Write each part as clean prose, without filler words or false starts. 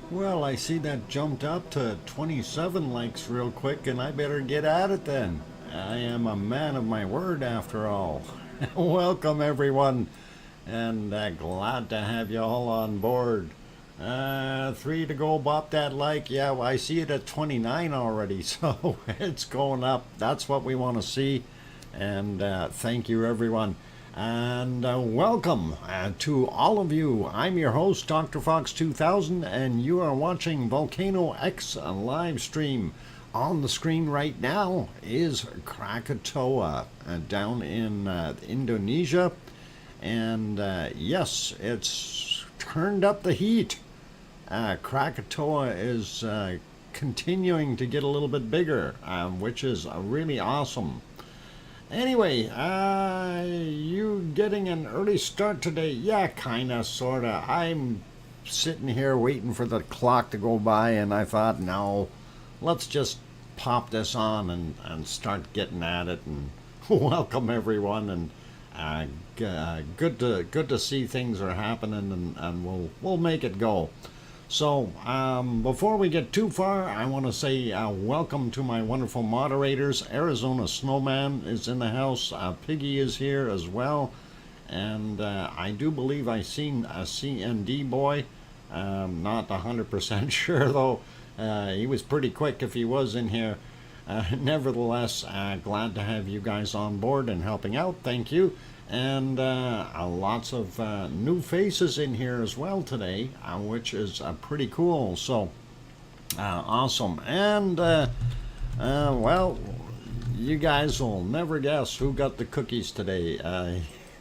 Well, I see that jumped up to 27 likes real quick, and I better get at it then. I am a man of my word after all. Welcome, everyone, and glad to have you all on board. Three to go, bop that like. Yeah, well, I see it at 29 already, so it's going up. That's what we want to see, and thank you, everyone. And welcome to all of you. I'm your host, DrFox2000, and you are watching VolcanoX live stream. On the screen right now is Krakatoa down in Indonesia. And yes, it's turned up the heat. Krakatoa is continuing to get a little bit bigger, which is really awesome. Anyway, you getting an early start today? Yeah, kinda, sorta. I'm sitting here waiting for the clock to go by, and I thought, no, let's just pop this on and start getting at it. And welcome everyone, and good to see things are happening, and we'll make it go. So, before we get too far, I want to say welcome to my wonderful moderators. Arizona Snowman is in the house. Piggy is here as well. And I do believe I seen a CND boy. Not 100% sure, though. He was pretty quick if he was in here. Nevertheless, glad to have you guys on board and helping out. Thank you. And lots of new faces in here as well today, which is pretty cool. So awesome. And well, you guys will never guess who got the cookies today.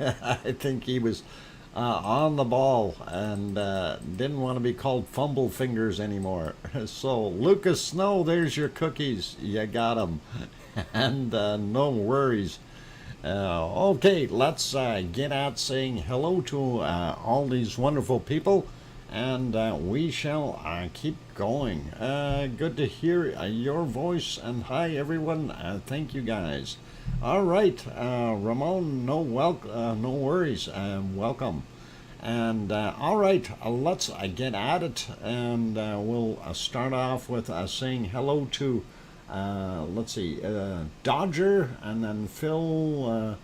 I think he was on the ball and didn't want to be called Fumble Fingers anymore. So Lucas Snow, there's your cookies. You got them. And no worries. Okay, let's get at saying hello to all these wonderful people, and we shall keep going. Good to hear your voice, and hi everyone. Thank you guys. All right, Ramon, no worries, welcome. And all right, let's get at it, and we'll start off with saying hello to. Let's see, Dodger, and then Phil,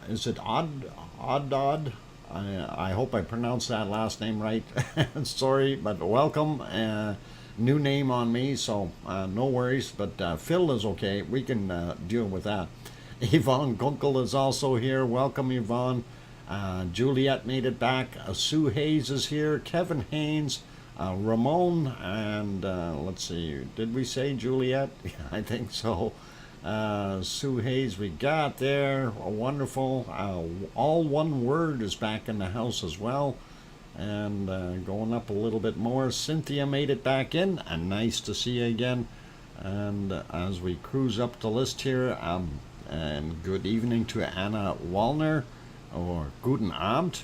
is it Odd? I hope I pronounced that last name right. Sorry, but welcome. New name on me, so no worries, but Phil is okay. We can deal with that. Yvonne Gunkel is also here. Welcome, Yvonne. Juliet made it back. Sue Hayes is here. Kevin Haynes. Ramon, and let's see, did we say Juliet? Yeah, I think so. Sue Hayes we got there. Wonderful. All one word is back in the house as well. And going up a little bit more. Cynthia made it back in, and nice to see you again. And as we cruise up the list here, and good evening to Anna Wallner, or Guten Abend.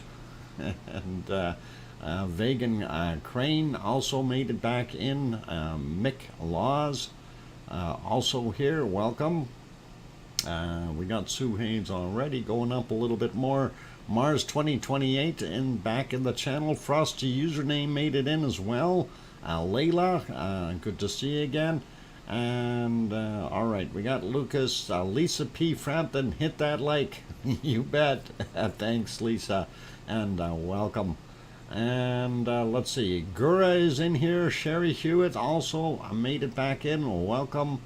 And Vegan Crane also made it back in. Mick Laws also here. Welcome. We got Sue Haynes already, going up a little bit more. Mars 2028 back in the channel. Frosty username made it in as well. Layla, good to see you again. And all right, we got Lucas. Lisa P. Frampton, hit that like. You bet. Thanks, Lisa, and welcome. And let's see, Gura is in here. Sherry Hewitt also made it back in. Welcome.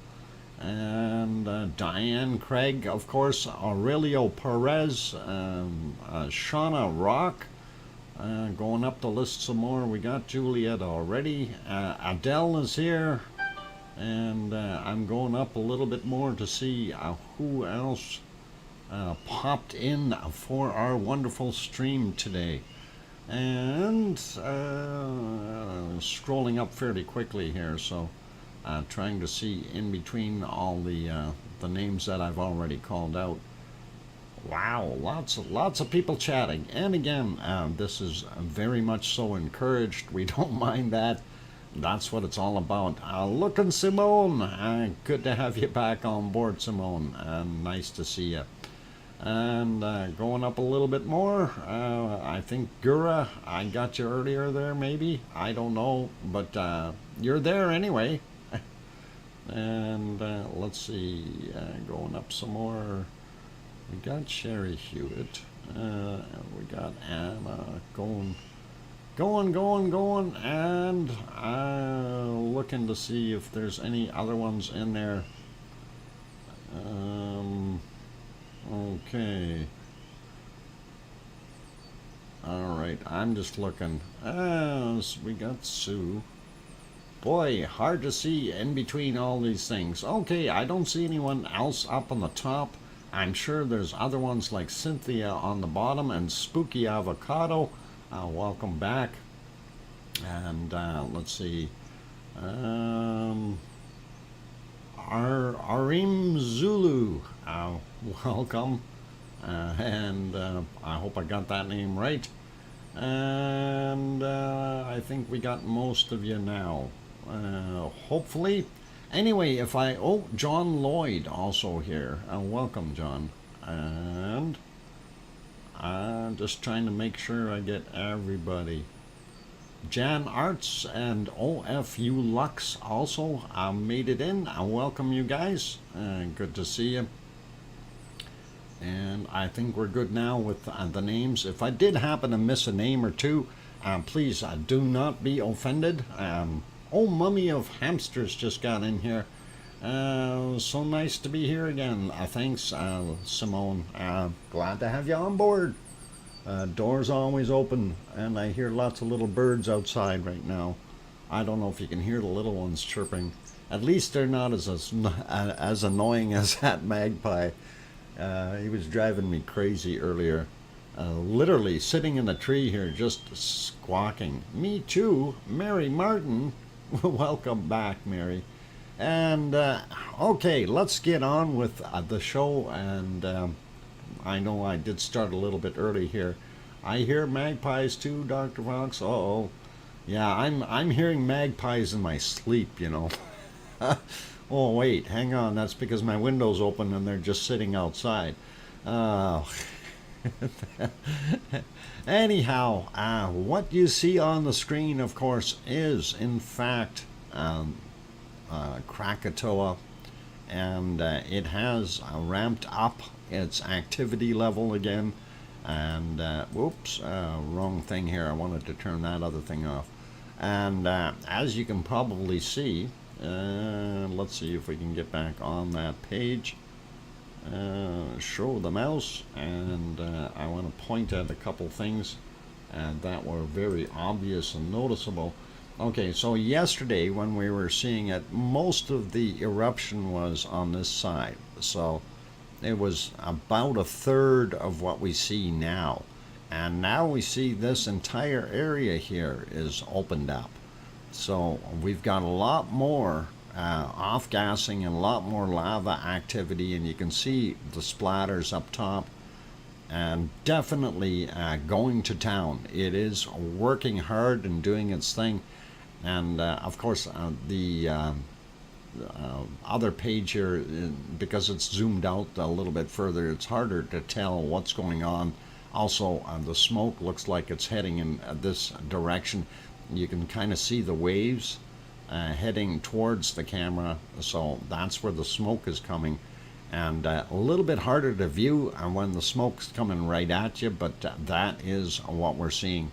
And Diane Craig, of course. Aurelio Perez. Shauna Rock. Going up the list some more. We got Juliet already. Adele is here. And I'm going up a little bit more to see who else popped in for our wonderful stream today. And scrolling up fairly quickly here, so trying to see in between all the names that I've already called out. Wow, lots of people chatting, and again, this is very much so encouraged. We don't mind that. That's what it's all about. Looking, Simone, good to have you back on board, Simone. Nice to see you. And going up a little bit more, I think Gura, I got you earlier there maybe, I don't know, but you're there anyway. And let's see, going up some more, we got Sherry Hewitt, we got Anna going, and looking to see if there's any other ones in there. Okay. Alright, I'm just looking. So we got Sue. Boy, hard to see in between all these things. Okay, I don't see anyone else up on the top. I'm sure there's other ones like Cynthia on the bottom and Spooky Avocado. Welcome back. And let's see. Arim Zulu. Welcome. And I hope I got that name right. And I think we got most of you now. Hopefully. Anyway, if I... Oh, John Lloyd also here. Welcome, John. And I'm just trying to make sure I get everybody. Jan Arts and OFU Lux also made it in. I welcome you guys. Good to see you. And I think we're good now with the names. If I did happen to miss a name or two, please do not be offended. Oh, Mummy of Hamsters just got in here. So nice to be here again. Thanks, Simone. Glad to have you on board. Doors always open, and I hear lots of little birds outside right now. I don't know if you can hear the little ones chirping. At least they're not as annoying as that magpie. He was driving me crazy earlier. Literally sitting in a tree here just squawking. Me too, Mary Martin. Welcome back, Mary. And okay, let's get on with the show. And I know I did start a little bit early here. I hear magpies too, Dr. Fox. Uh-oh. Yeah, I'm hearing magpies in my sleep, you know. Oh, wait, hang on. That's because my window's open and they're just sitting outside. Anyhow, what you see on the screen, of course, is, in fact, Krakatoa. And it has ramped up its activity level again. And, whoops, wrong thing here. I wanted to turn that other thing off. And as you can probably see, let's see if we can get back on that page. Show the mouse, and I want to point at a couple things that were very obvious and noticeable. Okay, so yesterday when we were seeing it, most of the eruption was on this side. So it was about a third of what we see now. And now we see this entire area here is opened up. So we've got a lot more off-gassing and a lot more lava activity, and you can see the splatters up top, and definitely going to town. It is working hard and doing its thing. And of course the other page here, because it's zoomed out a little bit further, it's harder to tell what's going on. Also, the smoke looks like it's heading in this direction. You can kind of see the waves heading towards the camera, so that's where the smoke is coming. And a little bit harder to view when the smoke's coming right at you, but that is what we're seeing.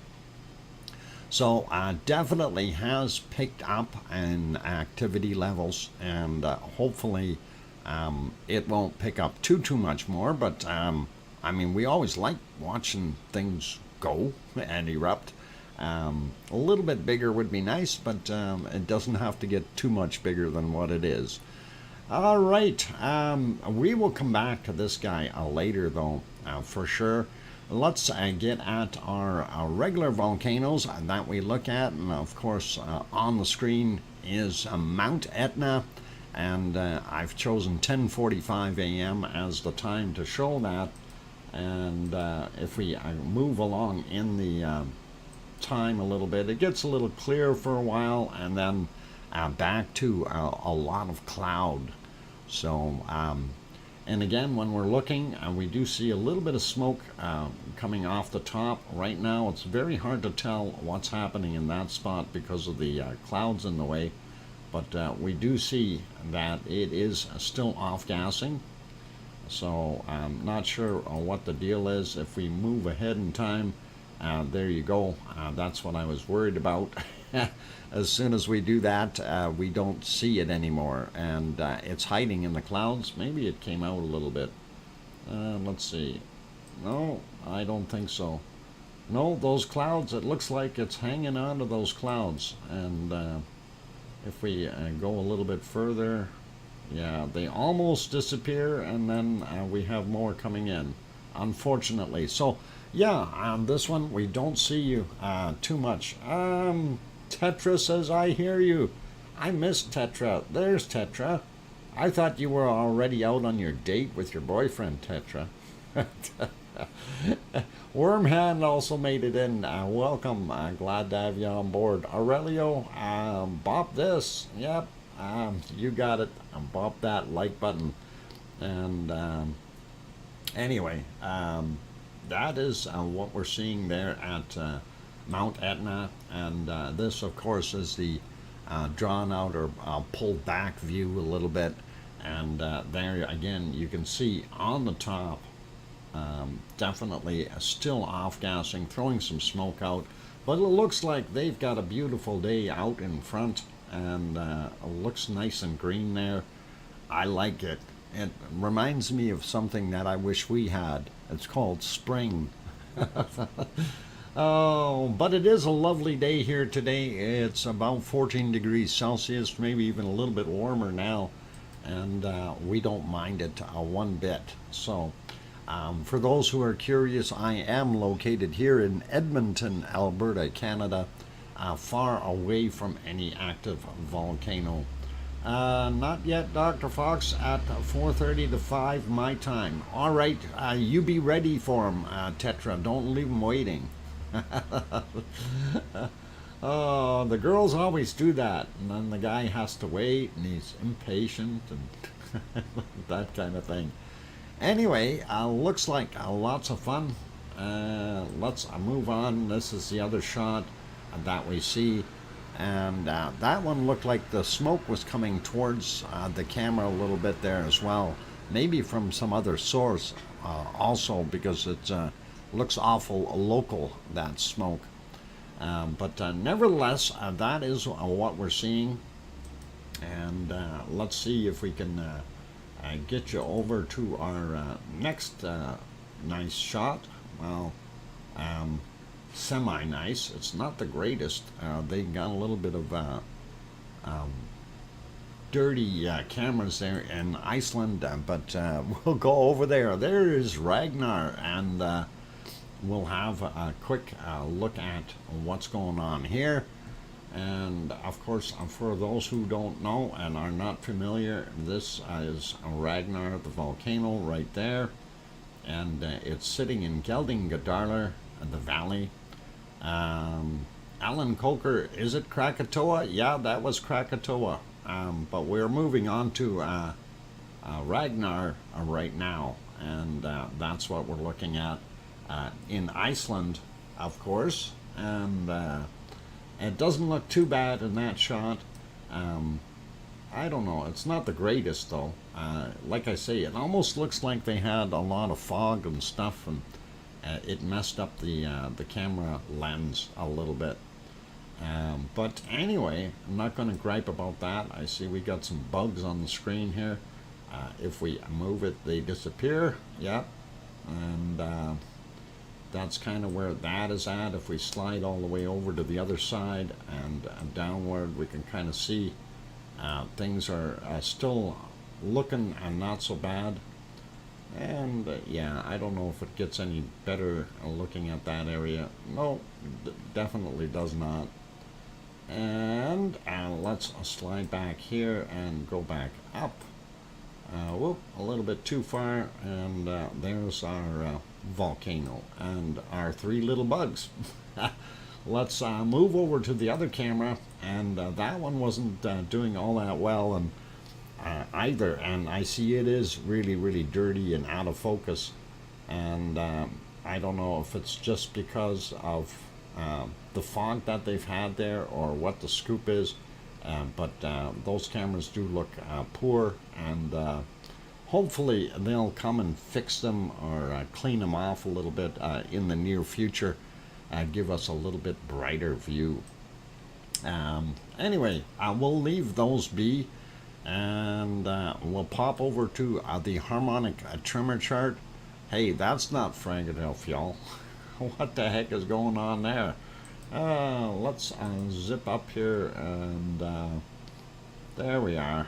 So definitely has picked up in activity levels, and hopefully it won't pick up too much more, but I mean, we always like watching things go and erupt. A little bit bigger would be nice, but it doesn't have to get too much bigger than what it is. All right, we will come back to this guy later, though, for sure. Let's get at our regular volcanoes that we look at, and of course on the screen is Mount Etna, and I've chosen 10:45 a.m. as the time to show that. And if we move along in the time a little bit, it gets a little clear for a while, and then back to a lot of cloud. So And again, when we're looking, we do see a little bit of smoke coming off the top. Right now, it's very hard to tell what's happening in that spot because of the clouds in the way. But we do see that it is still off-gassing. So I'm not sure what the deal is. If we move ahead in time, there you go. That's what I was worried about. As soon as we do that, we don't see it anymore, and it's hiding in the clouds. Maybe it came out a little bit. Let's see. No, I don't think so. No, those clouds, it looks like it's hanging on to those clouds. And if we go a little bit further, yeah, they almost disappear, and then we have more coming in, unfortunately. So yeah, on this one we don't see you too much. Tetra says, I hear you. I missed Tetra. There's Tetra. I thought you were already out on your date with your boyfriend, Tetra. Wormhand also made it in. Welcome. Glad to have you on board. Aurelio, bop this. Yep, you got it. Bop that like button. And anyway, that is what we're seeing there at Mount Etna, and this of course is the drawn out or pulled back view a little bit, and there again you can see on the top definitely still off-gassing, throwing some smoke out, but it looks like they've got a beautiful day out in front, and it looks nice and green there. I like it. It reminds me of something that I wish we had. It's called spring. Oh, but it is a lovely day here today. It's about 14 degrees Celsius, maybe even a little bit warmer now, and we don't mind it one bit. So for those who are curious, I am located here in Edmonton, Alberta, Canada, far away from any active volcano. Not yet, Dr. Fox, at 4:30 to 5 my time. All right, you be ready for him, Tetra. Don't leave him waiting. Oh, the girls always do that, and then the guy has to wait, and he's impatient, and that kind of thing. Anyway, looks like lots of fun. Let's move on. This is the other shot that we see, and that one looked like the smoke was coming towards the camera a little bit there as well, maybe from some other source also, because it's looks awful local, that smoke. But nevertheless, that is what we're seeing. And let's see if we can get you over to our next nice shot. Well, semi-nice. It's not the greatest. They got a little bit of dirty cameras there in Iceland, but we'll go over there. There is Ragnar, and we'll have a quick look at what's going on here. And of course, for those who don't know and are not familiar, this is Ragnar the volcano right there, and it's sitting in Geldingadalur, the valley. Alan Coker, is it Krakatoa? Yeah, that was Krakatoa. But we're moving on to Ragnar right now, and that's what we're looking at. In Iceland, of course, and it doesn't look too bad in that shot. I don't know, it's not the greatest though. Like I say, it almost looks like they had a lot of fog and stuff, and it messed up the camera lens a little bit. But anyway, I'm not going to gripe about that. I see we got some bugs on the screen here. If we move it, they disappear. Yep. And that's kind of where that is at. If we slide all the way over to the other side and downward, we can kind of see things are still looking not so bad. And yeah, I don't know if it gets any better looking at that area. No, definitely does not. And let's slide back here and go back up. Whoop, a little bit too far, and there's our volcano and our three little bugs. Let's move over to the other camera, and that one wasn't doing all that well, and either, and I see it is really, really dirty and out of focus, and I don't know if it's just because of the fog that they've had there or what the scoop is, but those cameras do look poor, and hopefully they'll come and fix them or clean them off a little bit in the near future, give us a little bit brighter view. Anyway, we'll leave those be, and we'll pop over to the harmonic tremor chart. Hey, that's not Philadelphia. What the heck is going on there? Let's zip up here, and there we are.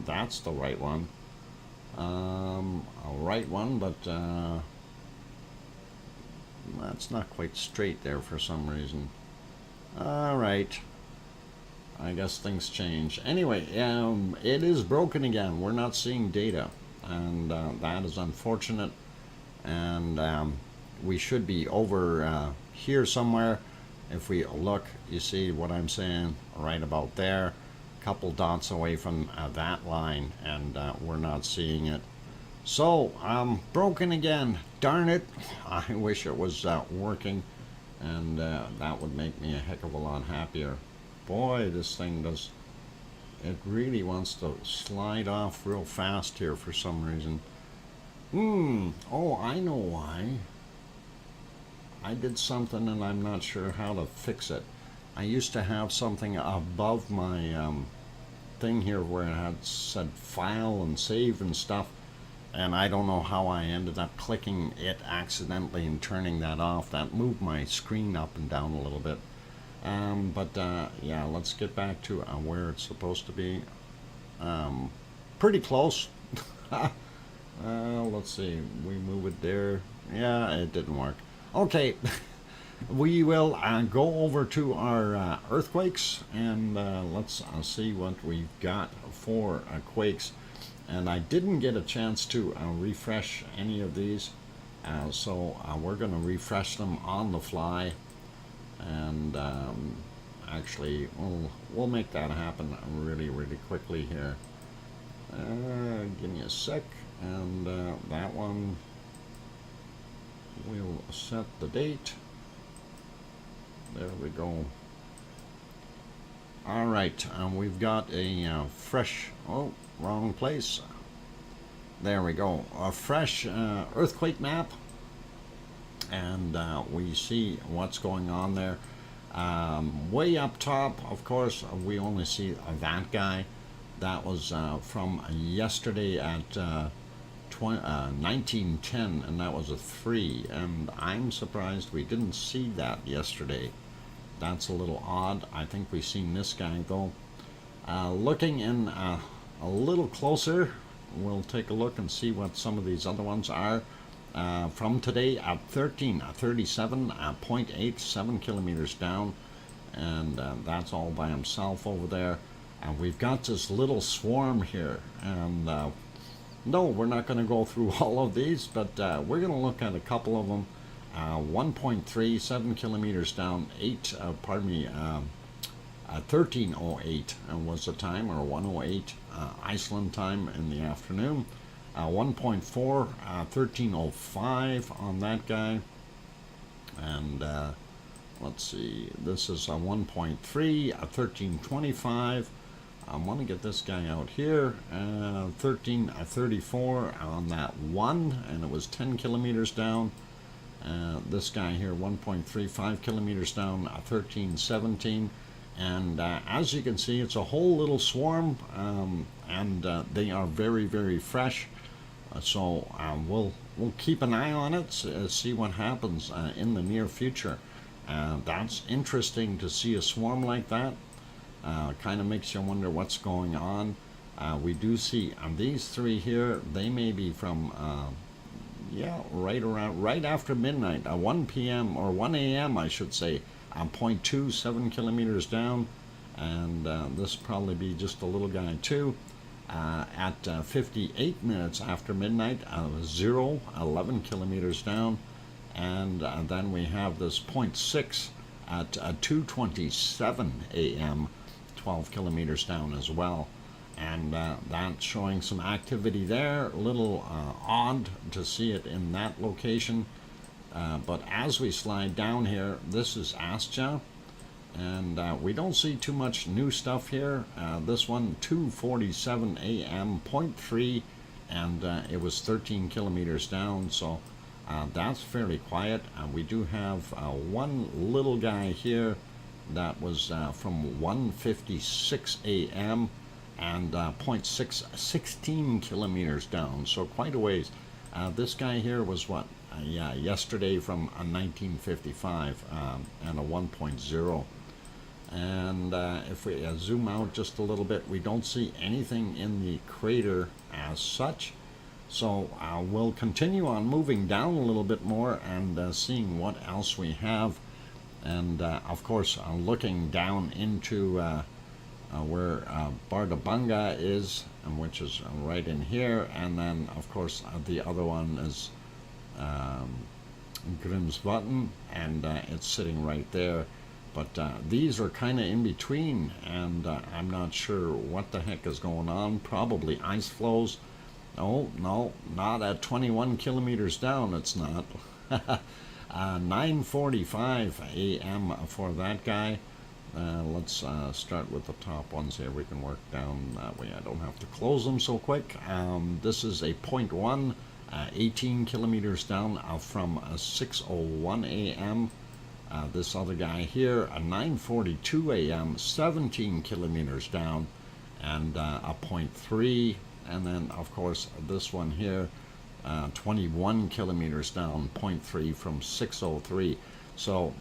That's the right one. A right one, but that's not quite straight there for some reason. All right. I guess things change. Anyway, it is broken again. We're not seeing data, and that is unfortunate. And we should be over here somewhere. If we look, you see what I'm saying right about there. A couple dots away from that line, and we're not seeing it. So, broken again. Darn it. I wish it was working, and that would make me a heck of a lot happier. Boy, this thing does, it really wants to slide off real fast here for some reason. Oh, I know why. I did something and I'm not sure how to fix it. I used to have something above my thing here where it had said file and save and stuff, and I don't know how I ended up clicking it accidentally and turning that off. That moved my screen up and down a little bit. Yeah, let's get back to where it's supposed to be. Pretty close. Let's see, we move it there. Yeah, it didn't work. Okay, we will go over to our earthquakes, and let's see what we've got for quakes. And I didn't get a chance to refresh any of these, so we're going to refresh them on the fly. And actually, we'll make that happen really, really quickly here. Give me a sec, and that one, we'll set the date. There we go. All right, we've got a fresh, oh, wrong place. There we go, a fresh earthquake map. And we see what's going on there. Way up top, of course, we only see that guy. That was from yesterday at 1910, and that was a 3. And I'm surprised we didn't see that yesterday. That's a little odd. I think we've seen this guy, though. Looking in a little closer, we'll take a look and see what some of these other ones are. From today at 37.87 kilometers down, and that's all by himself over there. And we've got this little swarm here, and no, we're not going to go through all of these, but we're going to look at a couple of them. 1.37 kilometers down, 13:08 was the time, or 1:08 Iceland time in the afternoon. 1.4, 13:05 on that guy, and let's see, this is a 1.3, 13:25. I want to get this guy out here, 13:34 on that one, and it was 10 kilometers down. This guy here, 1.35 kilometers down, 13:17. And as you can see, it's a whole little swarm, and they are very, very fresh. So we'll keep an eye on it, see what happens in the near future. That's interesting to see a swarm like that. Kind of makes you wonder what's going on. We do see these three here. They may be from yeah, right after midnight, 1 p.m. or 1 a.m. I should say. 0.27 kilometers down, and this probably be just a little guy too. At 58 minutes after midnight, 11 kilometers down, and then we have this 0.6 at 2:27 a.m., 12 kilometers down as well. and that's showing some activity there. A little odd to see it in that location, but as we slide down here, this is Astja, and we don't see too much new stuff here. This one, 2:47 a.m., 0.3, and it was 13 kilometers down, so that's fairly quiet. We do have one little guy here that was from 1:56 a.m. and 16 kilometers down, so quite a ways. This guy here was what? Yeah, yesterday from 1955 and a 1.0. And if we zoom out just a little bit, we don't see anything in the crater as such. So we'll continue on moving down a little bit more and seeing what else we have. And of course, looking down into where Bardabanga is, which is right in here. And then, of course, the other one is Grimsvatn, and it's sitting right there. But these are kind of in between, and I'm not sure what the heck is going on. Probably ice flows. Oh, no, not at 21 kilometers down, it's not. 9:45 a.m. for that guy. Let's start with the top ones here. We can work down that way. I don't have to close them so quick. This is a 0.1, 18 kilometers down from 6:01 a.m. This other guy here, a 9:42 a.m., 17 kilometers down, and a 0.3. And then, of course, this one here, 21 kilometers down, 0.3 from 6:03. So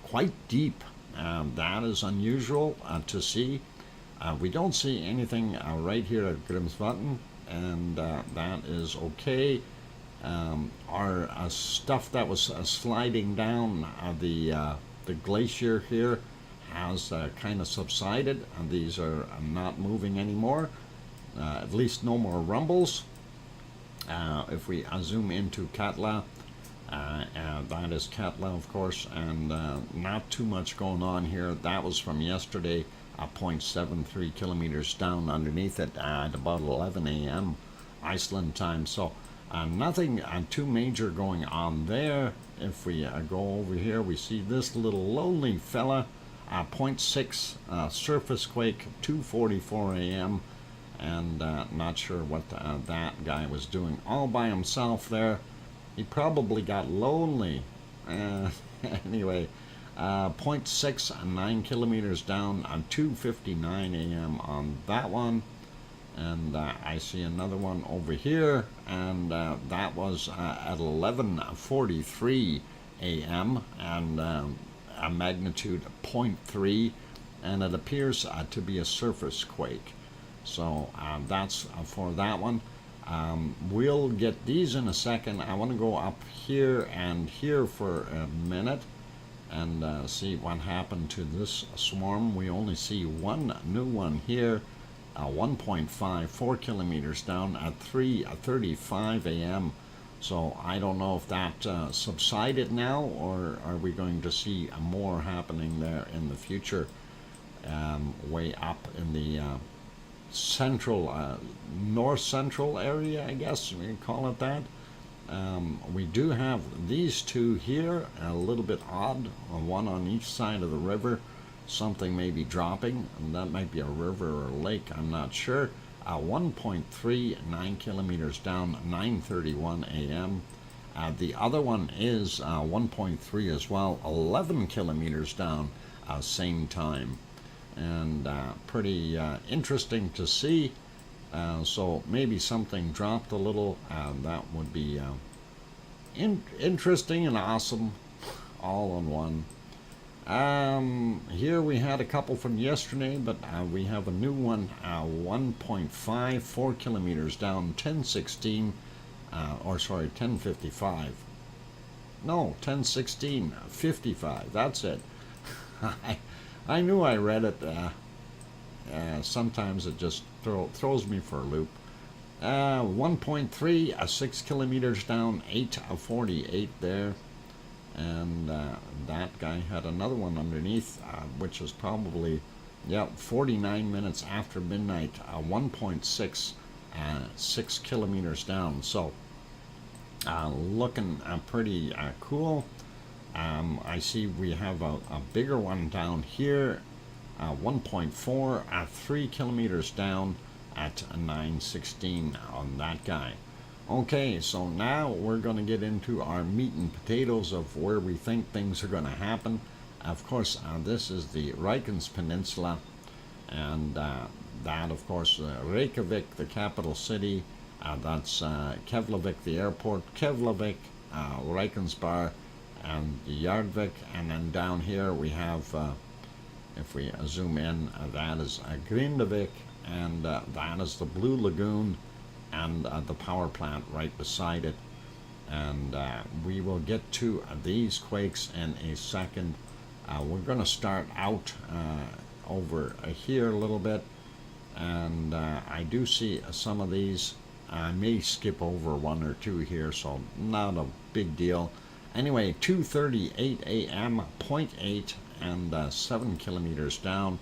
quite deep. That is unusual to see. We don't see anything right here at Grimsvatn, and that is okay. Our stuff that was sliding down the glacier here has kind of subsided, and these are not moving anymore. At least no more rumbles. If we zoom into Katla, that is Katla, of course, and not too much going on here. That was from yesterday, 0.73 kilometers down underneath it at about 11 a.m. Iceland time. So nothing too major going on there. If we go over here, we see this little lonely fella, 0.6 surface quake, 2:44 a.m. and not sure what that guy was doing all by himself there. He probably got lonely. Anyway, 0.6, 9 kilometers down on 2:59 a.m. on that one. And I see another one over here, and that was at 11:43 a.m. and a magnitude 0.3, and it appears to be a surface quake. So that's for that one. We'll get these in a second. I want to go up here and here for a minute and see what happened to this swarm. We only see one new one here, 1.5, 4 kilometers down at 3:35 a.m. So I don't know if that subsided now, or are we going to see more happening there in the future, way up in the central, north central area, I guess we can call it that. We do have these two here, a little bit odd, one on each side of the river. Something may be dropping, and that might be a river or a lake, I'm not sure. 1.3, 9 kilometers down, 9:31 a.m. The other one is 1.3 as well, 11 kilometers down, same time. And pretty interesting to see. So maybe something dropped a little. That would be interesting and awesome all in one. Here we had a couple from yesterday, but we have a new one, 1.5, 4 kilometers down, 10:16, or sorry, 10:55. No, 10:16, 55, that's it. I knew I read it. Sometimes it just throws me for a loop. 1.3, 6 kilometers down, 8:48 there. And that guy had another one underneath, which is probably Yep, 49 minutes after midnight, 1.6, 6 kilometers down. So, looking pretty cool. I see we have a bigger one down here, 1.4, 3 kilometers down at 9:16 on that guy. Okay, so now we're going to get into our meat and potatoes of where we think things are going to happen. Of course, this is the Reykjanes Peninsula, and that, of course, Reykjavik, the capital city. That's Keflavik, the airport, Keflavik, Reykjanesbær, and Yardvik. And then down here we have, if we zoom in, that is Grindavik, and that is the Blue Lagoon, and the power plant right beside it. And we will get to these quakes in a second. We're going to start out over here a little bit, and I do see some of these. I may skip over one or two here, so not a big deal. Anyway, 2:38 a.m., 0.8, and 7 kilometers down.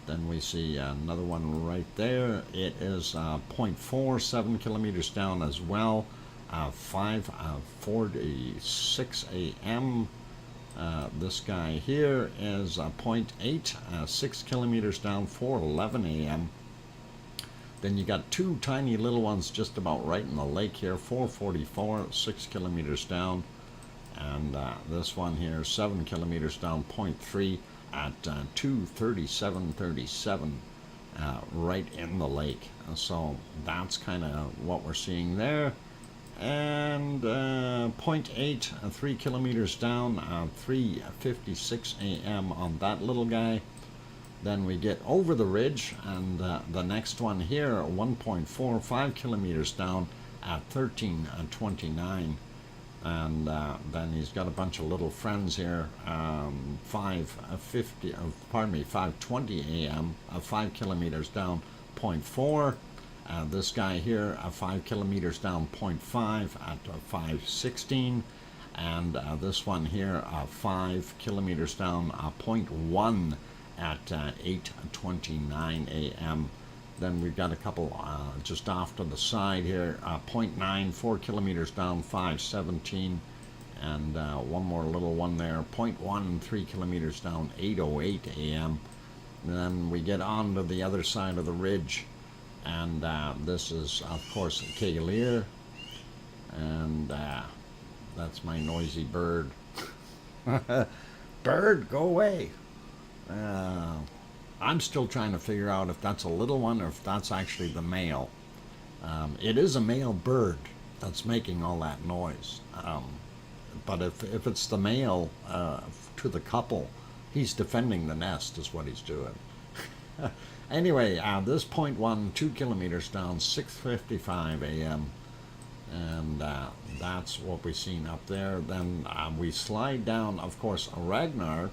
Then we see another one right there. It is 0.4, 7 kilometers down as well. 5:46 a.m. This guy here is 0.8, 6 kilometers down, 4:11 a.m. Then you got two tiny little ones just about right in the lake here, 4:44, 6 kilometers down. And this one here, 7 kilometers down, 0.3 at 2:37:37, right in the lake. So that's kind of what we're seeing there. And 0.8, 3 kilometers down, 3:56 a.m. on that little guy. Then we get over the ridge, and the next one here, 1.4, 5 kilometers down at 13:29. And then he's got a bunch of little friends here, 5:20 a.m., 5 kilometers down, 0.4. This guy here, 5 kilometers down, 0.5 at 5:16. And this one here, 5 kilometers down, 0.1 at 8:29 a.m. Then we've got a couple just off to the side here, 0.9, 4 kilometers down, 5:17, and one more little one there, 0.1, 3 kilometers down, 8:08 a.m. And then we get on to the other side of the ridge, and this is, of course, Keilir, and that's my noisy bird. Bird, go away! I'm still trying to figure out if that's a little one or if that's actually the male. It is a male bird that's making all that noise. But if it's the male to the couple, he's defending the nest is what he's doing. Anyway, this 0.1, 2 kilometers down, 6:55 a.m. And that's what we've seen up there. Then we slide down, of course, Ragnar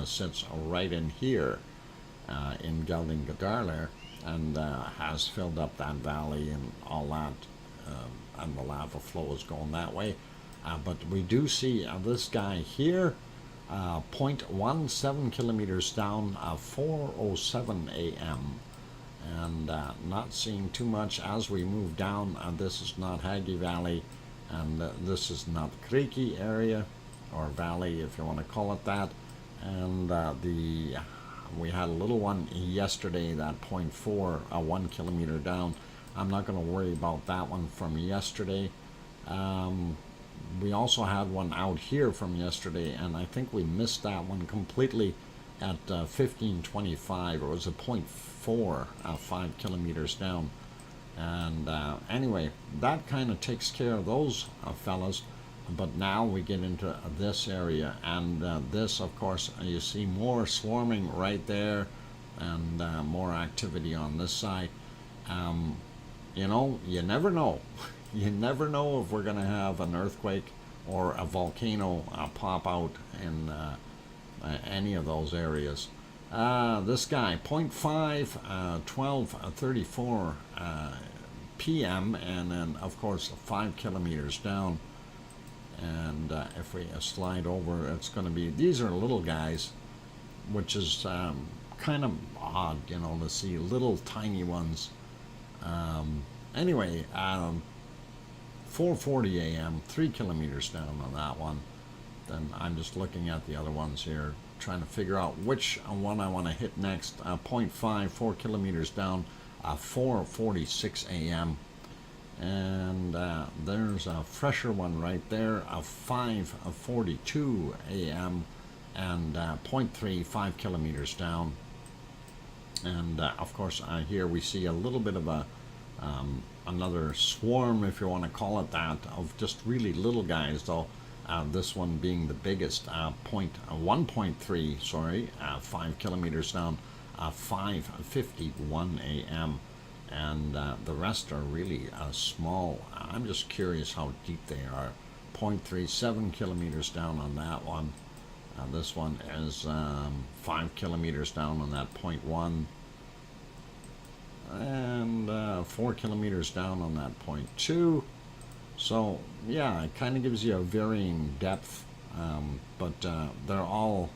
sits right in here in Geldingadarler, and has filled up that valley and all that, and the lava flow is going that way. But we do see this guy here, 0.17 kilometers down, 4:07 a.m. and not seeing too much as we move down. This is not Hagi Valley, and this is not Kriki area, or valley if you want to call it that. And we had a little one yesterday, that 0.4, 1 kilometer down. I'm not going to worry about that one from yesterday. We also had one out here from yesterday, and I think we missed that one completely at 15:25. It was a 0.4, 5 kilometers down. And anyway, that kind of takes care of those fellas. But now we get into this area, and this, of course, you see more swarming right there, and more activity on this side. You know, you never know. You never know if we're going to have an earthquake or a volcano pop out in any of those areas. This guy, 0.5, 12:34 p.m., and then, of course, 5 kilometers down. And if we slide over, it's going to be, these are little guys, which is kind of odd, you know, to see little tiny ones. Anyway, 4:40 a.m., 3 kilometers down on that one. Then I'm just looking at the other ones here, trying to figure out which one I want to hit next. 0.5, 4 kilometers down, 4:46 a.m. And there's a fresher one right there, 5:42 a.m. and 0.3, 5 kilometers down. And of course, here we see a little bit of a another swarm, if you want to call it that, of just really little guys, though. This one being the biggest, 1.3, sorry, 5 kilometers down, 5:51 a.m. And the rest are really small. I'm just curious how deep they are. 0.37 kilometers down on that one. This one is 5 kilometers down on that 0.1. And 4 kilometers down on that 0.2. So yeah, it kind of gives you a varying depth, but they're all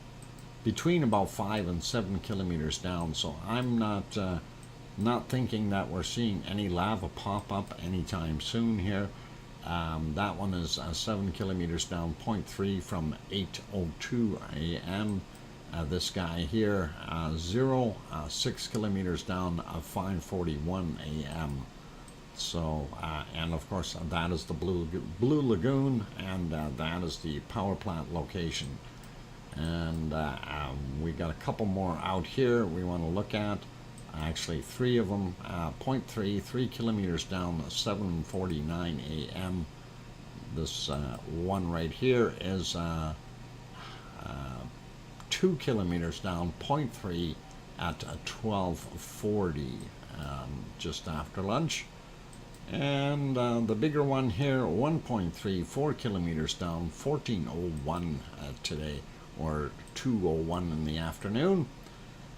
between about 5 and 7 kilometers down. So I'm not thinking that we're seeing any lava pop up anytime soon here. That one is 7 kilometers down, 0.3 from 8:02 a.m. This guy here, 6 kilometers down, 5:41 a.m. So, and of course, that is the Blue Lagoon, and that is the power plant location. And we got a couple more out here we want to look at. Actually, 3 of them, 0.3, 3 kilometers down, 7:49 a.m. This one right here is 2 kilometers down, 0.3 at 12:40, just after lunch. And the bigger one here, 1.3, 4 kilometers down, 14:01 today, or 2:01 in the afternoon.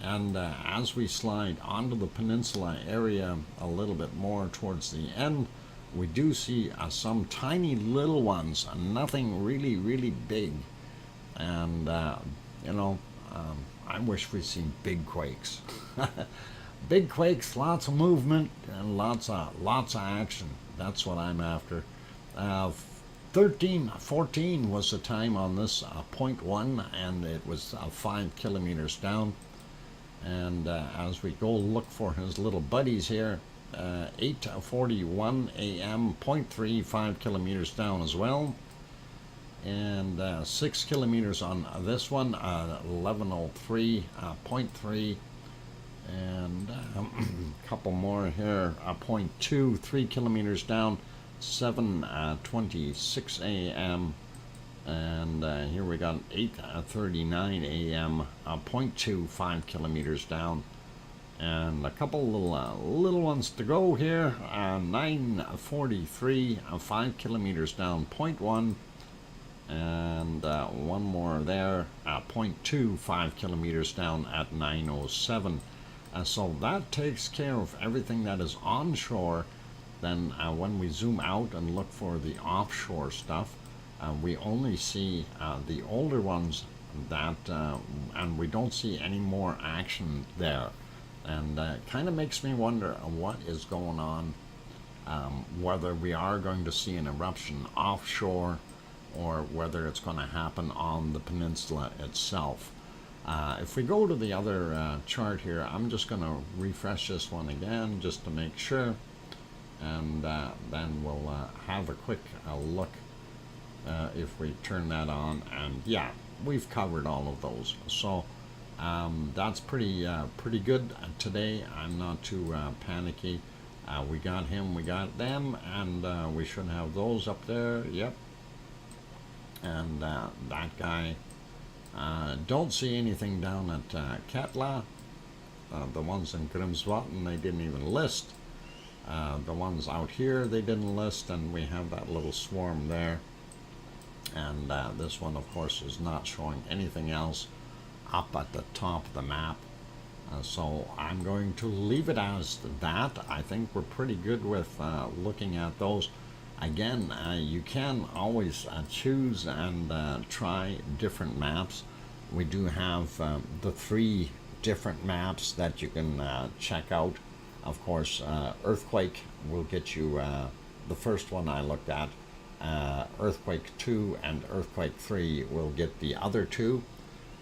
And as we slide onto the peninsula area a little bit more towards the end, we do see some tiny little ones, nothing really, really big. And, you know, I wish we'd seen big quakes. Big quakes, lots of movement, and lots of action. That's what I'm after. 13:14 was the time on this 0.1, and it was 5 kilometers down. And as we go look for his little buddies here, 8:41 a.m., 0.3, 5 kilometers down as well. And 6 kilometers on this one, 11:03, 0.3. And a couple more here, 0.2, 3 kilometers down, 7:26 a.m. And here we got 8:39 a.m., 0.2, 5 kilometers down. And a couple little ones to go here, 9:43, 5 kilometers down, 0.1. And one more there, 0.2, 5 kilometers down at 9:07. So that takes care of everything that is onshore. Then when we zoom out and look for the offshore stuff, we only see the older ones that, and we don't see any more action there. And it kind of makes me wonder what is going on, whether we are going to see an eruption offshore or whether it's going to happen on the peninsula itself. If we go to the other chart here, I'm just going to refresh this one again just to make sure, and then we'll have a quick look if we turn that on. And yeah, we've covered all of those, so that's pretty good today. I'm not too panicky. We got him, we got them, and we should have those up there. Yep. And that guy, don't see anything down at Katla. The ones in Grimsvatn, they didn't even list. The ones out here, they didn't list, and we have that little swarm there. And this one, of course, is not showing anything else up at the top of the map. So I'm going to leave it as that. I think we're pretty good with looking at those. Again, you can always choose and try different maps. We do have the 3 different maps that you can check out. Of course, earthquake will get you the first one I looked at. Earthquake 2 and Earthquake 3 will get the other two,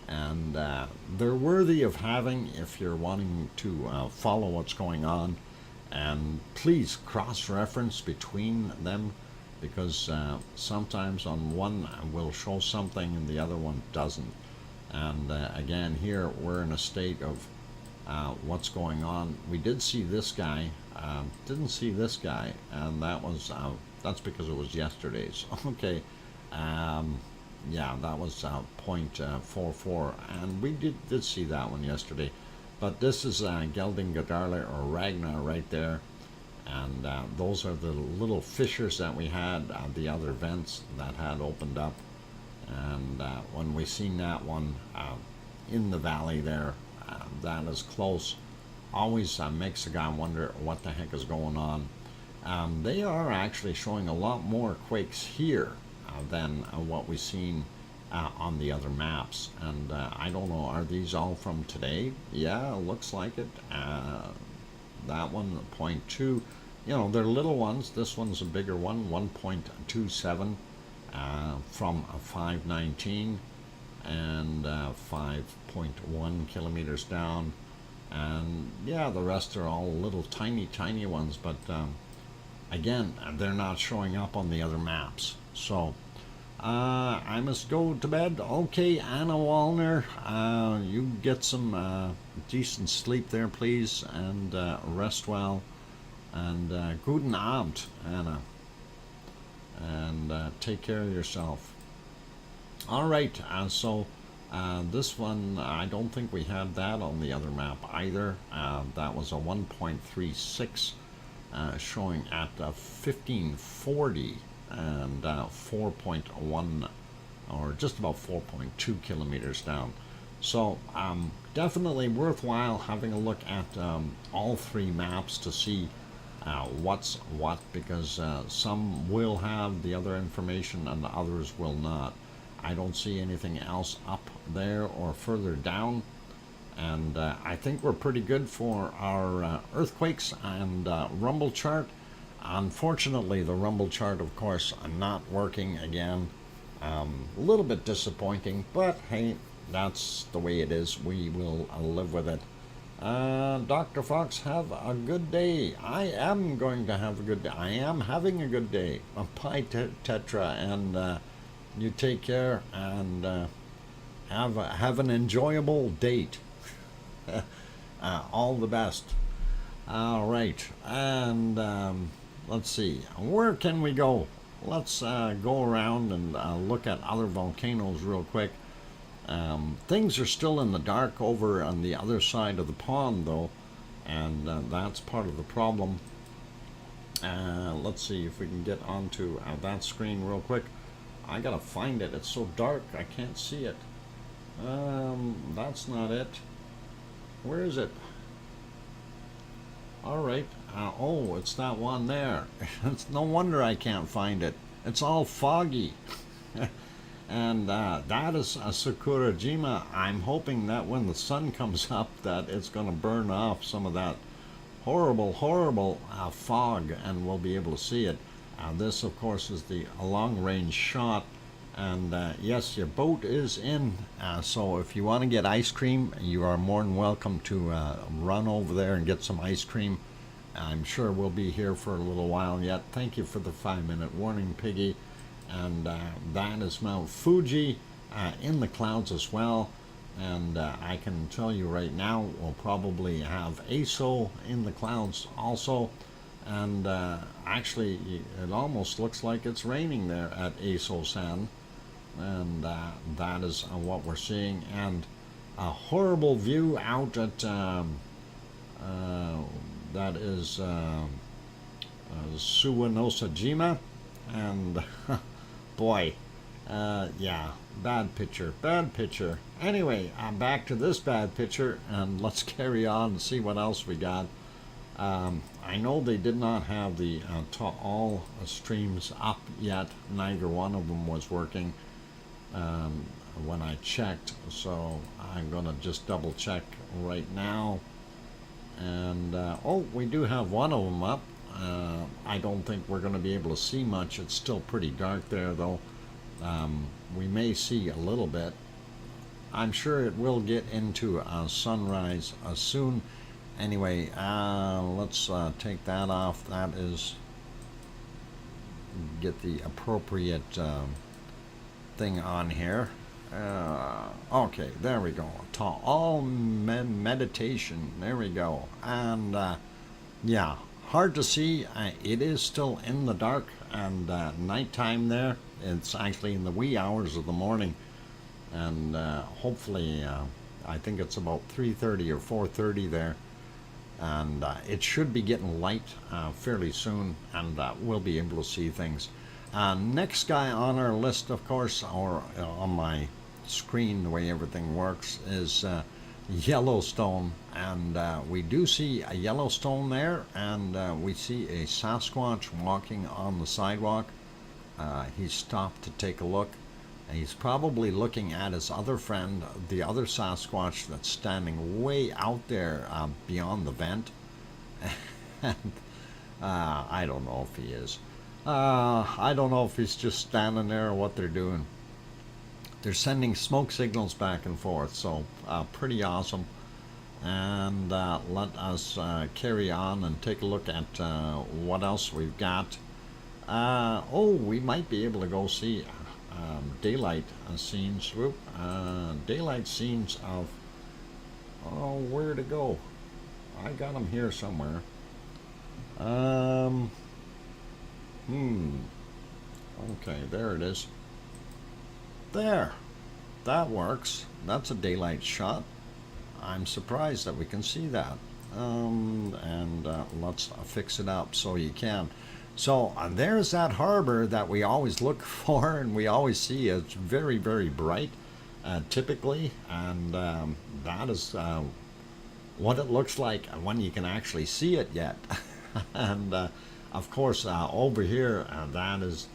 and they're worthy of having if you're wanting to follow what's going on. And please cross-reference between them, because sometimes on one will show something and the other one doesn't. And again, here we're in a state of what's going on. We did see this guy, didn't see this guy, and that's because it was yesterday's. Okay, yeah, that was 0.44, and we did see that one yesterday. But this is Geldingadarle or Ragnar right there, and those are the little fissures that we had, the other vents that had opened up. And when we seen that one in the valley there, that is close, always makes the guy wonder what the heck is going on. They are actually showing a lot more quakes here than what we've seen on the other maps. And I don't know, are these all from today? Yeah, looks like it. That one, 0.2, you know, they're little ones. This one's a bigger one, 1.27 from 519 and 5.1 kilometers down. And yeah, the rest are all little tiny ones, but again, they're not showing up on the other maps. So I must go to bed. Okay, Anna Wallner, you get some decent sleep there, please, and rest well. And guten Abend, Anna. And take care of yourself. All right, so this one, I don't think we had that on the other map either. That was a 1.36 showing at 1540 and 4.1, or just about 4.2 kilometers down. So definitely worthwhile having a look at all three maps to see what's what, because some will have the other information and the others will not. I don't see anything else up there or further down, and I think we're pretty good for our earthquakes and rumble chart. Unfortunately, the rumble chart, of course, not working again. A little bit disappointing, but hey, that's the way it is. We will live with it. Dr. Fox, have a good day. I am going to have a good day. I am having a good day. Bye, Tetra, and you take care, and have an enjoyable date. All the best. All right, and let's see, where can we go? Let's go around and look at other volcanoes real quick. Things are still in the dark over on the other side of the pond, though, and that's part of the problem. Let's see if we can get onto that screen real quick. I gotta find it. It's so dark I can't see it. That's not it. Where is it? All right. Oh, it's that one there. It's no wonder I can't find it. It's all foggy. And that is Sakurajima. I'm hoping that when the sun comes up that it's going to burn off some of that horrible fog, and we'll be able to see it. This, of course, is the long-range shot. And yes, your boat is in, so if you want to get ice cream, you are more than welcome to run over there and get some ice cream. I'm sure we'll be here for a little while yet. Thank you for the 5-minute warning, Piggy. And that is Mount Fuji in the clouds as well. And I can tell you right now, we'll probably have ASO in the clouds also. And actually, it almost looks like it's raining there at ASO-san. And that is what we're seeing. And a horrible view out at that is Suwanosejima, and boy, yeah, bad picture. Anyway, I'm back to this bad picture, and let's carry on and see what else we got. I know they did not have the all streams up yet. Neither one of them was working. when I checked, so I'm gonna just double check right now. And oh, we do have one of them up. I don't think we're going to be able to see much. It's still pretty dark there, though. We may see a little bit. I'm sure it will get into sunrise soon. Anyway, let's take that off. That is, get the appropriate thing on here. Okay, there we go. All meditation. There we go. And yeah, hard to see. It is still in the dark, and nighttime there. It's actually in the wee hours of the morning, and hopefully, I think it's about 3:30 or 4:30 there, and it should be getting light fairly soon, and we'll be able to see things. Next guy on our list, of course, or on my screen, the way everything works, is Yellowstone, and we do see a Yellowstone there, and we see a Sasquatch walking on the sidewalk. He's stopped to take a look, and he's probably looking at his other friend, the other Sasquatch that's standing way out there beyond the vent. And I don't know if he is. I don't know if he's just standing there or what they're doing. They're sending smoke signals back and forth, so pretty awesome. And let us carry on and take a look at what else we've got. Oh, we might be able to go see daylight scenes. Whoop, daylight scenes of, oh, where to go? I got them here somewhere. Okay, there it is. There, that works. That's a daylight shot. I'm surprised that we can see that. And let's fix it up so you can. So there's that harbor that we always look for and we always see. It's very, very bright, typically, and that is what it looks like when you can actually see it yet. And of course, over here, that is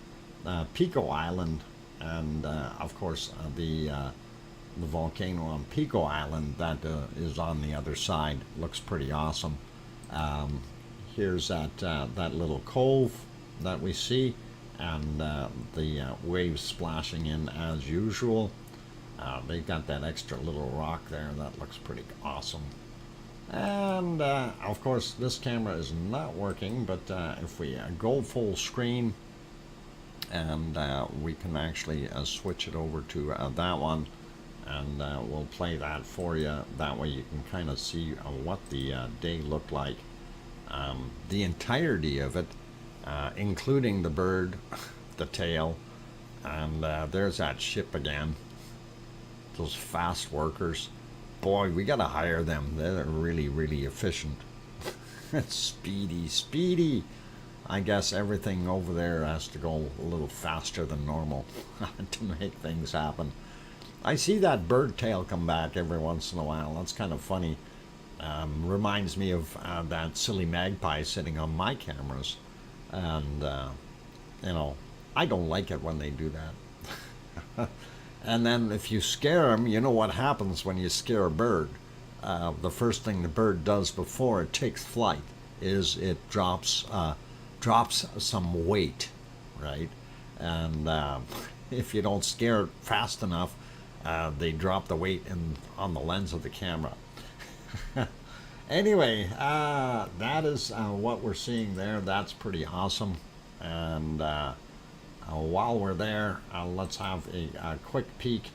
Pico Island. And of course, the volcano on Pico Island that is on the other side looks pretty awesome. Here's that little cove that we see, and the waves splashing in as usual. They got that extra little rock there that looks pretty awesome. And of course, this camera is not working, but if we go full screen, and we can actually switch it over to that one, and we'll play that for you. That way you can kind of see what the day looked like, the entirety of it, including the bird, the tail, and there's that ship again. Those fast workers, boy, we gotta hire them. They're really, really efficient. It's speedy. I guess everything over there has to go a little faster than normal to make things happen. I see that bird tail come back every once in a while. That's kind of funny. Reminds me of that silly magpie sitting on my cameras. And, you know, I don't like it when they do that. And then if you scare them, you know what happens when you scare a bird. The first thing the bird does before it takes flight is it drops some weight, right? And if you don't scare it fast enough, they drop the weight on the lens of the camera. Anyway, that is what we're seeing there. That's pretty awesome. And while we're there, let's have a quick peek.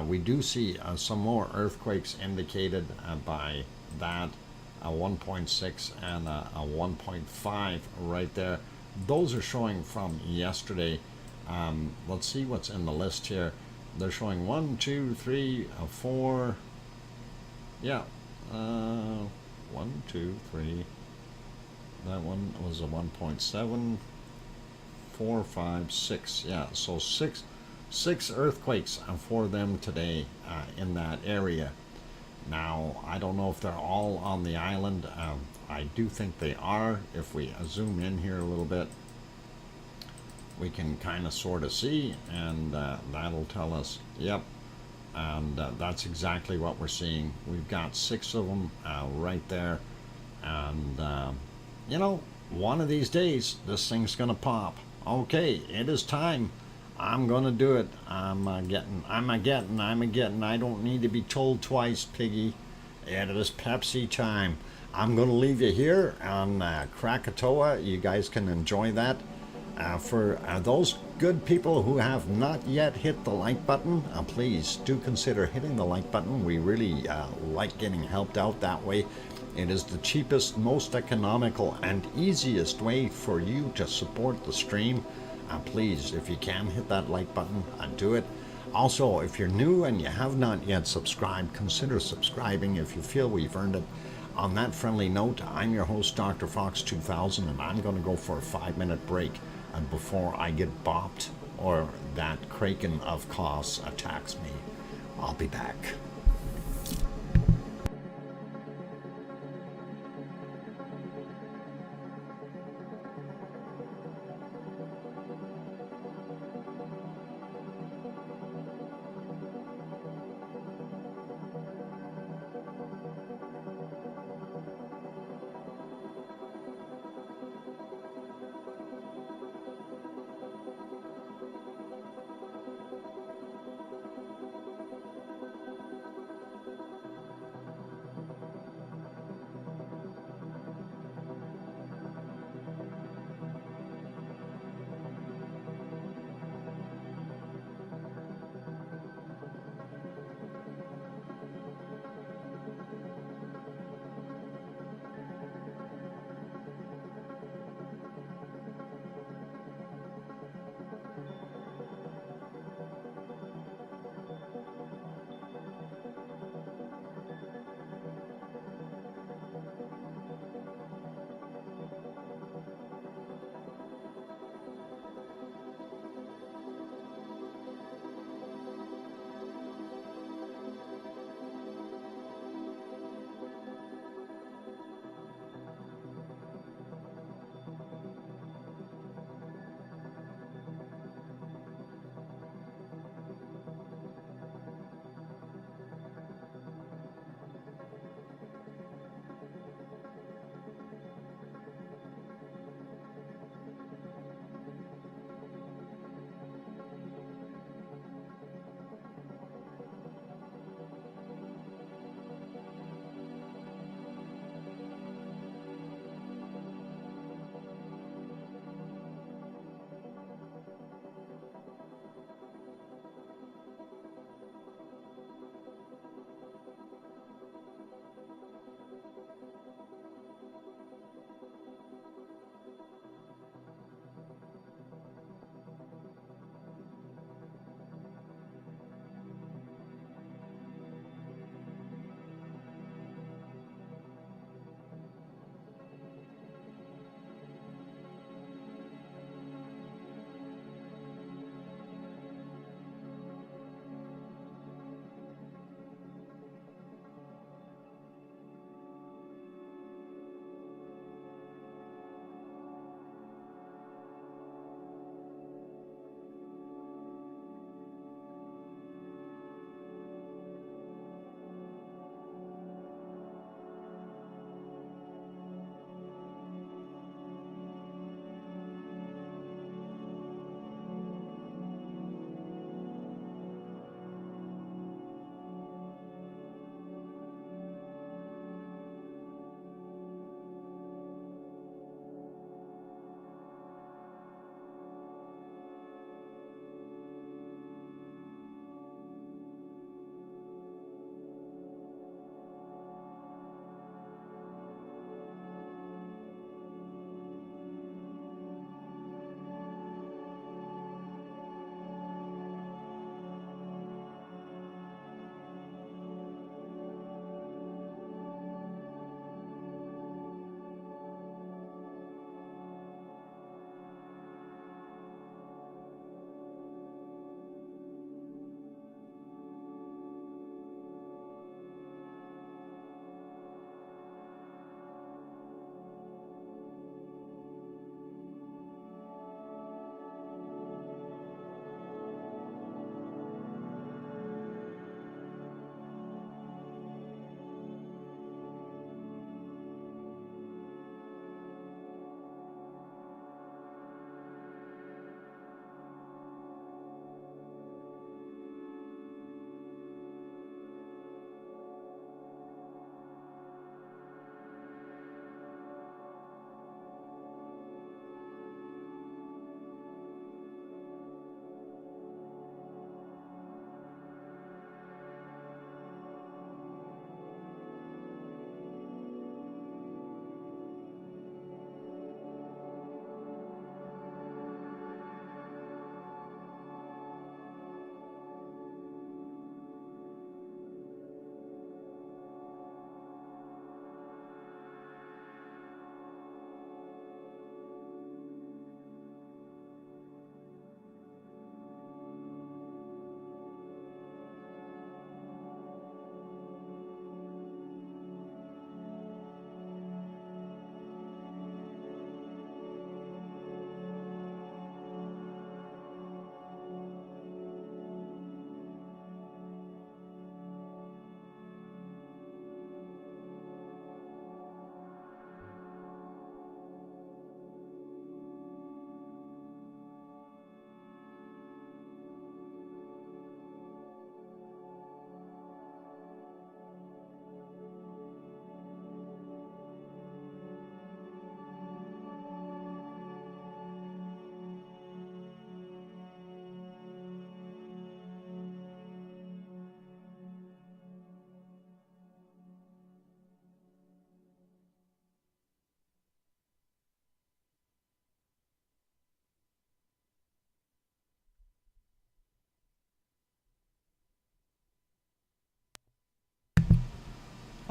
We do see some more earthquakes indicated by that. A 1.6 and a 1.5 right there. Those are showing from yesterday. Let's see what's in the list here. They're showing 1, 2, 3, 4. Yeah, 1, 2, 3. That one was a 1.7, 4, 5, 6. Yeah, so six earthquakes for them today in that area. Now, I don't know if they're all on the island. I do think they are. If we zoom in here a little bit, we can kind of sort of see, and that'll tell us, yep, And that's exactly what we're seeing. We've got 6 of them right there. And, you know, one of these days, this thing's going to pop. Okay, it is time. I'm going to do it. I'm a getting. I don't need to be told twice, piggy. It is Pepsi time. I'm going to leave you here on Krakatoa. You guys can enjoy that. For those good people who have not yet hit the like button, please do consider hitting the like button. We really like getting helped out that way. It is the cheapest, most economical, and easiest way for you to support the stream. Please, if you can, hit that like button and do it. Also, if you're new and you have not yet subscribed, consider subscribing if you feel we've earned it. On that friendly note, I'm your host, DrFox2000, and I'm going to go for a 5-minute break and before I get bopped or that kraken of Kos attacks me. I'll be back.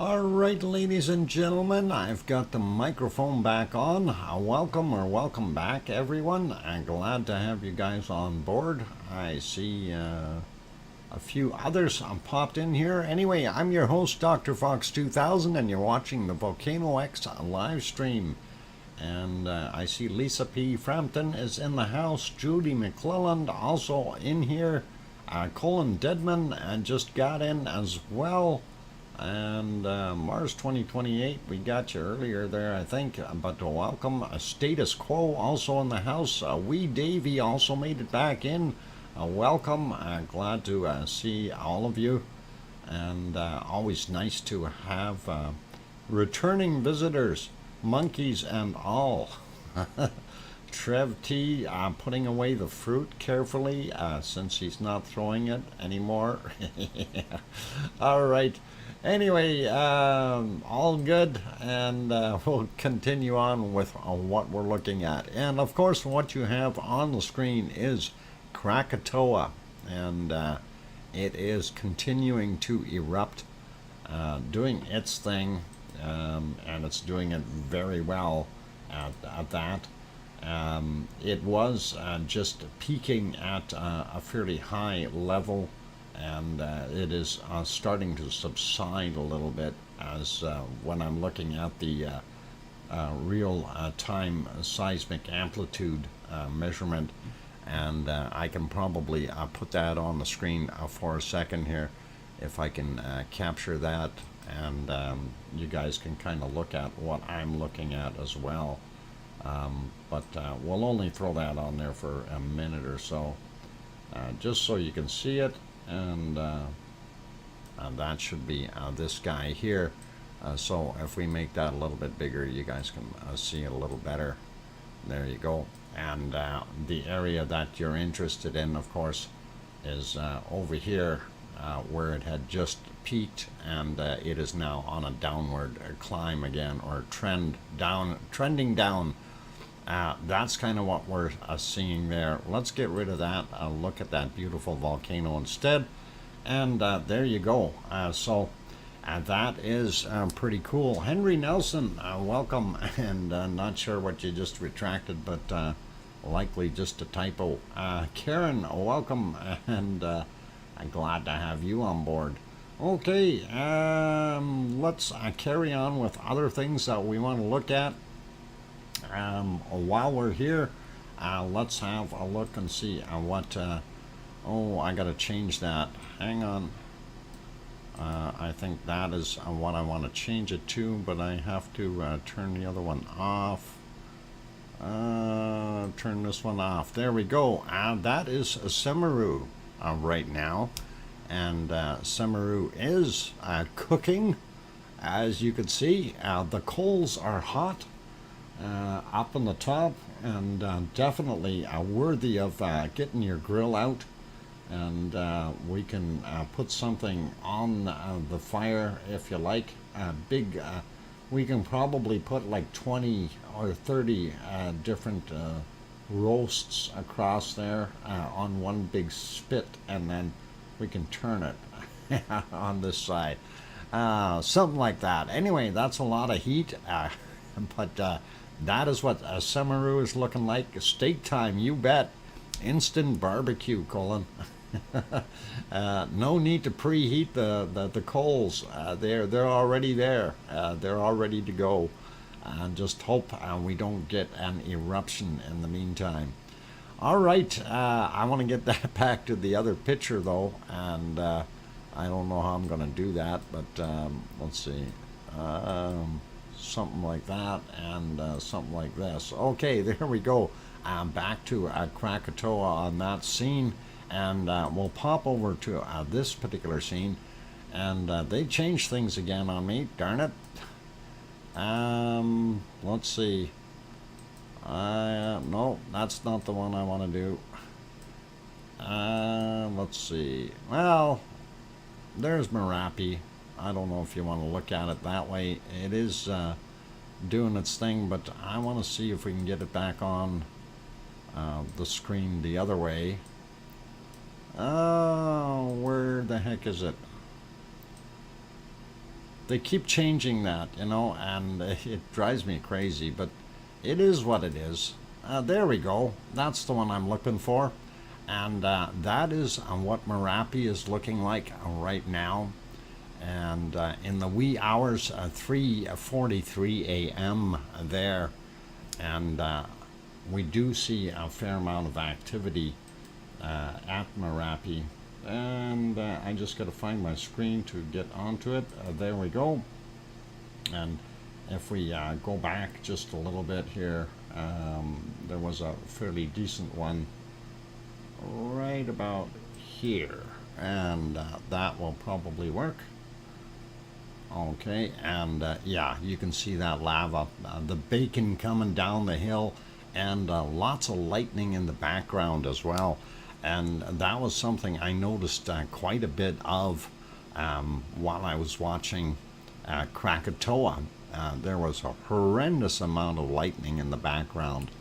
Alright, ladies and gentlemen, I've got the microphone back on. Welcome back, everyone. I'm glad to have you guys on board. I see a few others popped in here. Anyway, I'm your host, DrFox2000, and you're watching the VolcanoX live stream. And I see Lisa P. Frampton is in the house. Judy McClelland also in here. Colin Deadman just got in as well. And Mars 2028, we got you earlier there, I think. But welcome. Status Quo also in the house. Wee Davy also made it back in. Welcome. Glad to see all of you. And always nice to have returning visitors, monkeys and all. Trev T putting away the fruit carefully since he's not throwing it anymore. All right. Anyway, all good, and we'll continue on with what we're looking at. And of course, what you have on the screen is Krakatoa, and it is continuing to erupt, doing its thing, and it's doing it very well at that. It was just peaking at a fairly high level, and it is starting to subside a little bit as when I'm looking at the real-time seismic amplitude measurement, and I can probably put that on the screen for a second here if I can capture that, and you guys can kind of look at what I'm looking at as well. But we'll only throw that on there for a minute or so, just so you can see it. And that should be this guy here. So if we make that a little bit bigger, you guys can see it a little better. There you go. And the area that you're interested in, of course, is over here where it had just peaked, and it is now on a downward climb again, or trending down. That's kind of what we're seeing there. Let's get rid of that. Look at that beautiful volcano instead. And there you go. So that is pretty cool. Henry Nelson, welcome. And not sure what you just retracted, but likely just a typo. Karen, welcome. And I'm glad to have you on board. Okay, let's carry on with other things that we want to look at. While we're here, let's have a look and see what oh, I gotta change that. Hang on. I think that is what I want to change it to, but I have to turn the other one off. Turn this one off. There we go. That is Semeru right now, and Semeru is cooking. As you can see, the coals are hot up on the top, and definitely worthy of getting your grill out, and we can put something on the fire if you like. Big we can probably put like 20 or 30 different roasts across there on one big spit, and then we can turn it on this side, something like that. Anyway, that's a lot of heat, but that is what Semeru is looking like. Steak time, you bet. Instant barbecue, Colin. No need to preheat the coals. They're already there. They're all ready to go. Just hope we don't get an eruption in the meantime. All right, I want to get that back to the other picture though, and I don't know how I'm going to do that, but let's see. Something like that, and something like this. Okay, there we go. Back to Krakatoa on that scene, and we'll pop over to this particular scene, and they changed things again on me, darn it. Let's see. No, that's not the one I want to do. Let's see. Well, there's Merapi. I don't know if you want to look at it that way. It is doing its thing, but I want to see if we can get it back on the screen the other way. Oh, where the heck is it? they keep changing that, you know, and it drives me crazy, but it is what it is. There we go. That's the one I'm looking for. And that is what Merapi is looking like right now. And in the wee hours, 3:43 a.m. there. And we do see a fair amount of activity at Merapi. And I just got to find my screen to get onto it. There we go. And if we go back just a little bit here, there was a fairly decent one right about here, and that will probably work. Okay, and yeah, you can see that lava, the bacon coming down the hill, and lots of lightning in the background as well. And that was something I noticed quite a bit of while I was watching Krakatoa. There was a horrendous amount of lightning in the background,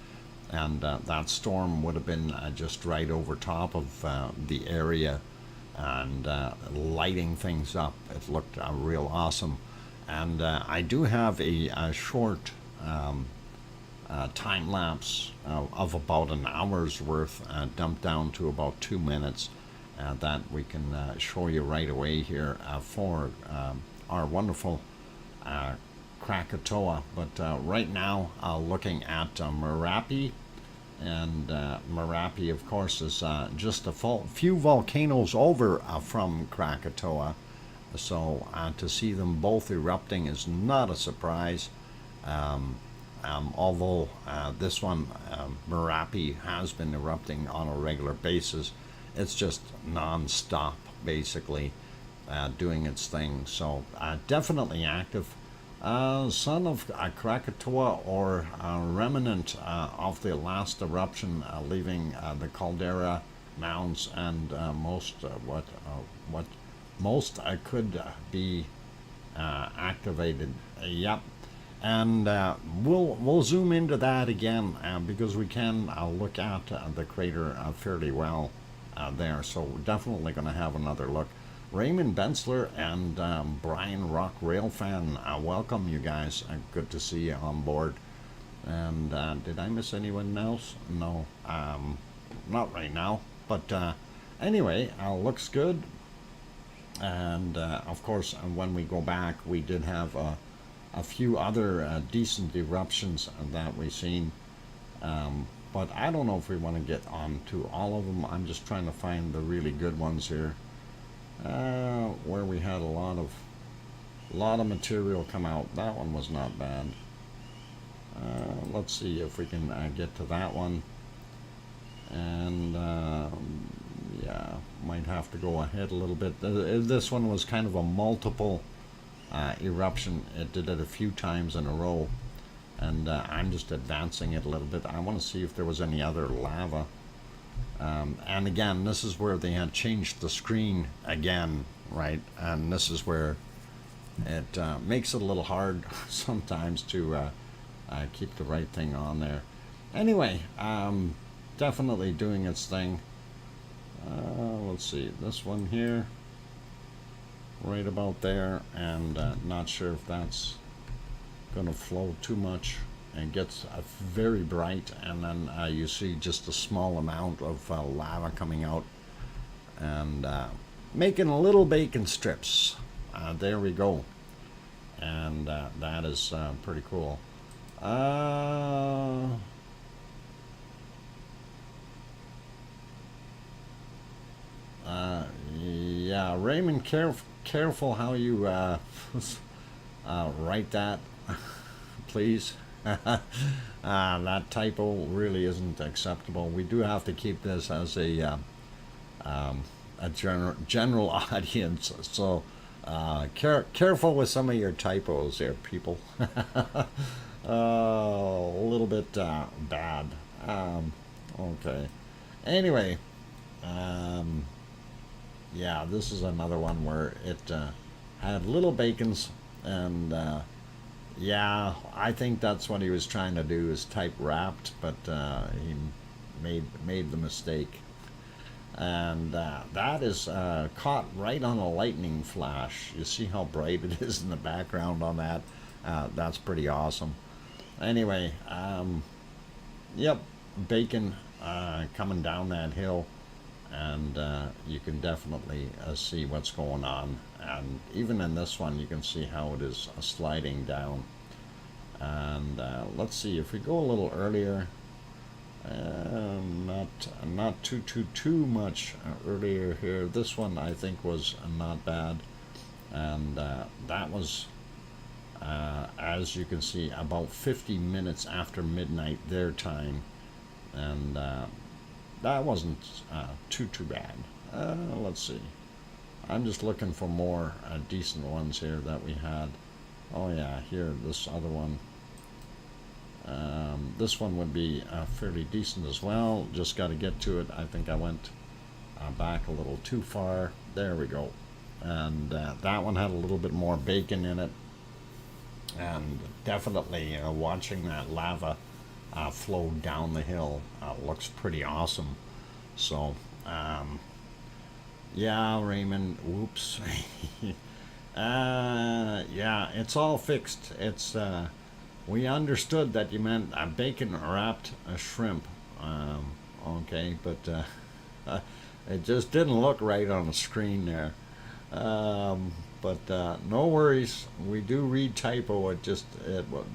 and that storm would have been just right over top of the area and lighting things up. It looked real awesome. And I do have a short time lapse of about an hour's worth, dumped down to about 2 minutes, that we can show you right away here for our wonderful Krakatoa. But right now, looking at Merapi, and Merapi, of course, is just a few volcanoes over from Krakatoa. So to see them both erupting is not a surprise. Although this one, Merapi, has been erupting on a regular basis. It's just non-stop, basically, doing its thing. So definitely active. Son of Krakatoa, or remnant of the last eruption, leaving the caldera mounds, and what most could be activated. Yep. And we'll zoom into that again because we can look at the crater fairly well there. So we're definitely going to have another look. Raymond Bensler and Brian Rock Railfan, welcome you guys. Good to see you on board. And did I miss anyone else? No, not right now. But anyway, looks good. And of course, when we go back, we did have a few other decent eruptions that we've seen. But I don't know if we want to get on to all of them. I'm just trying to find the really good ones here. Where we had a lot of material come out. That one was not bad. Let's see if we can get to that one. And yeah, might have to go ahead a little bit. This one was kind of a multiple eruption. It did it a few times in a row, and I'm just advancing it a little bit. I want to see if there was any other lava. And again, this is where they had changed the screen again, right? And this is where it makes it a little hard sometimes to keep the right thing on there. Anyway, definitely doing its thing. Let's see, this one here, right about there, and not sure if that's going to flow too much. And gets very bright, and then you see just a small amount of lava coming out and making little bacon strips. There we go, and that is pretty cool. Yeah, Raymond, careful how you write that, please. That typo really isn't acceptable. We do have to keep this as a general audience, so careful with some of your typos there, people. A little bit bad. Okay. Anyway, yeah, this is another one where it had little bacons, and yeah, I think that's what he was trying to do, is type wrapped, but he made the mistake. And that is caught right on a lightning flash. You see how bright it is in the background on that? That's pretty awesome. Anyway, yep, bacon coming down that hill, and you can definitely see what's going on. And even in this one, you can see how it is sliding down. And let's see if we go a little earlier. Not too much earlier here. This one I think was not bad, and that was as you can see about 50 minutes after midnight their time, and that wasn't too bad. Let's see, I'm just looking for more decent ones here that we had. Oh yeah, here, this other one. This one would be fairly decent as well. Just got to get to it. I think I went back a little too far. There we go. And that one had a little bit more bacon in it. And definitely watching that lava flow down the hill looks pretty awesome. So, yeah, Raymond, whoops. Yeah, it's all fixed. It's we understood that you meant a bacon wrapped shrimp. Okay, but it just didn't look right on the screen there. But no worries. We do read typo. It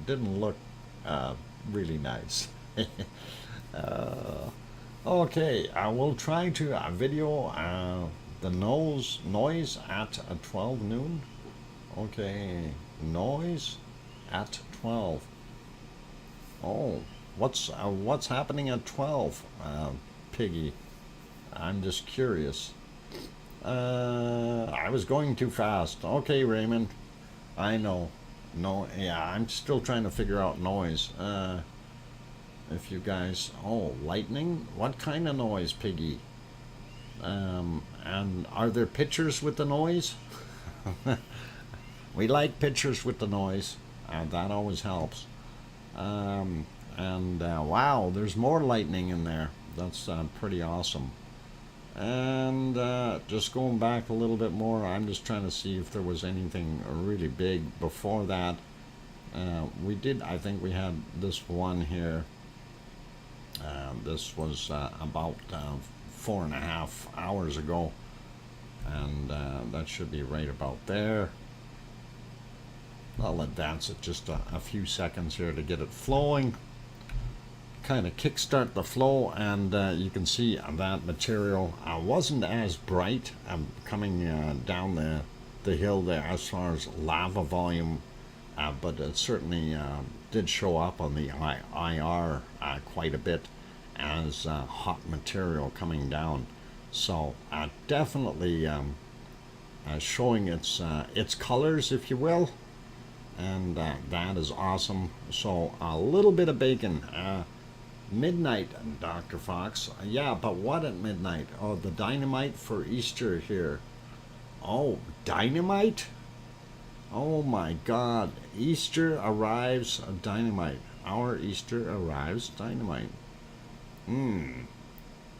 didn't look really nice. Okay, I will try to video the noise at 12 noon. Okay, noise at 12. Oh, what's happening at 12, Piggy? I'm just curious. I was going too fast. Okay, Raymond. I know. No, yeah, I'm still trying to figure out noise. If you guys... Oh, lightning? What kind of noise, Piggy? And are there pictures with the noise? We like pictures with the noise. That always helps. Wow, there's more lightning in there. That's pretty awesome. And just going back a little bit more, I'm just trying to see if there was anything really big before that. We did, I think we had this one here. This was about 4.5 hours ago. And that should be right about there. I'll advance it just a few seconds here to get it flowing. Kind of kickstart the flow, and you can see that material wasn't as bright coming down the hill there as far as lava volume, but it certainly did show up on the IR quite a bit as hot material coming down. So definitely showing its colors, if you will. And that is awesome. So a little bit of bacon. Midnight, Dr. Fox. Yeah, but what at midnight? Oh, the dynamite for Easter here. Oh, dynamite? Oh my God. Easter arrives dynamite. Our Easter arrives dynamite. You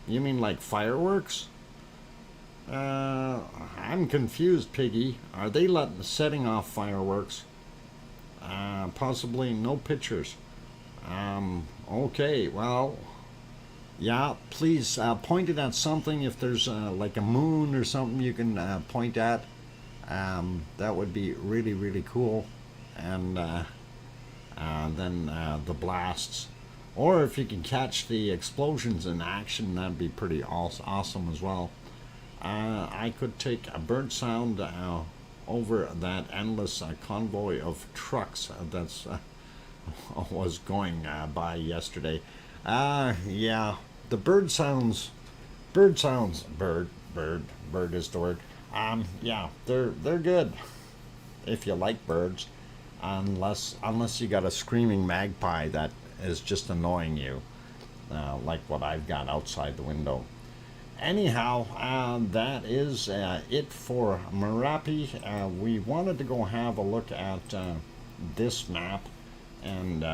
mean like fireworks? I'm confused, Piggy. Are they setting off fireworks? Possibly no pictures. Okay, well, yeah, please point it at something. If there's like a moon or something you can point at, that would be really, really cool. And then the blasts. Or if you can catch the explosions in action, that'd be pretty awesome as well. I could take a bird sound over that endless convoy of trucks that's was going by yesterday. Yeah, the bird sounds, bird is the word. Yeah, they're good if you like birds, unless you got a screaming magpie that is just annoying you, like what I've got outside the window. Anyhow, that is it for Merapi. We wanted to go have a look at this map, and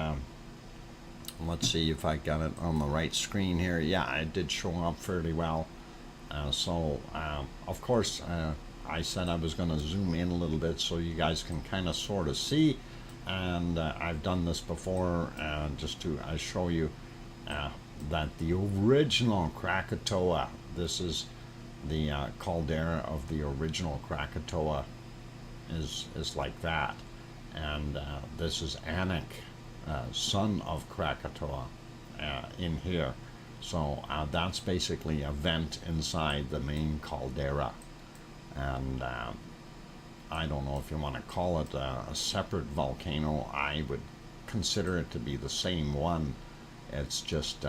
let's see if I got it on the right screen here. Yeah, it did show up fairly well. Of course, I said I was going to zoom in a little bit so you guys can kind of sort of see. And I've done this before just to show you that the original Krakatoa, this is the caldera of the original Krakatoa, is like that. And this is Anak, son of Krakatoa, in here. So that's basically a vent inside the main caldera. And I don't know if you want to call it a separate volcano. I would consider it to be the same one. It's just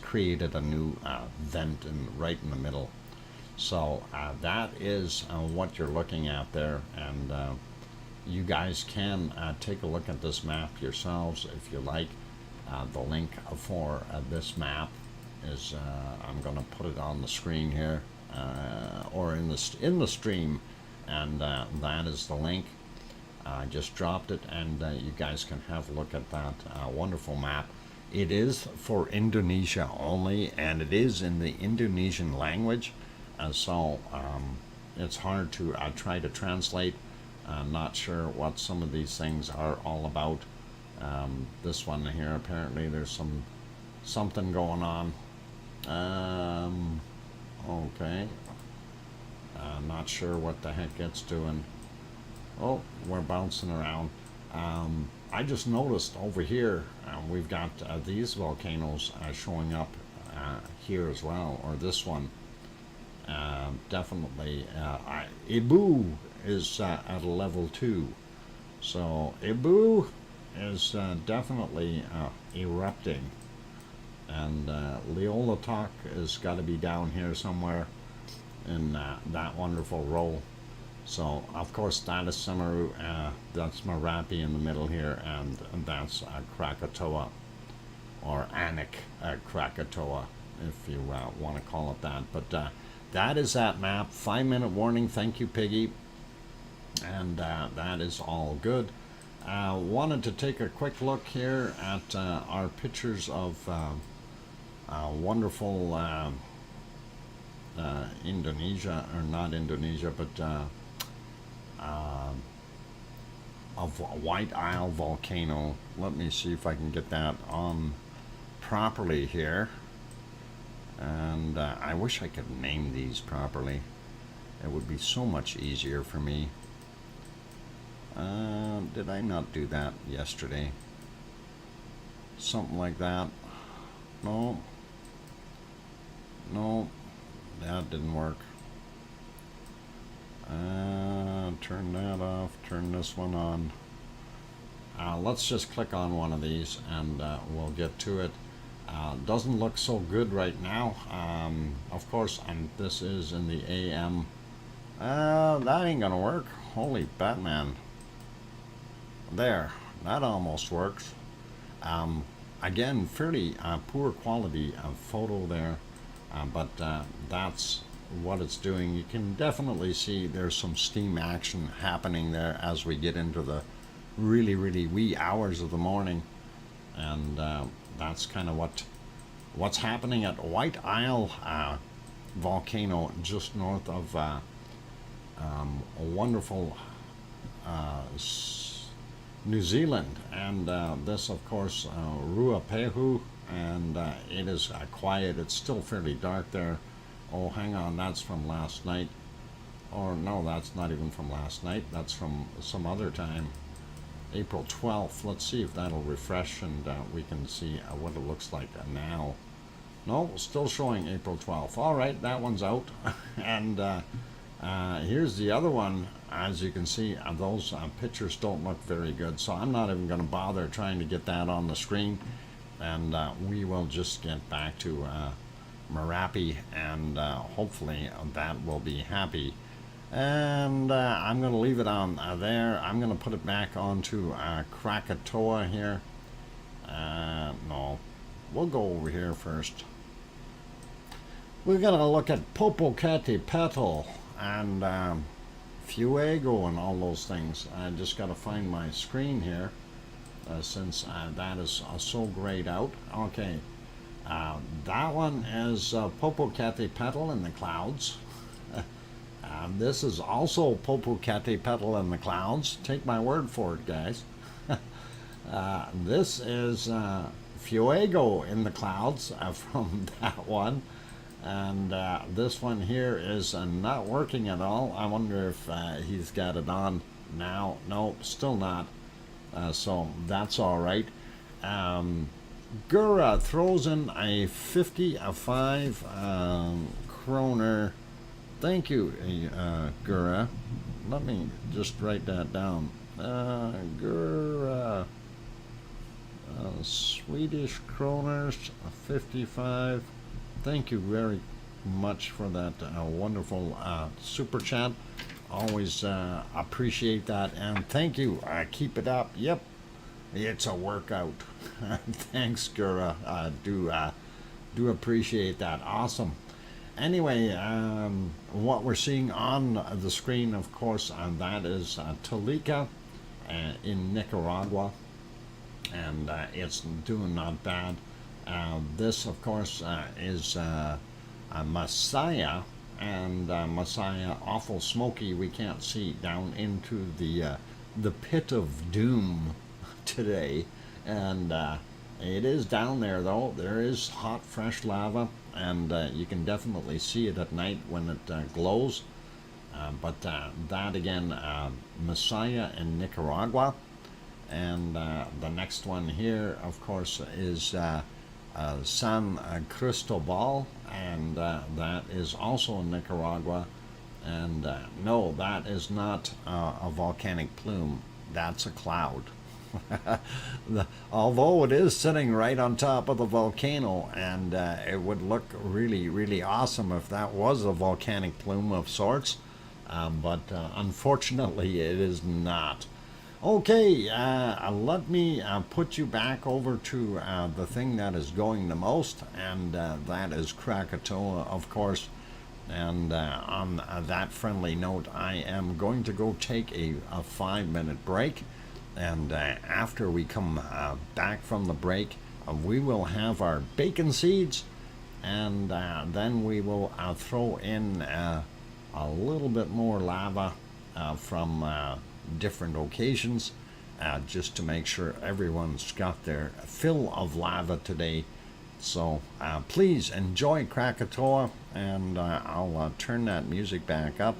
created a new vent right in the middle. So that is what you're looking at there, and you guys can take a look at this map yourselves if you like. The link for this map is I'm going to put it on the screen here, or in the stream, and that is the link. I just dropped it, and you guys can have a look at that wonderful map. It is for Indonesia only, and it is in the Indonesian language, so it's hard to try to translate. Not sure what some of these things are all about. This one here, apparently there's something going on. Okay. Not sure what the heck it's doing. Oh, we're bouncing around. I just noticed over here we've got these volcanoes showing up here as well, or this one. Definitely Ibu is at a level 2. So Ibu is definitely erupting. And Leolatok has got to be down here somewhere in that wonderful row. So of course that is Samaru, that's Merapi in the middle here, and that's Krakatoa, or Anak Krakatoa, if you want to call it that. But that is that map. 5-minute warning. Thank you, Piggy. And that is all good. Wanted to take a quick look here at our pictures of wonderful Indonesia, or not Indonesia, but of White Isle volcano. Let me see if I can get that on properly here. And I wish I could name these properly. It would be so much easier for me. Did I not do that yesterday? Something like that. No, that didn't work. Turn that off, turn this one on. Let's just click on one of these and we'll get to it. Doesn't look so good right now. Of course, and this is in the AM. That ain't gonna work. Holy Batman. There, that almost works. Again, fairly poor quality photo there, but that's what it's doing. You can definitely see there's some steam action happening there as we get into the really wee hours of the morning, and that's kind of what's happening at White Isle volcano, just north of a wonderful New Zealand. And this, of course, Ruapehu, and it is quiet. It's still fairly dark there. Oh, hang on, that's from last night. Or no, that's not even from last night. That's from some other time. April 12th. Let's see if that'll refresh, and we can see what it looks like now. No, still showing April 12th. All right, that one's out. And here's the other one. As you can see, those pictures don't look very good, so I'm not even going to bother trying to get that on the screen. And we will just get back to Merapi, and hopefully that will be happy. And I'm going to leave it on there. I'm going to put it back onto Krakatoa here. No, we'll go over here first. We're going to look at Popocatépetl and Fuego and all those things. I just got to find my screen here since that is so grayed out. Okay, That one is Popocatépetl in the clouds. This is also Popocatépetl in the clouds. Take my word for it, guys. This is Fuego in the clouds from that one. And this one here is not working at all. I wonder if he's got it on now. No, still not. So that's all right. Gura throws in a 55 kroner. Thank you, Gura. Let me just write that down. Gura, Swedish kroners, 55. Thank you very much for that wonderful super chat. Always appreciate that, and thank you. Keep it up. Yep, it's a workout. Thanks, Gura. Do appreciate that. Awesome. Anyway, what we're seeing on the screen, of course, that is Tolica in Nicaragua, and it's doing not bad. This, of course, is Messiah, and Messiah awful smoky. We can't see down into the pit of doom today, and it is down there though. There is hot, fresh lava, and you can definitely see it at night when it glows. But that again, Messiah in Nicaragua, and the next one here, of course, is San Cristobal, and that is also in Nicaragua. And no, that is not a volcanic plume. That's a cloud. Although it is sitting right on top of the volcano, and it would look really, really awesome if that was a volcanic plume of sorts. But unfortunately, it is not. Okay, let me put you back over to the thing that is going the most, and that is Krakatoa, of course. And on that friendly note, I am going to go take a 5-minute break. And after we come back from the break, we will have our bacon seeds, and then we will throw in a little bit more lava from different occasions, just to make sure everyone's got their fill of lava today. So please enjoy Krakatoa, and I'll turn that music back up,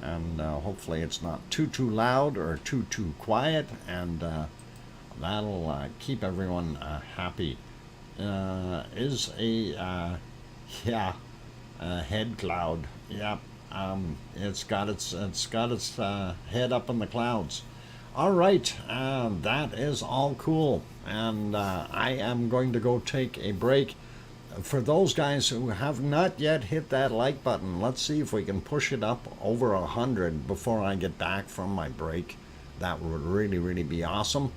and hopefully it's not too loud or too quiet, and that'll keep everyone happy. Is a head cloud. Yep. It's got its head up in the clouds. All right, that is all cool, and I am going to go take a break. For those guys who have not yet hit that like button, let's see if we can push it up over 100 before I get back from my break. That would really, really be awesome.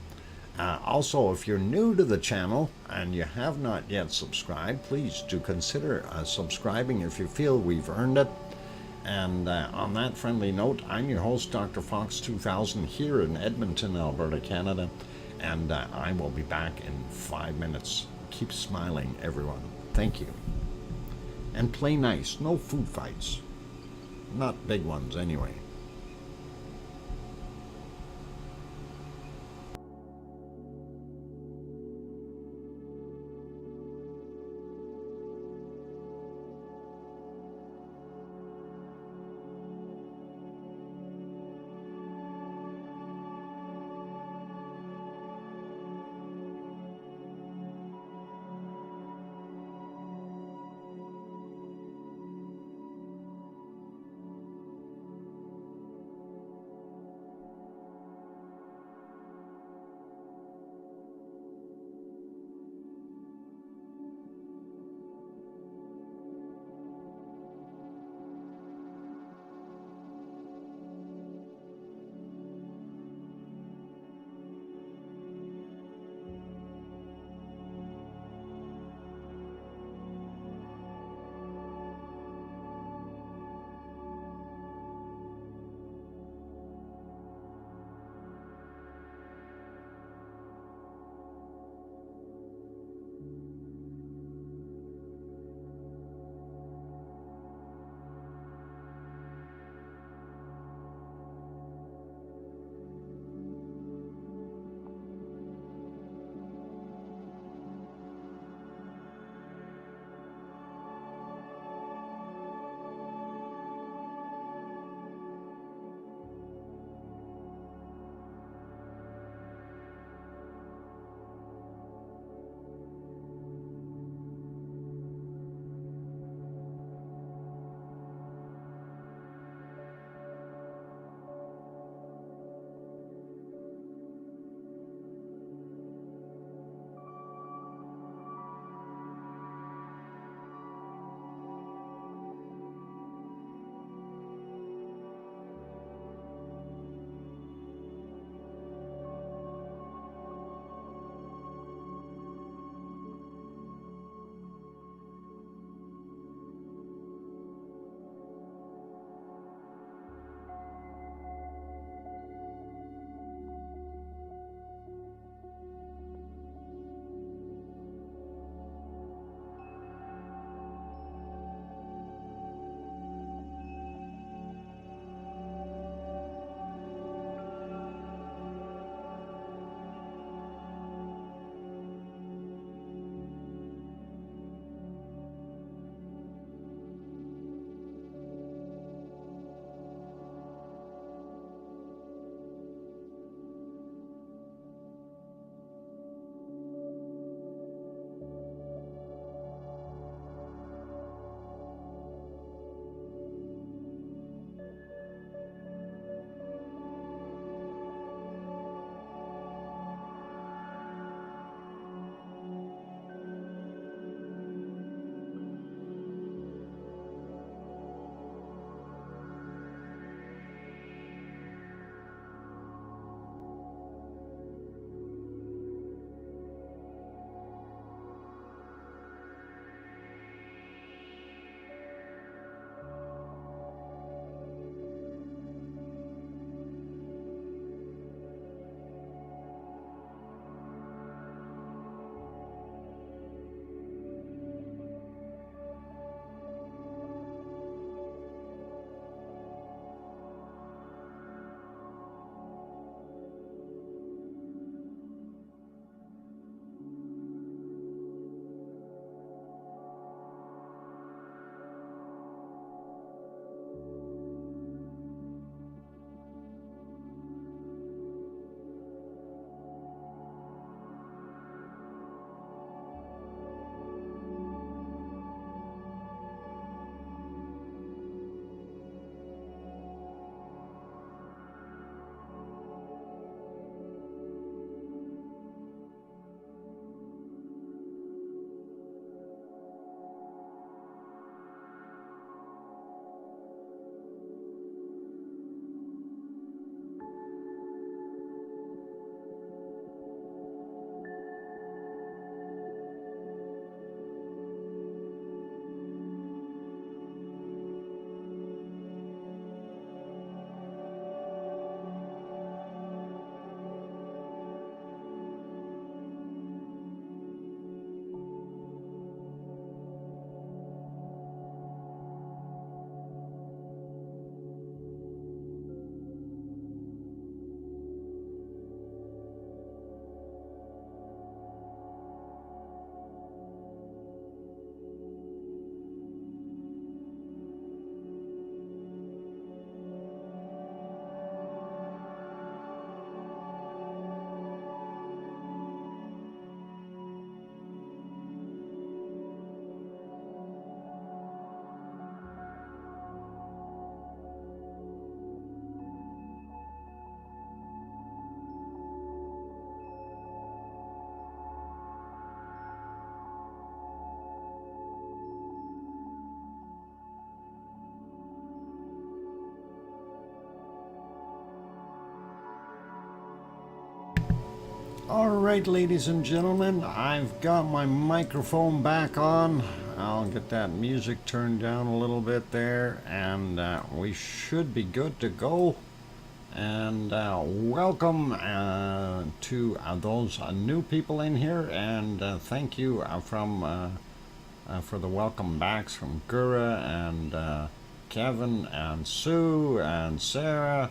Also, if you're new to the channel and you have not yet subscribed, please do consider subscribing if you feel we've earned it. And on that friendly note, I'm your host, DrFox2000, here in Edmonton, Alberta, Canada, and I will be back in 5 minutes. Keep smiling, everyone. Thank you. And play nice. No food fights. Not big ones, anyway. Alright, ladies and gentlemen, I've got my microphone back on. I'll get that music turned down a little bit there, and we should be good to go. And welcome to those new people in here, and thank you for the welcome backs from Gura and Kevin and Sue and Sarah.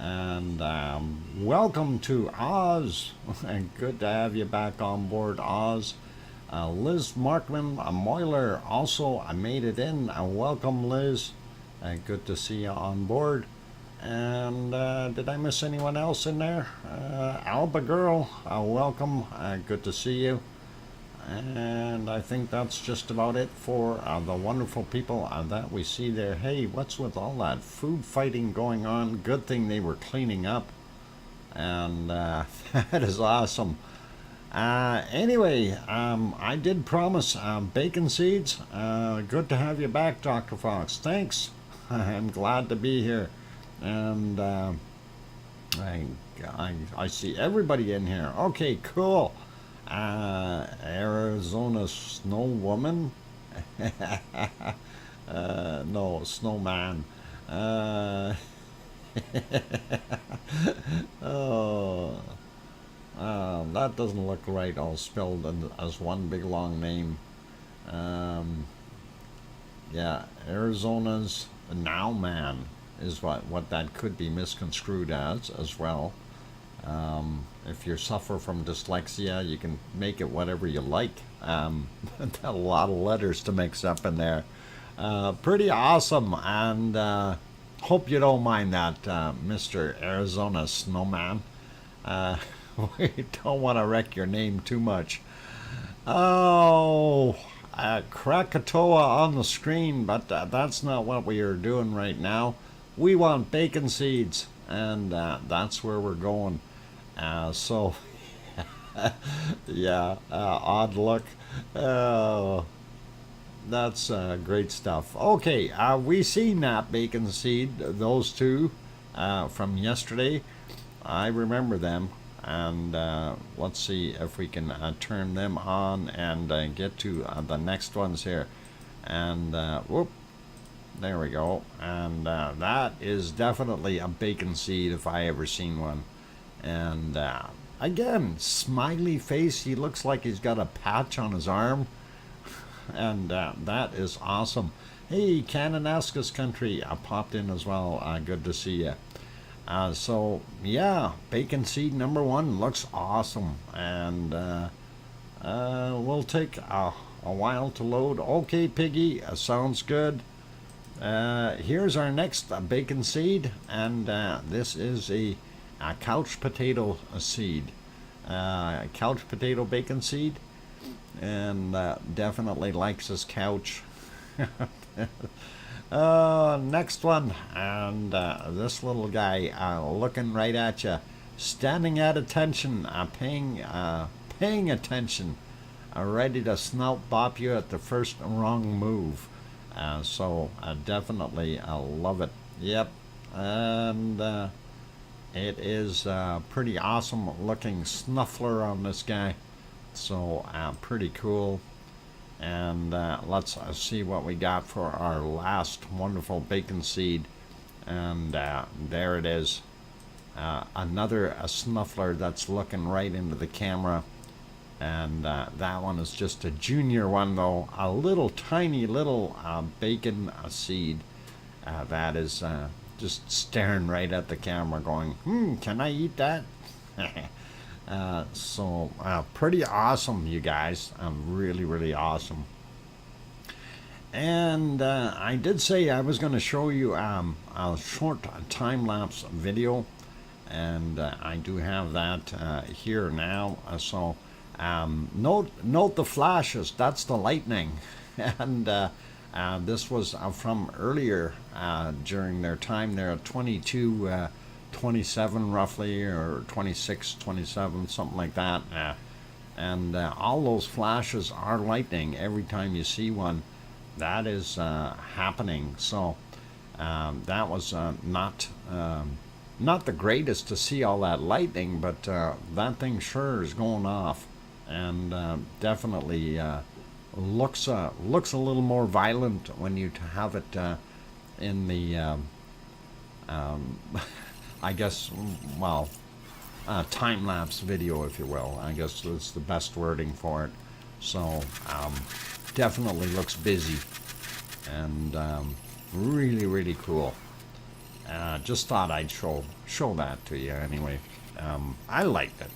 And welcome to Oz. And good to have you back on board, Oz. Liz Markman Moiler also made it in. Welcome, Liz. Good to see you on board. And did I miss anyone else in there? Alba Girl, welcome. Good to see you. And I think that's just about it for the wonderful people that we see there. Hey, what's with all that food fighting going on? Good thing they were cleaning up. And that is awesome. Anyway, I did promise bacon seeds. Good to have you back, Dr. Fox. Thanks. I'm glad to be here. And I see everybody in here. Okay, cool. Arizona Snow Woman. No, Snowman. Oh, that doesn't look right, all spelled as one big long name. Yeah, Arizona's Now Man is what that could be misconstrued as well. If you suffer from dyslexia, you can make it whatever you like. A lot of letters to mix up in there. Pretty awesome, and hope you don't mind that, Mr. Arizona Snowman. We don't want to wreck your name too much. Oh, Krakatoa on the screen, but that's not what we are doing right now. We want bacon seeds, and that's where we're going. So, yeah, odd luck. That's great stuff. Okay, we seen that bacon seed, those two, from yesterday. I remember them, and let's see if we can turn them on and get to the next ones here. And whoop, there we go. And that is definitely a bacon seed if I ever seen one. And again, smiley face. He looks like he's got a patch on his arm. And that is awesome. Hey, Cananaskis country popped in as well. Good to see you. So yeah, bacon seed number one looks awesome, and will take a while to load. Okay, Piggy, sounds good. Here's our next bacon seed, and this is a couch potato seed, couch potato bacon seed, and definitely likes his couch. Next one, and this little guy looking right at you, standing at attention, paying attention, ready to snout bop you at the first wrong move. So definitely love it. Yep, and it is pretty awesome looking snuffler on this guy. So pretty cool. And let's see what we got for our last wonderful bacon seed. And there it is. Another snuffler that's looking right into the camera. And that one is just a junior one, though. A little tiny little bacon seed that is just staring right at the camera going, can I eat that? So pretty awesome, you guys. Really, really awesome. And I did say I was going to show you a short time-lapse video, and I do have that here now. So note the flashes. That's the lightning. And this was from earlier during their time there at 27 roughly, or 26, 27, something like that. And all those flashes are lightning every time you see one. That is happening. So that was not not the greatest to see all that lightning, but that thing sure is going off, and definitely looks a little more violent when you have it in the I guess, well, time-lapse video, if you will. I guess that's the best wording for it. So definitely looks busy, and really, really cool. Just thought I'd show that to you anyway. I liked it.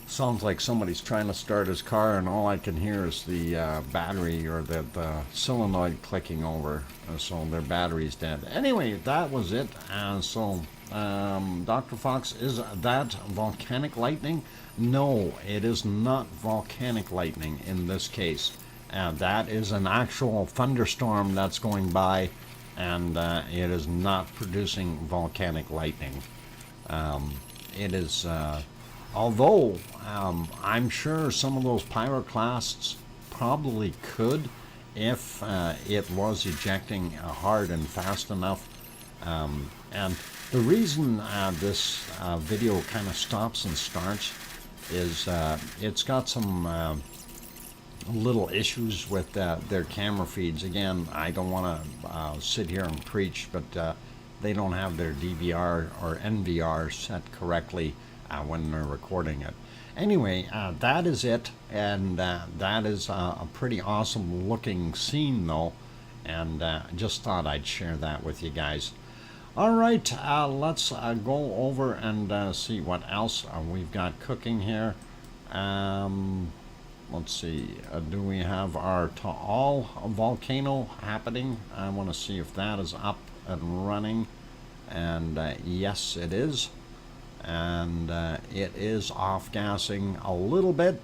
Sounds like somebody's trying to start his car, and all I can hear is the battery or the solenoid clicking over. So their battery's dead. Anyway, that was it. Dr. Fox, is that volcanic lightning? No, it is not volcanic lightning in this case. That is an actual thunderstorm that's going by, and it is not producing volcanic lightning. It is, although I'm sure some of those pyroclasts probably could if it was ejecting hard and fast enough. And the reason this video kind of stops and starts is it's got some little issues with their camera feeds. Again, I don't want to sit here and preach, but they don't have their DVR or NVR set correctly when they're recording it. Anyway, that is it, and that is a pretty awesome looking scene though, and just thought I'd share that with you guys. Alright, let's go over and see what else we've got cooking here. Let's see, do we have our Taal volcano happening? I want to see if that is up and running, and yes it is. And it is off-gassing a little bit,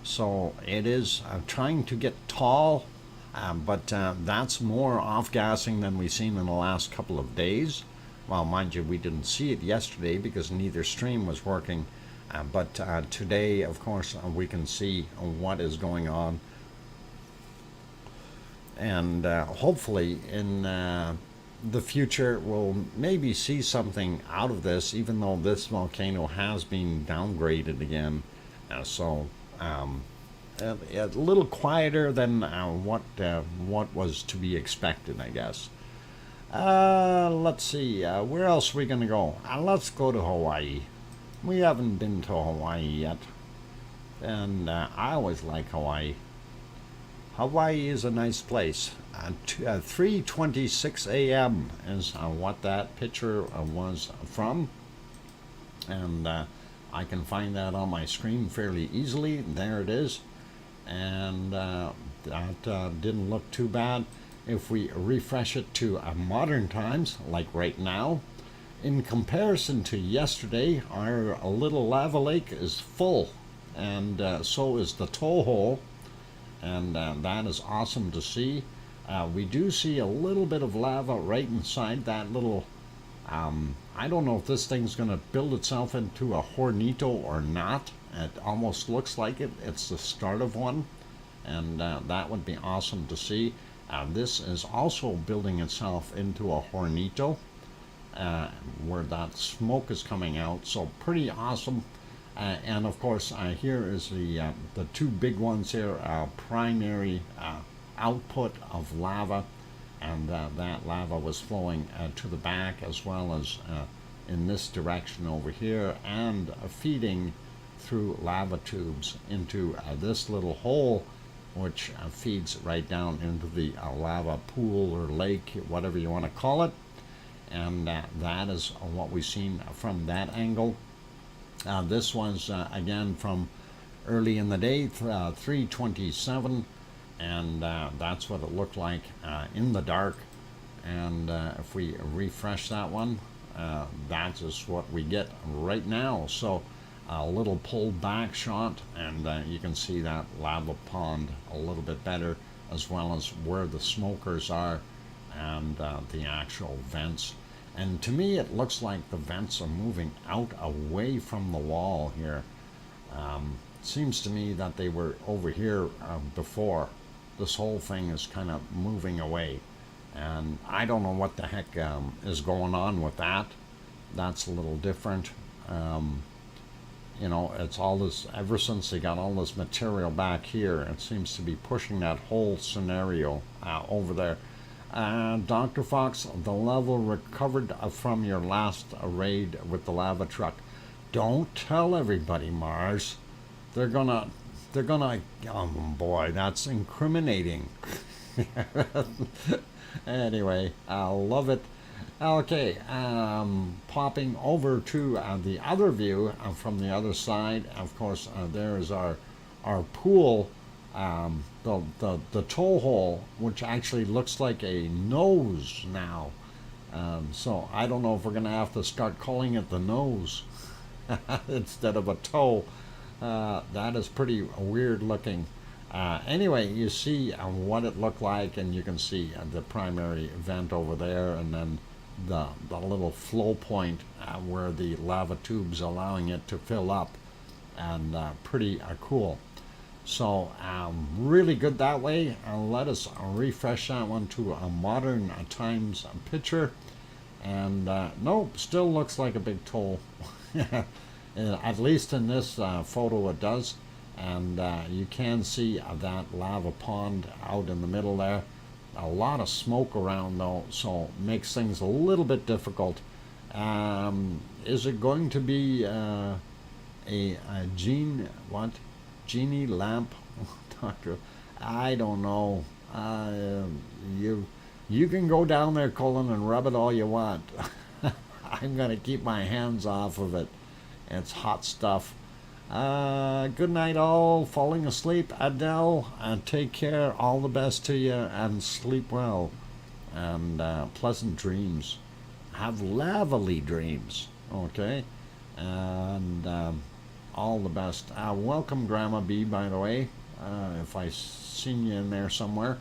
so it is trying to get tall, but that's more off-gassing than we've seen in the last couple of days. Well, mind you, we didn't see it yesterday because neither stream was working, but today, of course, we can see what is going on, and hopefully in the future we'll maybe see something out of this, even though this volcano has been downgraded again. So a little quieter than what was to be expected, I guess. Let's see, where else are we gonna go? Let's go to Hawaii. We haven't been to Hawaii yet, and I always like Hawaii. Hawaii is a nice place. 3:26 a.m. is what that picture was from, and I can find that on my screen fairly easily. There it is, and that didn't look too bad. If we refresh it to modern times, like right now, in comparison to yesterday, our little lava lake is full, and so is the toehold. And that is awesome to see. We do see a little bit of lava right inside that little, I don't know if this thing's going to build itself into a hornito or not. It almost looks like it. It's the start of one, and that would be awesome to see. This is also building itself into a hornito, where that smoke is coming out, so pretty awesome. And of course, here is the two big ones here, primary output of lava, and that lava was flowing to the back as well as in this direction over here, and feeding through lava tubes into this little hole, which feeds right down into the lava pool or lake, whatever you want to call it. And that is what we've seen from that angle. This was again from early in the day, 3:27, and that's what it looked like in the dark. And if we refresh that one, that is what we get right now. So a little pulled back shot, and you can see that lava pond a little bit better, as well as where the smokers are and the actual vents. And to me, it looks like the vents are moving out away from the wall here. Seems to me that they were over here before. This whole thing is kind of moving away. And I don't know what the heck is going on with that. That's a little different. You know, it's all this, ever since they got all this material back here, it seems to be pushing that whole scenario over there. Dr. Fox, the level recovered from your last raid with the lava truck. Don't tell everybody, Mars. They're gonna, oh boy, that's incriminating. Anyway, I love it. Okay, popping over to the other view from the other side. Of course, there is our pool, the toe hole, which actually looks like a nose now. So I don't know if we're gonna have to start calling it the nose instead of a toe. That is pretty weird looking. Anyway, you see what it looked like, and you can see the primary vent over there, and then the little flow point where the lava tube's allowing it to fill up, and pretty cool. So really good that way. Let us refresh that one to a modern times picture, and nope, still looks like a big toe. At least in this photo it does. And you can see that lava pond out in the middle there. A lot of smoke around though, so makes things a little bit difficult. Is it going to be a genie lamp? Doctor, I don't know. You can go down there, Colin, and rub it all you want. I'm gonna keep my hands off of it. It's hot stuff. Good night all, falling asleep. Adele, take care, all the best to you, and sleep well, and pleasant dreams. Have lovely dreams, okay? And all the best. Welcome, Grandma B, by the way, if I seen you in there somewhere.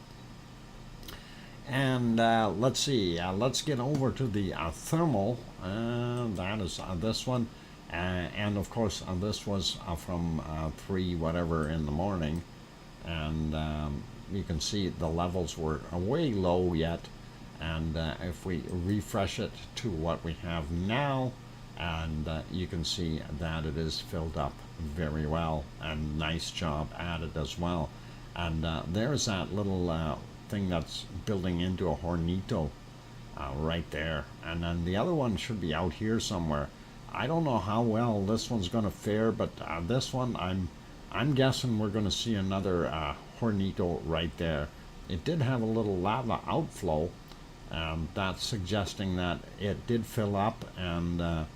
And let's see, let's get over to the thermal. That is this one. And of course, this was from 3 whatever in the morning, and you can see the levels were way low yet. And if we refresh it to what we have now, and you can see that it is filled up very well, and nice job at it as well. And there's that little thing that's building into a hornito right there, and then the other one should be out here somewhere. I don't know how well this one's going to fare, but this one, I'm guessing we're going to see another hornito right there. It did have a little lava outflow. That's suggesting that it did fill up and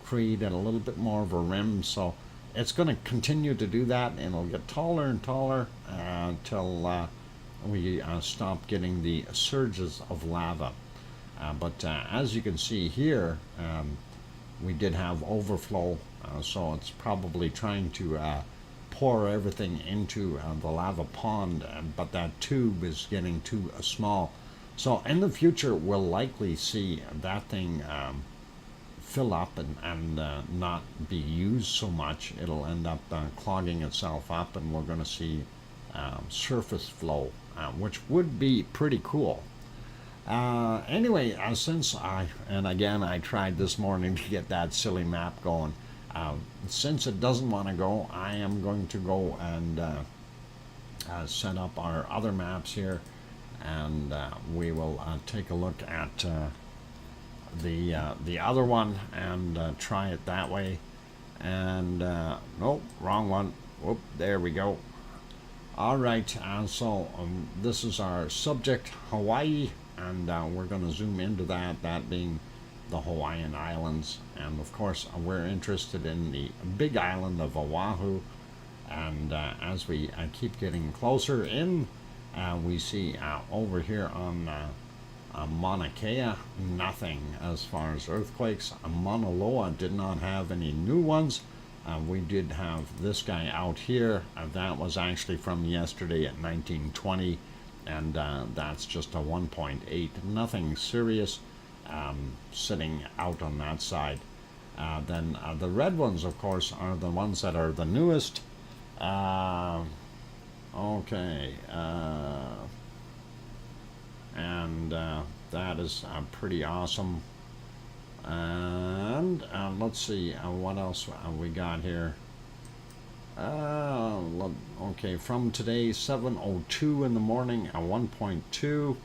created a little bit more of a rim. So it's going to continue to do that, and it'll get taller and taller until we stop getting the surges of lava. But as you can see here, we did have overflow, so it's probably trying to pour everything into the lava pond, but that tube is getting too small. So in the future, we'll likely see that thing fill up and not be used so much. It'll end up clogging itself up, and we're going to see surface flow, which would be pretty cool. Anyway, since and again I tried this morning to get that silly map going, since it doesn't want to go, I am going to go and set up our other maps here, and we will take a look at the other one and try it that way. And nope, wrong one. Whoop, there we go. All right, so this is our subject, Hawaii. And we're going to zoom into that being the Hawaiian Islands. And of course, we're interested in the big island of Oahu. And as we keep getting closer in, we see over here on Mauna Kea, nothing as far as earthquakes. Mauna Loa did not have any new ones. We did have this guy out here. That was actually from yesterday at 1920. And that's just a 1.8, nothing serious, sitting out on that side. Then the red ones, of course, are the ones that are the newest. Okay, and that is pretty awesome. And let's see what else we got here. Okay, from today 7:02 in the morning, 1.2,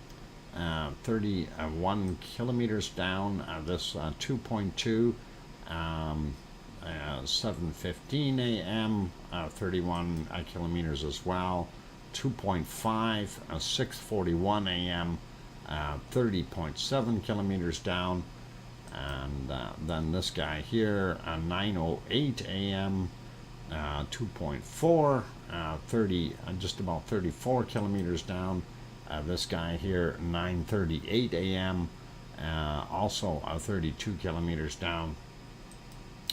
31 kilometers down. This 2.2, 7:15 a.m., 31 kilometers as well. 2.5, 6:41 a.m., 30.7 kilometers down. And then this guy here, 9:08 a.m., 2.4, 30, just about 34 kilometers down. This guy here, 9:38 a.m., also 32 kilometers down.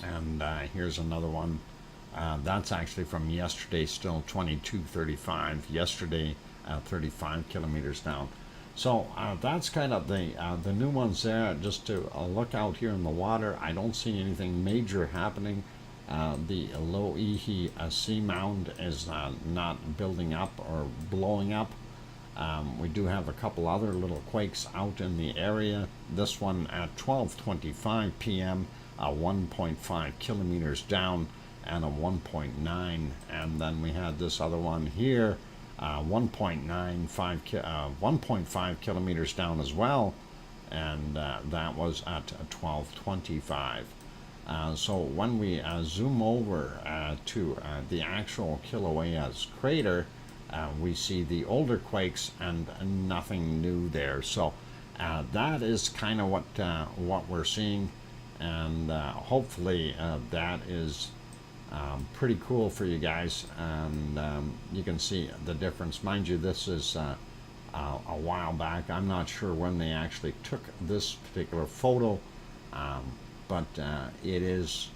And here's another one. That's actually from yesterday, still 22:35. Yesterday, 35 kilometers down. So that's kind of the new ones there. Just to look out here in the water, I don't see anything major happening. The Loihi seamount is not building up or blowing up. We do have a couple other little quakes out in the area. This one at 12:25 p.m., 1.5 kilometers down, and a 1.9. And then we had this other one here, 1.5 kilometers down as well, and that was at 12:25. So when we zoom over to the actual Kilauea's crater, we see the older quakes and nothing new there. So that is kind of what we're seeing, and hopefully that is pretty cool for you guys. And you can see the difference. Mind you, this is a while back. I'm not sure when they actually took this particular photo, but it is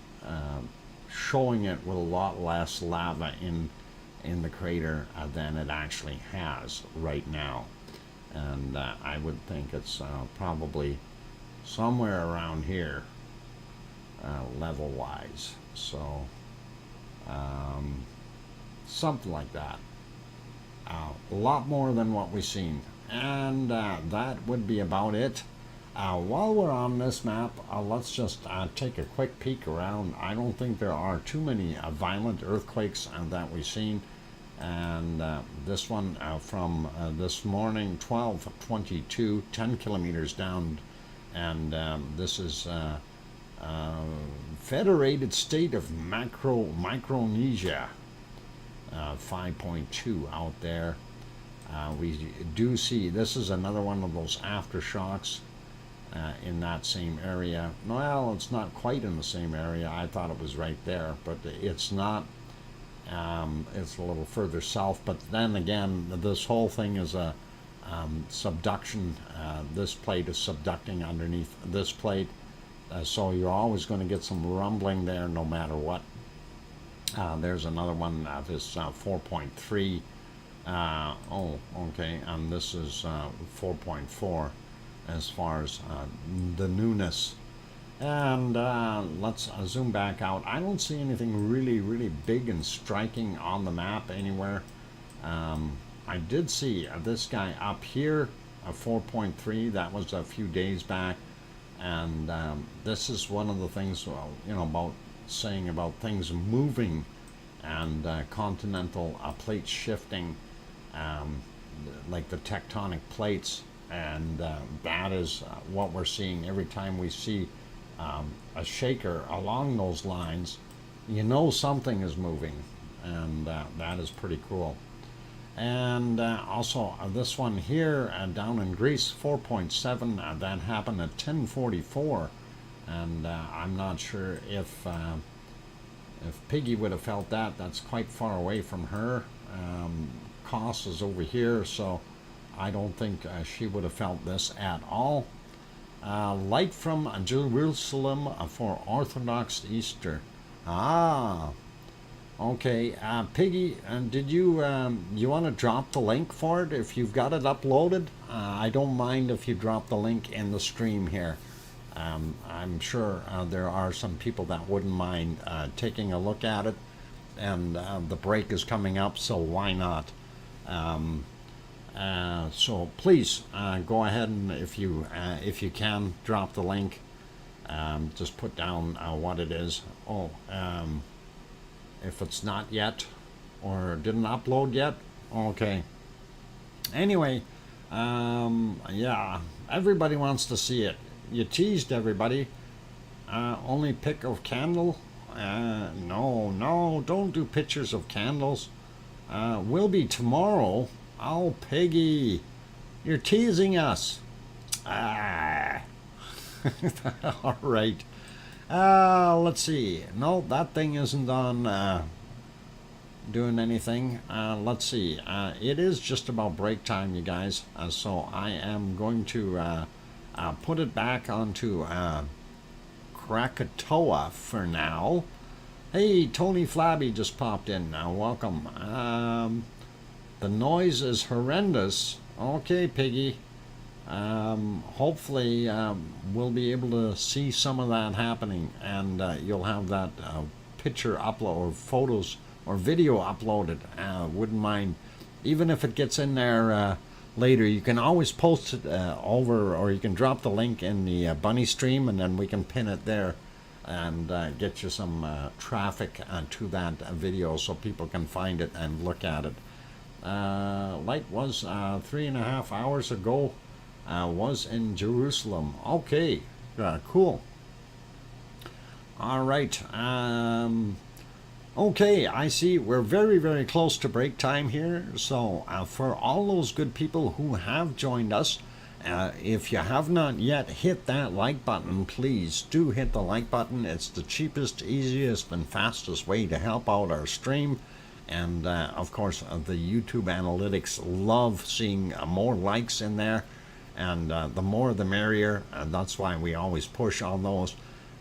showing it with a lot less lava in the crater than it actually has right now. And I would think it's probably somewhere around here level wise. So something like that. A lot more than what we've seen. And that would be about it. While we're on this map, let's just take a quick peek around. I don't think there are too many violent earthquakes that we've seen. And this one from this morning, 12:22, 10 kilometers down. And this is Federated State of Micronesia, 5.2 out there. We do see, this is another one of those aftershocks in that same area. Well, it's not quite in the same area. I thought it was right there, but it's not. It's a little further south. But then again, this whole thing is a subduction. This plate is subducting underneath this plate. So you're always going to get some rumbling there no matter what. There's another one that is 4.3. Oh, okay, and this is 4.4 as far as the newness. And let's zoom back out. I don't see anything really, really big and striking on the map anywhere. I did see this guy up here, a 4.3. That was a few days back. And this is one of the things, you know, about saying about things moving and continental plates shifting, like the tectonic plates. And that is what we're seeing every time we see a shaker along those lines. You know something is moving, and that is pretty cool. And also this one here down in Greece, 4.7, that happened at 10:44, and I'm not sure if Piggy would have felt that. That's quite far away from her. Kos is over here, so I don't think she would have felt this at all. Light from Jerusalem for Orthodox Easter. Ah, okay. Piggy, did you you want to drop the link for it if you've got it uploaded? I don't mind if you drop the link in the stream here. I'm sure there are some people that wouldn't mind taking a look at it, and the break is coming up, so why not? So please go ahead and if you can drop the link, just put down what it is. Oh, if it's not yet or didn't upload yet, okay. Anyway, yeah, everybody wants to see it. You teased everybody. Only pic of candle? No, no, don't do pictures of candles. Will be tomorrow. Oh, Piggy, you're teasing us. Ah. All right. Let's see. No, that thing isn't on doing anything. Let's see. It is just about break time, you guys. So I am going to put it back onto Krakatoa for now. Hey, Tony Flabby just popped in. Now, welcome. The noise is horrendous. Okay, Piggy. Hopefully, we'll be able to see some of that happening, and you'll have that picture upload or photos or video uploaded. Wouldn't mind, even if it gets in there later. You can always post it over, or you can drop the link in the bunny stream, and then we can pin it there and get you some traffic to that video so people can find it and look at it. Light was 3.5 hours ago. Was in Jerusalem. Okay, cool. All right. Okay, I see we're very, very close to break time here. So for all those good people who have joined us, if you have not yet hit that like button, please do hit the like button. It's the cheapest, easiest, and fastest way to help out our stream. And of course, the YouTube analytics love seeing more likes in there. And the more the merrier. That's why we always push on those.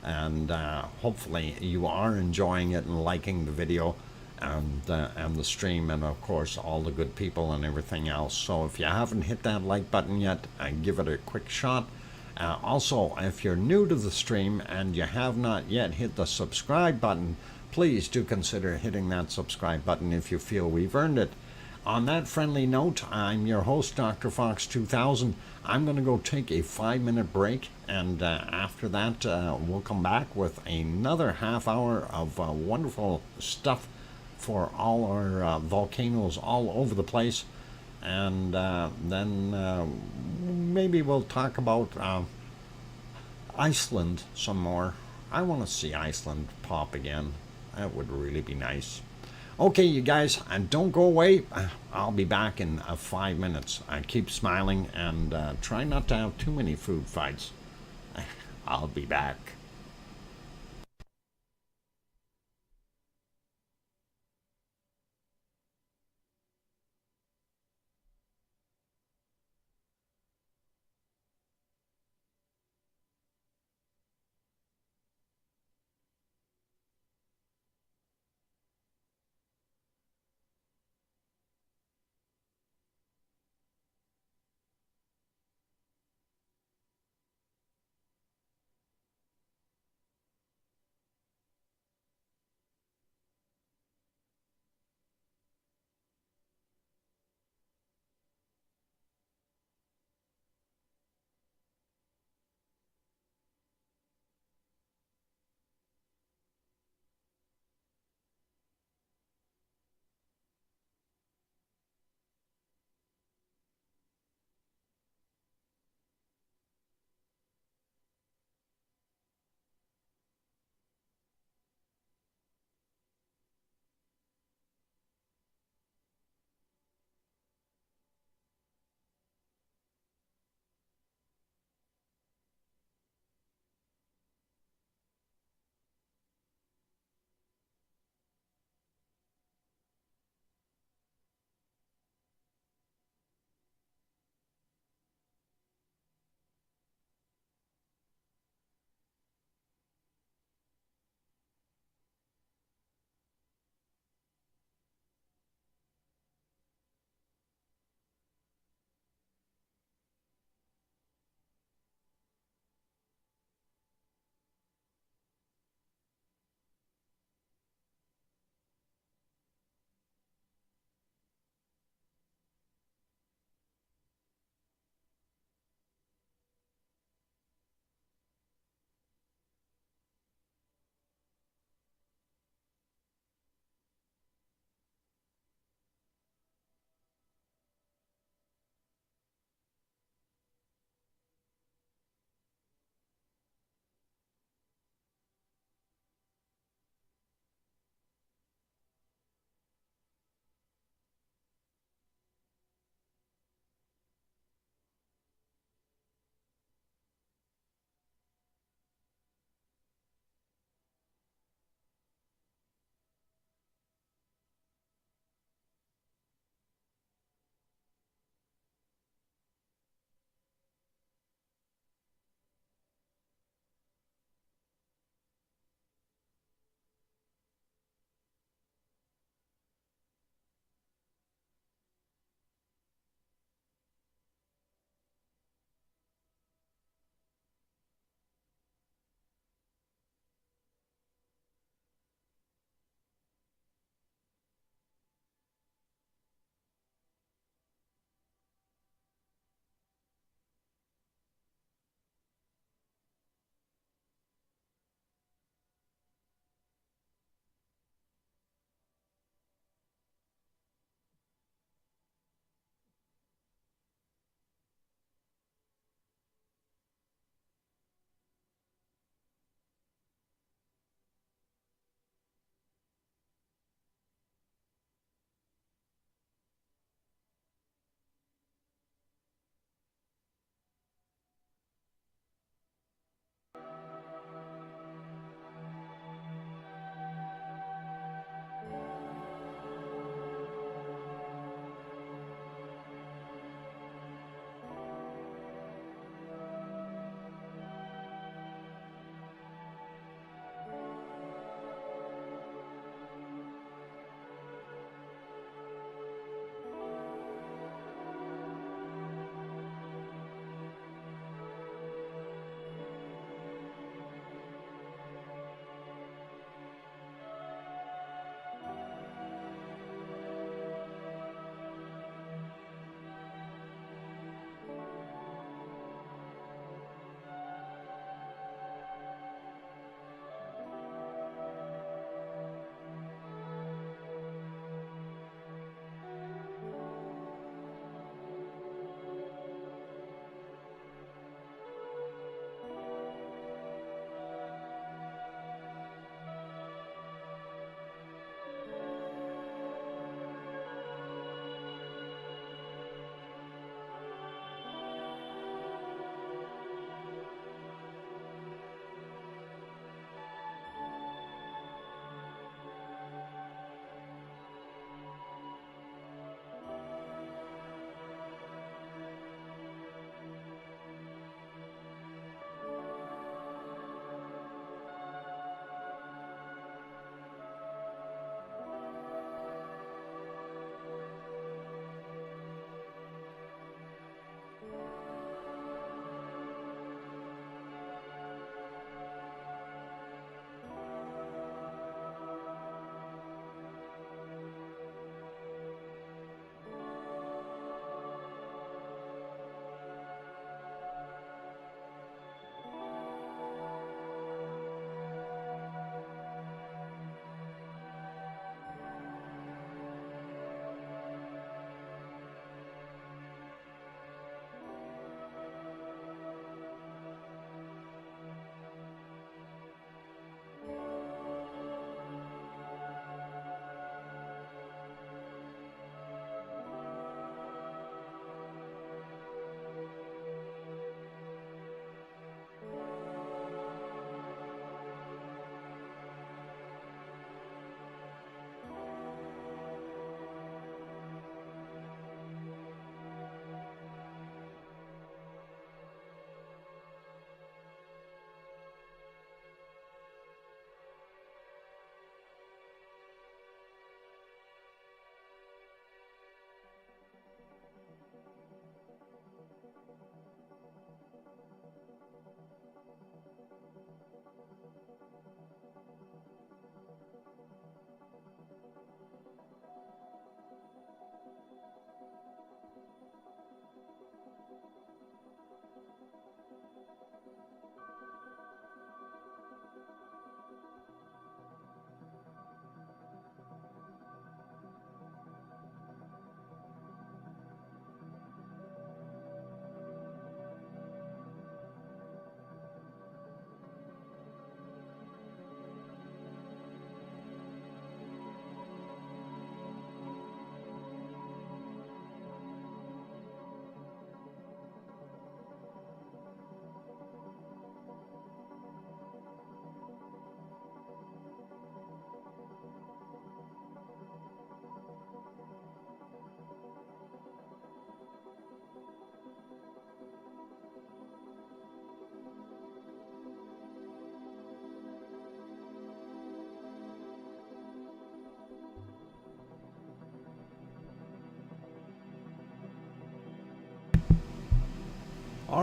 And hopefully you are enjoying it and liking the video and the stream, and of course all the good people and everything else. So if you haven't hit that like button yet, give it a quick shot. Also, if you're new to the stream and you have not yet hit the subscribe button, please do consider hitting that subscribe button if you feel we've earned it. On that friendly note, I'm your host, DrFox2000. I'm going to go take a 5-minute break, and after that, we'll come back with another half hour of wonderful stuff for all our volcanoes all over the place. And then maybe we'll talk about Iceland some more. I want to see Iceland pop again. That would really be nice. Okay, you guys, and don't go away. I'll be back in 5 minutes. Keep smiling and try not to have too many food fights. I'll be back.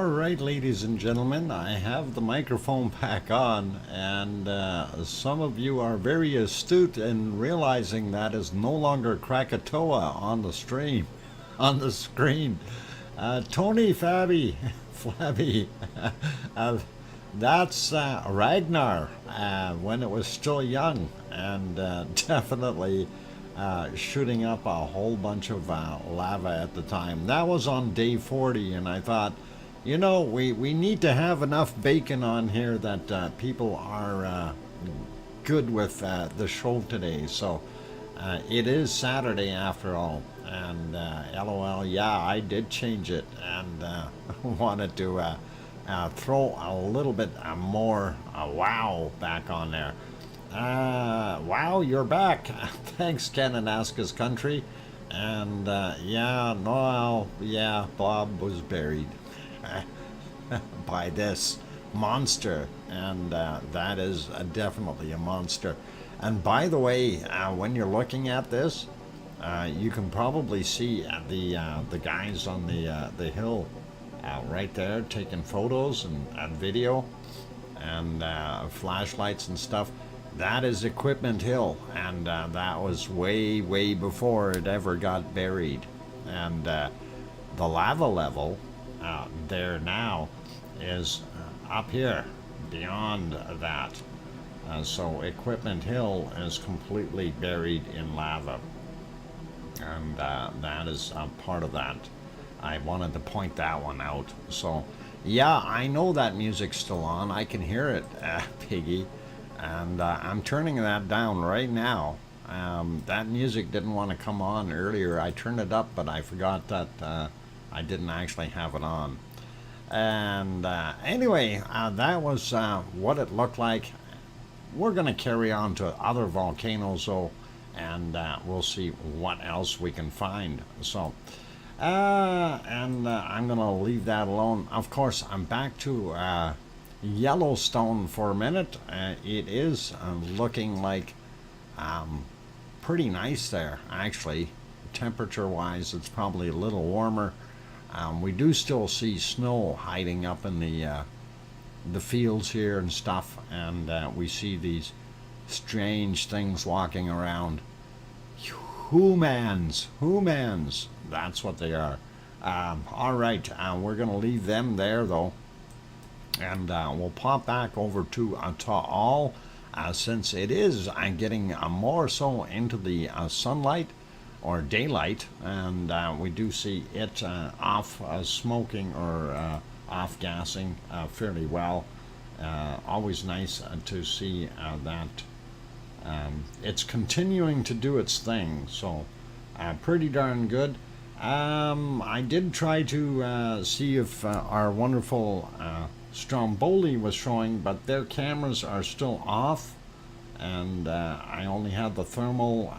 All right, ladies and gentlemen, I have the microphone back on, and some of you are very astute in realizing that is no longer Krakatoa on the stream, on the screen. Tony Fabby, Flabby, that's Ragnar when it was still young, and definitely shooting up a whole bunch of lava at the time. That was on day 40, and I thought, you know, we need to have enough bacon on here that people are good with the show today. So it is Saturday after all, and LOL, yeah, I did change it and wanted to throw a little bit more wow back on there. Wow, you're back. Thanks, Ken and Aska's Country. And yeah, Noel, yeah, Bob was buried by this monster, and that is definitely a monster. And by the way, when you're looking at this, you can probably see the guys on the hill right there taking photos and video and flashlights and stuff. That is Equipment Hill, and that was way before it ever got buried. And the lava level there now is up here beyond that. So Equipment Hill is completely buried in lava, and that is part of that. I wanted to point that one out. So yeah, I know that music's still on. I can hear it, Piggy. And I'm turning that down right now. That music didn't want to come on earlier. I turned it up, but I forgot that I didn't actually have it on. And anyway, that was what it looked like. We're going to carry on to other volcanoes, though, and we'll see what else we can find. So, and I'm going to leave that alone. Of course, I'm back to Yellowstone for a minute. It is looking like pretty nice there, actually. Temperature wise, it's probably a little warmer. We do still see snow hiding up in the fields here and stuff, and we see these strange things walking around. Humans, that's what they are. All right, we're gonna leave them there though. And we'll pop back over to Taal, since it is getting more so into the sunlight or daylight, and we do see it off smoking or off gassing fairly well. Always nice to see that it's continuing to do its thing, so pretty darn good. I did try to see if our wonderful Stromboli was showing, but their cameras are still off, and I only had the thermal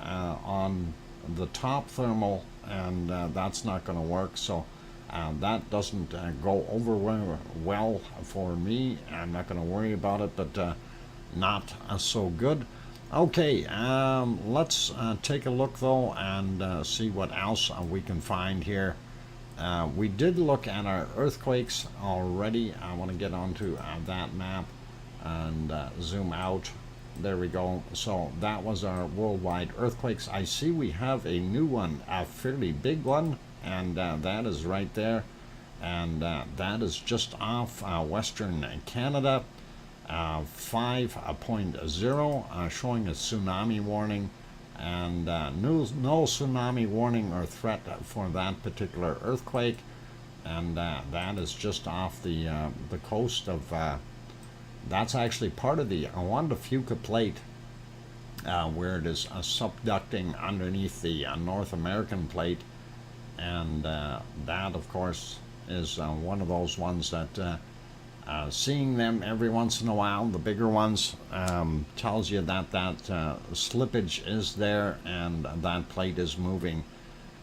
on the top thermal, and that's not going to work, so that doesn't go over well for me. I'm not going to worry about it, but not so good. Okay, let's take a look though and see what else we can find here. We did look at our earthquakes already. I want to get onto that map and zoom out. There we go. So that was our worldwide earthquakes. I see we have a new one, a fairly big one, and that is right there. And that is just off Western Canada, 5.0, showing a tsunami warning. And no tsunami warning or threat for that particular earthquake, and that is just off the coast of that's actually part of the Juan Fuca plate, where it is subducting underneath the North American plate, and that of course is one of those ones that seeing them every once in a while, the bigger ones, tells you that slippage is there and that plate is moving.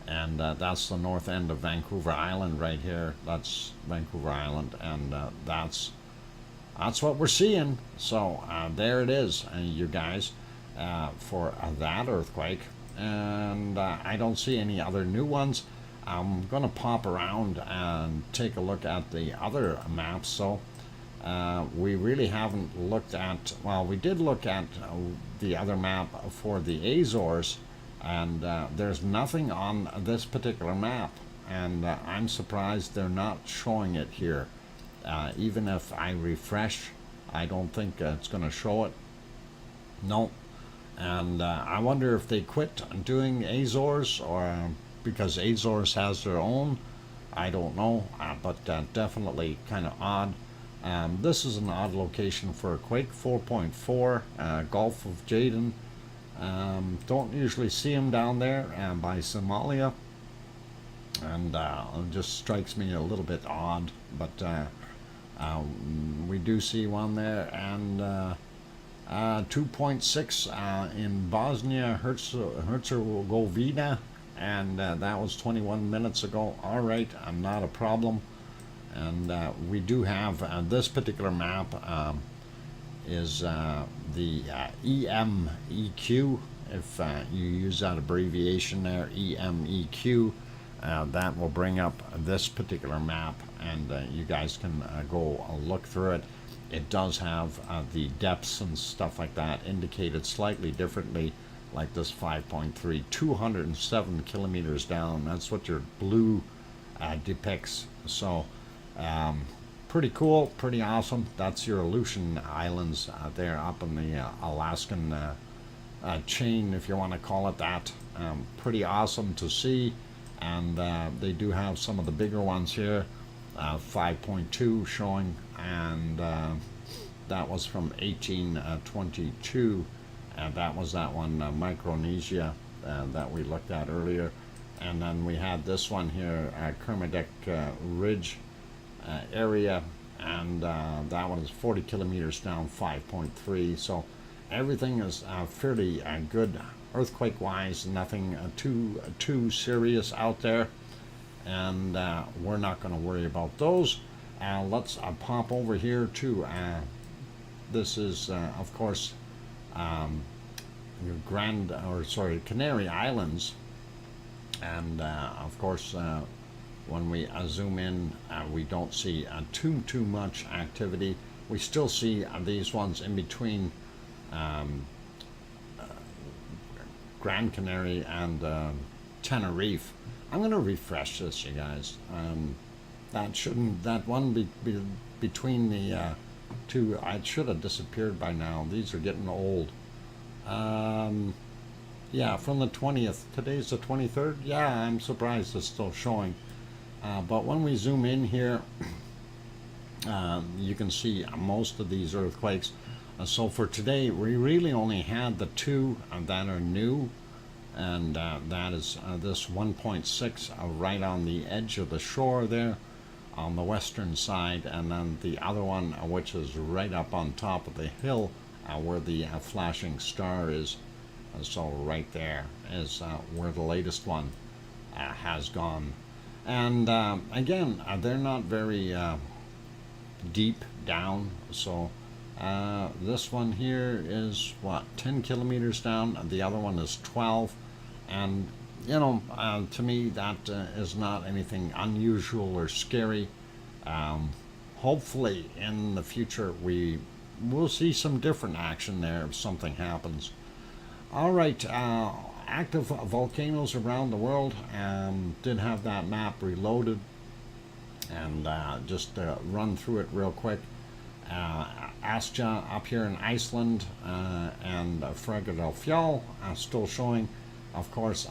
And that's the north end of Vancouver Island right here. That's Vancouver Island, and that's what we're seeing. So there it is, you guys, for that earthquake. And I don't see any other new ones. I'm going to pop around and take a look at the other maps. So we really haven't looked at, well, we did look at the other map for the Azores, and there's nothing on this particular map, and I'm surprised they're not showing it here. Even if I refresh, I don't think it's going to show it. No. And I wonder if they quit doing Azores, or because Azores has their own. I don't know, but definitely kind of odd. This is an odd location for a quake, 4.4, Gulf of Aden. Don't usually see them down there by Somalia, and it just strikes me a little bit odd, but we do see one there, and 2.6 in Bosnia Herzegovina, and that was 21 minutes ago. All right, not a problem. And we do have this particular map is the EMEQ. If you use that abbreviation there, EMEQ, that will bring up this particular map, and you guys can go look through it. It does have the depths and stuff like that indicated slightly differently, like this 5.3, 207 kilometers down. That's what your blue depicts. So pretty cool, pretty awesome. That's your Aleutian Islands there up in the Alaskan chain, if you want to call it that. Pretty awesome to see, and they do have some of the bigger ones here, 5.2 showing, and that was from 1822, and that was that one, Micronesia, that we looked at earlier. And then we had this one here, Kermadec Ridge area, and that one is 40 kilometers down, 5.3. So everything is fairly good earthquake wise, nothing too serious out there, and we're not going to worry about those. Let's pop over here to this is of course Canary Islands, and of course when we zoom in, we don't see too much activity. We still see these ones in between Grand Canary and Tenerife. I'm going to refresh this, you guys. That one be between the two, it should have disappeared by now. These are getting old. Yeah, from the 20th. Today's the 23rd. Yeah, I'm surprised it's still showing. But when we zoom in here, you can see most of these earthquakes. So for today, we really only had the two that are new, and that is this 1.6 right on the edge of the shore there on the western side, and then the other one which is right up on top of the hill where the flashing star is. So right there is where the latest one has gone. And again, they're not very deep down, so this one here is what, 10 kilometers down, and the other one is 12, and you know, to me that is not anything unusual or scary. Hopefully in the future we will see some different action there if something happens. All right, active volcanoes around the world. Did have that map reloaded, and just run through it real quick. Astja up here in Iceland, and Krakatoa still showing. Of course,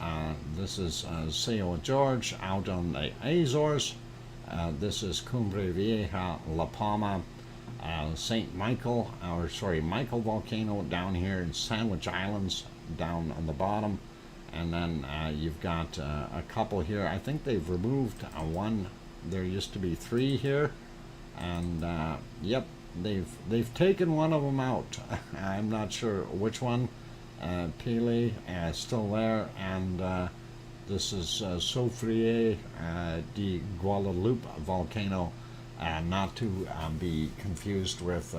this is São Jorge out on the Azores. This is Cumbre Vieja, La Palma, St. Michael, Michael volcano down here in Sandwich Islands down on the bottom. And then you've got a couple here. I think they've removed one. There used to be three here, and yep, they've taken one of them out. I'm not sure which one. Pele still there, and this is Soufrier de Guadalupe volcano, not to be confused with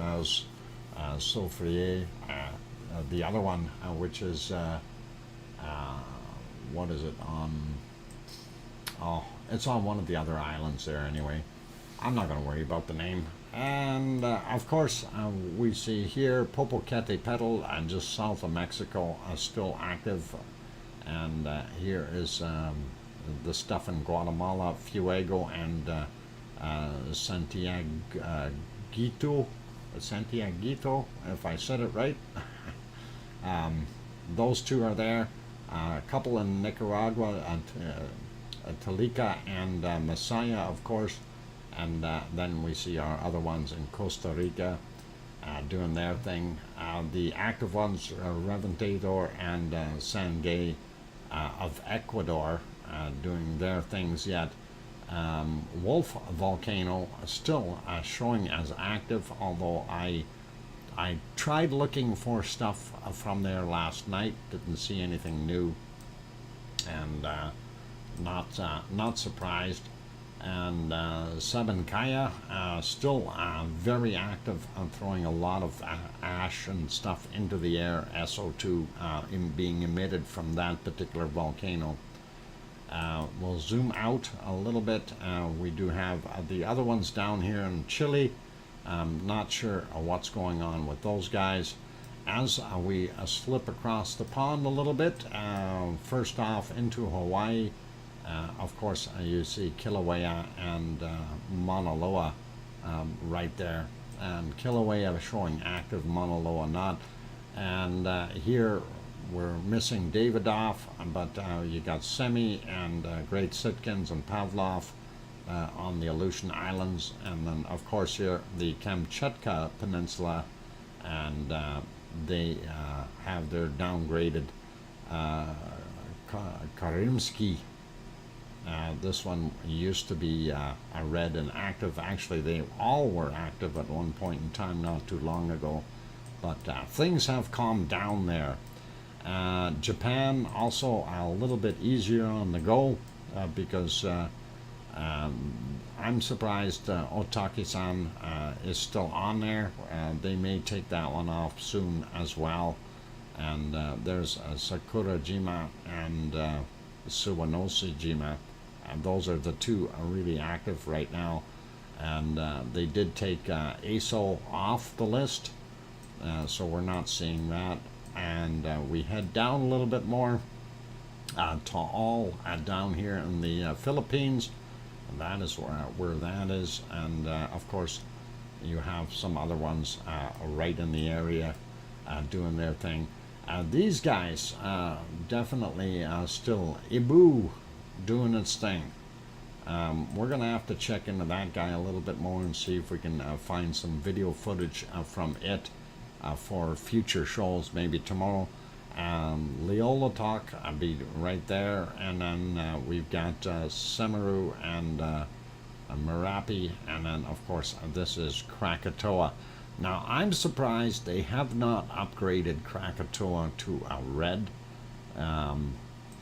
Soufrier, the other one, which is what is it on oh, it's on one of the other islands there anyway. I'm not going to worry about the name. And of course, we see here Popocatépetl, just south of Mexico, still active. And here is the stuff in Guatemala, Fuego and Santiaguito, if I said it right. Those two are there. A couple in Nicaragua, Talica and Masaya, of course. And then we see our other ones in Costa Rica doing their thing. The active ones are Reventador and Sangay of Ecuador doing their things yet. Wolf Volcano still showing as active, although I tried looking for stuff from there last night, didn't see anything new, and not surprised. And Sabancaya still very active, throwing a lot of ash and stuff into the air, SO2 being emitted from that particular volcano. We'll zoom out a little bit. We do have the other ones down here in Chile. Not sure what's going on with those guys. As we slip across the pond a little bit, first off into Hawaii, of course you see Kilauea and Mauna Loa right there. And Kilauea showing active, Mauna Loa not. And here we're missing Davidoff, but you got Semi and Great Sitkins and Pavlov on the Aleutian Islands, and then of course here the Kamchatka Peninsula, and they have their downgraded Karimsky. This one used to be a red and active. Actually, they all were active at one point in time not too long ago, but things have calmed down there. Japan also a little bit easier on the go because I'm surprised Otaki-san is still on there. They may take that one off soon as well. And there's Sakurajima and Suwanoshijima. And those are the two really active right now. And they did take ASO off the list, so we're not seeing that. And we head down a little bit more to all down here in the Philippines. And that is where that is. And of course, you have some other ones right in the area doing their thing. These guys definitely still Ibu doing its thing. We're going to have to check into that guy a little bit more and see if we can find some video footage from it for future shows, maybe tomorrow. Leola Talk, I'll be right there. And then we've got Semaru and Merapi. And then, of course, this is Krakatoa. Now, I'm surprised they have not upgraded Krakatoa to a red.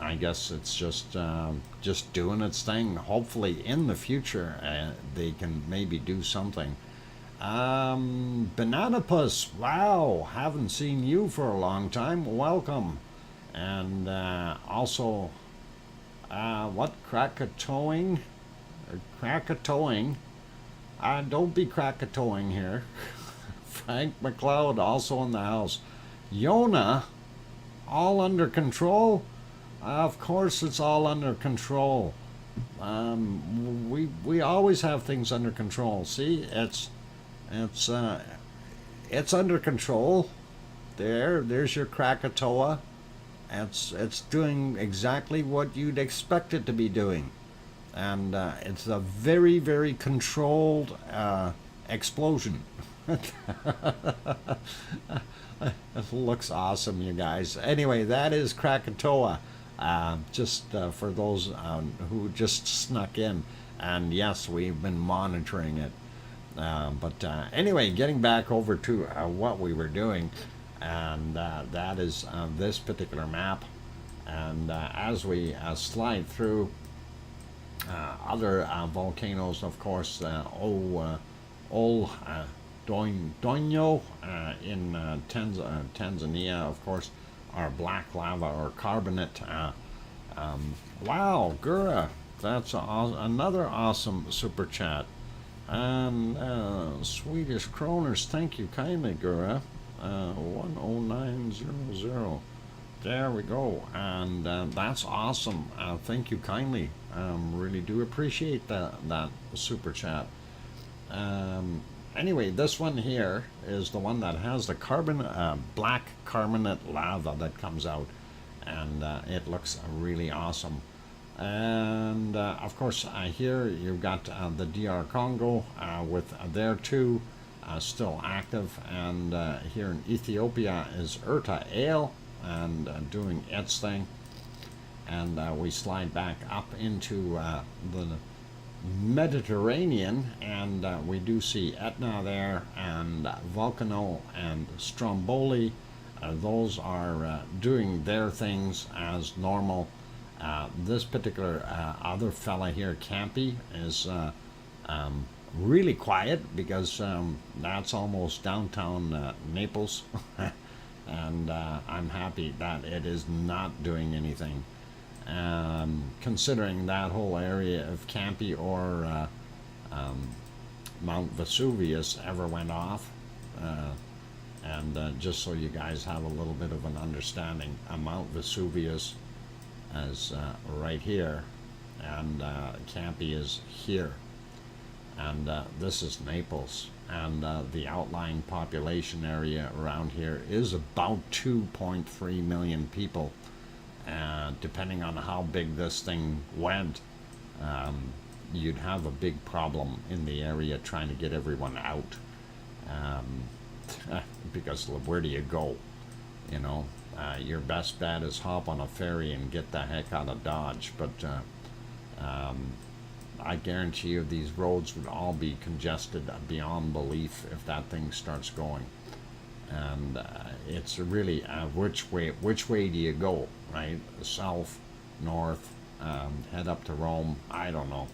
I guess it's just doing its thing. Hopefully, in the future, they can maybe do something. Bananapus, wow, haven't seen you for a long time. Welcome. And also, what, Krakatoing? Krakatoing. Don't be Krakatoing here. Frank McLeod also in the house. Yona, all under control? Of course it's all under control. We always have things under control. See, it's under control. There's your Krakatoa. It's doing exactly what you'd expect it to be doing, and it's a very, very controlled explosion. It looks awesome, you guys. Anyway, that is Krakatoa. Just for those who just snuck in, and yes, we've been monitoring it. But anyway, getting back over to what we were doing, and that is this particular map. And as we slide through other volcanoes, of course, Ol Doño in Tanzania, of course, our black lava or carbonate. Wow, Gura, That's another awesome super chat. And Swedish kroners, thank you kindly, Gura. 10900. There we go. And that's awesome. Thank you kindly. Really do appreciate that super chat. Anyway, this one here is the one that has the black carbonate lava that comes out, and it looks really awesome. And of course, here you've got the DR Congo with there too still active, and here in Ethiopia is Erta Ale and doing its thing. And we slide back up into the Mediterranean, and we do see Etna there, and Volcano and Stromboli. Those are doing their things as normal. This particular other fella here, Campy, is really quiet because that's almost downtown Naples. And I'm happy that it is not doing anything. Considering that whole area of Campy or Mount Vesuvius ever went off. And just so you guys have a little bit of an understanding, Mount Vesuvius is right here, and Campy is here. And this is Naples. And the outlying population area around here is about 2.3 million people. Depending on how big this thing went, you'd have a big problem in the area trying to get everyone out. Because where do you go? You know, your best bet is hop on a ferry and get the heck out of Dodge. But I guarantee you these roads would all be congested beyond belief if that thing starts going. And it's really which way do you go, right? South, north, head up to Rome, I don't know.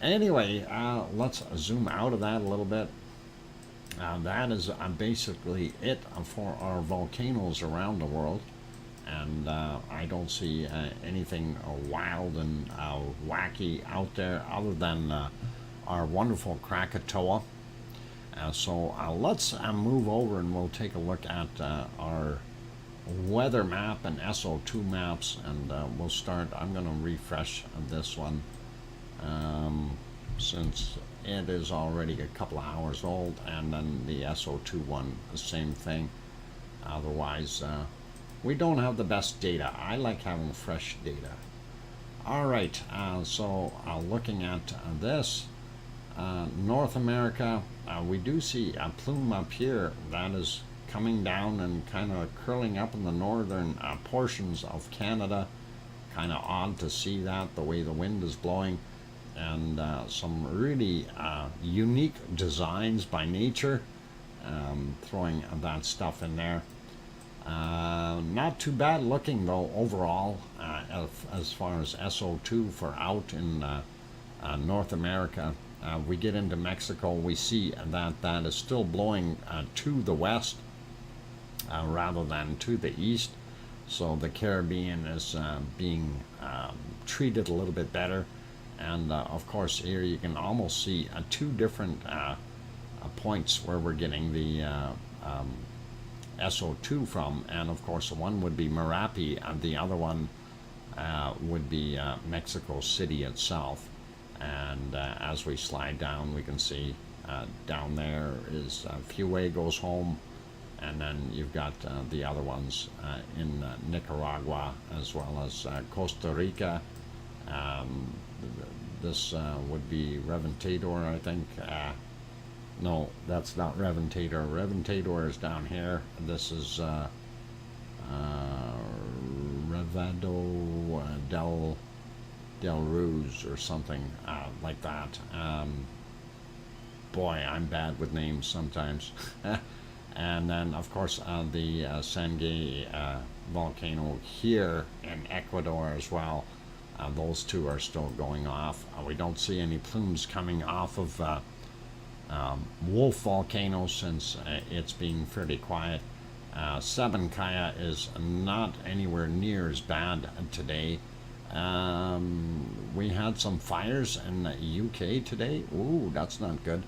Anyway, let's zoom out of that a little bit. That is basically it for our volcanoes around the world. And I don't see anything wild and wacky out there other than our wonderful Krakatoa. So let's move over and we'll take a look at our weather map and SO2 maps, and we'll start. I'm going to refresh this one since it is already a couple of hours old, and then the SO2 one, the same thing. Otherwise, we don't have the best data. I like having fresh data. All right, so looking at this, North America, we do see a plume up here that is coming down and kind of curling up in the northern portions of Canada. Kind of odd to see that, the way the wind is blowing, and some really unique designs by nature, throwing that stuff in there. Not too bad looking though overall, as far as SO2 for out in North America. We get into Mexico, we see that is still blowing to the west rather than to the east. So the Caribbean is being treated a little bit better. And of course here you can almost see two different points where we're getting the SO2 from. And of course one would be Merapi, and the other one would be Mexico City itself. And as we slide down, we can see down there is Fuego's home, and then you've got the other ones in Nicaragua as well as Costa Rica. This would be Reventador, I think. No, that's not Reventador. Reventador is down here. This is Revado Del Ruz or something like that. Boy, I'm bad with names sometimes. And then, of course, the Sangay volcano here in Ecuador as well. Those two are still going off. We don't see any plumes coming off of Wolf volcano since it's being fairly quiet. Sabancaya is not anywhere near as bad today. We had some fires in the UK today. Ooh, that's not good.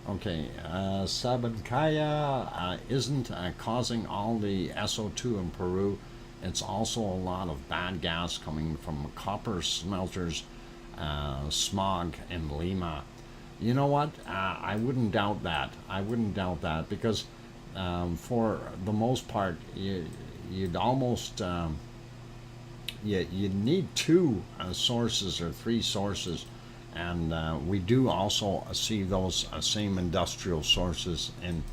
Okay, Sabancaya isn't causing all the SO2 in Peru. It's also a lot of bad gas coming from copper smelters, smog in Lima. You know what? I wouldn't doubt that. I wouldn't doubt that because for the most part, you'd almost you need two sources or three sources, and we do also see those same industrial sources in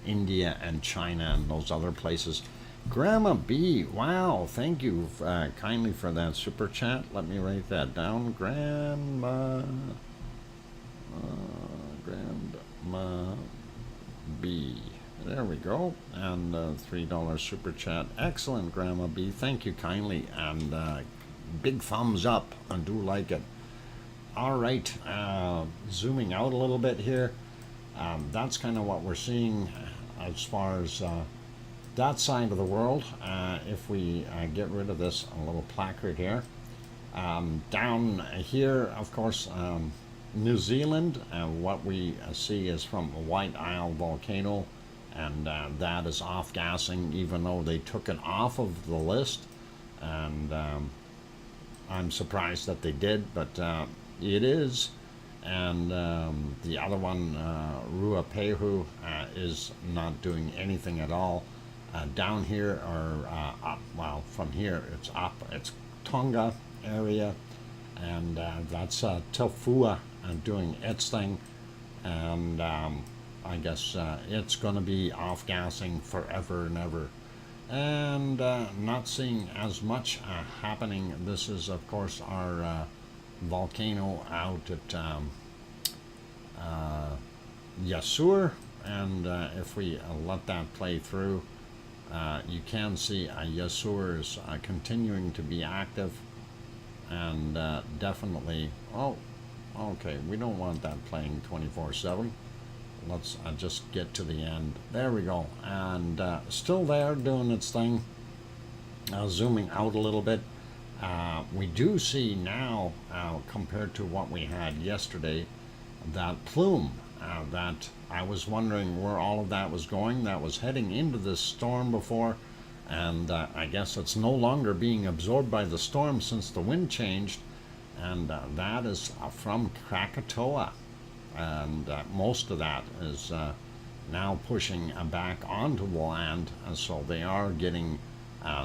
India and China and those other places. Grandma B, wow, thank you kindly for that super chat. Let me write that down. Grandma B. There we go. And $3 super chat. Excellent, Grandma B. Thank you kindly. And big thumbs up. I do like it. All right. Zooming out a little bit here. That's kind of what we're seeing as far as that side of the world. If we get rid of this little placard here. Down here, of course, New Zealand, what we see is from White Isle volcano, and that is off gassing, even though they took it off of the list, and I'm surprised that they did, but it is. And the other one, Ruapehu, is not doing anything at all. Down here, or up, well, from here it's up, it's Tonga area, and that's Tofua doing its thing, and I guess it's going to be off gassing forever and ever, and not seeing as much happening. This is, of course, our volcano out at Yasur, and if we let that play through, you can see Yasur is continuing to be active, and definitely, oh, okay, we don't want that playing 24/7. Let's just get to the end. There we go. And still there doing its thing. Zooming out a little bit. We do see now, compared to what we had yesterday, that plume that I was wondering where all of that was going. That was heading into this storm before. And I guess it's no longer being absorbed by the storm since the wind changed. And that is from Krakatoa. And most of that is now pushing back onto the land, and so they are getting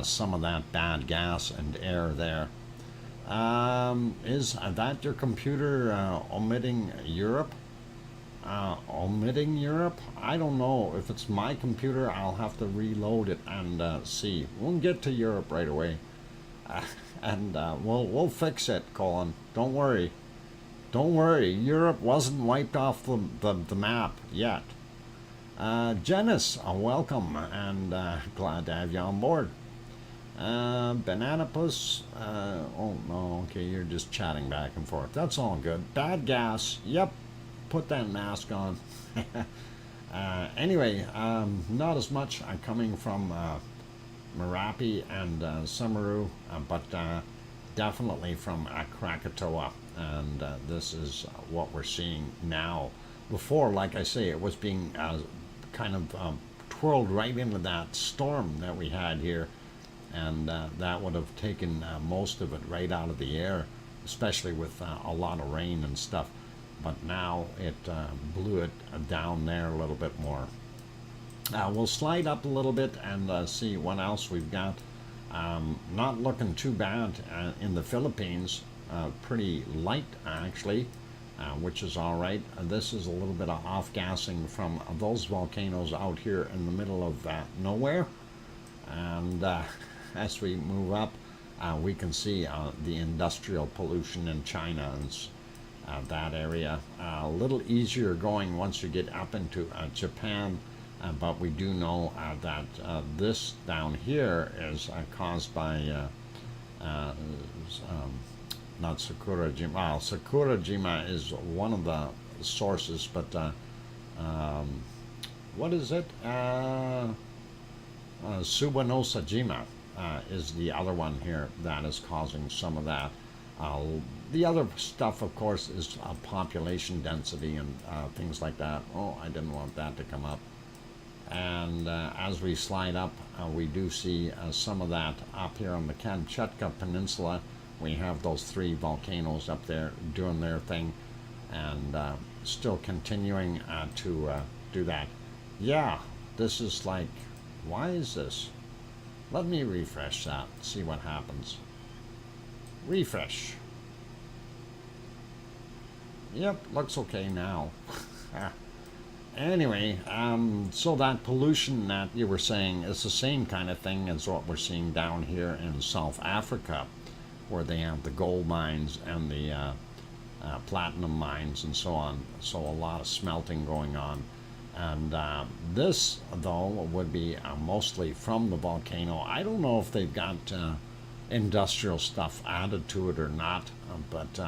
some of that bad gas and air there. Is that your computer omitting Europe? Omitting Europe? I don't know. If it's my computer, I'll have to reload it and see. We'll get to Europe right away, and we'll fix it, Colin. Don't worry. Don't worry, Europe wasn't wiped off the map yet. Janice, welcome, and glad to have you on board. Bananapus, oh no, okay, you're just chatting back and forth. That's all good. Bad gas, yep, put that mask on. Anyway, not as much coming from Merapi and Samaru, but definitely from Krakatoa. And this is what we're seeing now. Before, like I say, it was being kind of twirled right into that storm that we had here, and that would have taken most of it right out of the air, especially with a lot of rain and stuff. But now it blew it down there a little bit more. We'll slide up a little bit and see what else we've got. Not looking too bad in the Philippines. Pretty light actually, which is all right. This is a little bit of off-gassing from those volcanoes out here in the middle of nowhere. And as we move up, we can see the industrial pollution in China and that area. A little easier going once you get up into Japan, but we do know that this down here is caused by not Sakurajima. Well, Sakurajima is one of the sources, but what is it? Subanosajima. is the other one here that is causing some of that. The other stuff, of course, is population density and things like that. Oh, I didn't want that to come up. And as we slide up, we do see some of that up here on the Kamchatka Peninsula. We have those 3 volcanoes up there doing their thing, and still continuing to do that. Yeah, this is like, why is this? Let me refresh that, see what happens. Refresh. Yep, looks okay now. Anyway, so that pollution that you were saying is the same kind of thing as what we're seeing down here in South Africa, where they have the gold mines and the platinum mines and so on. So a lot of smelting going on. And this, though, would be mostly from the volcano. I don't know if they've got industrial stuff added to it or not, but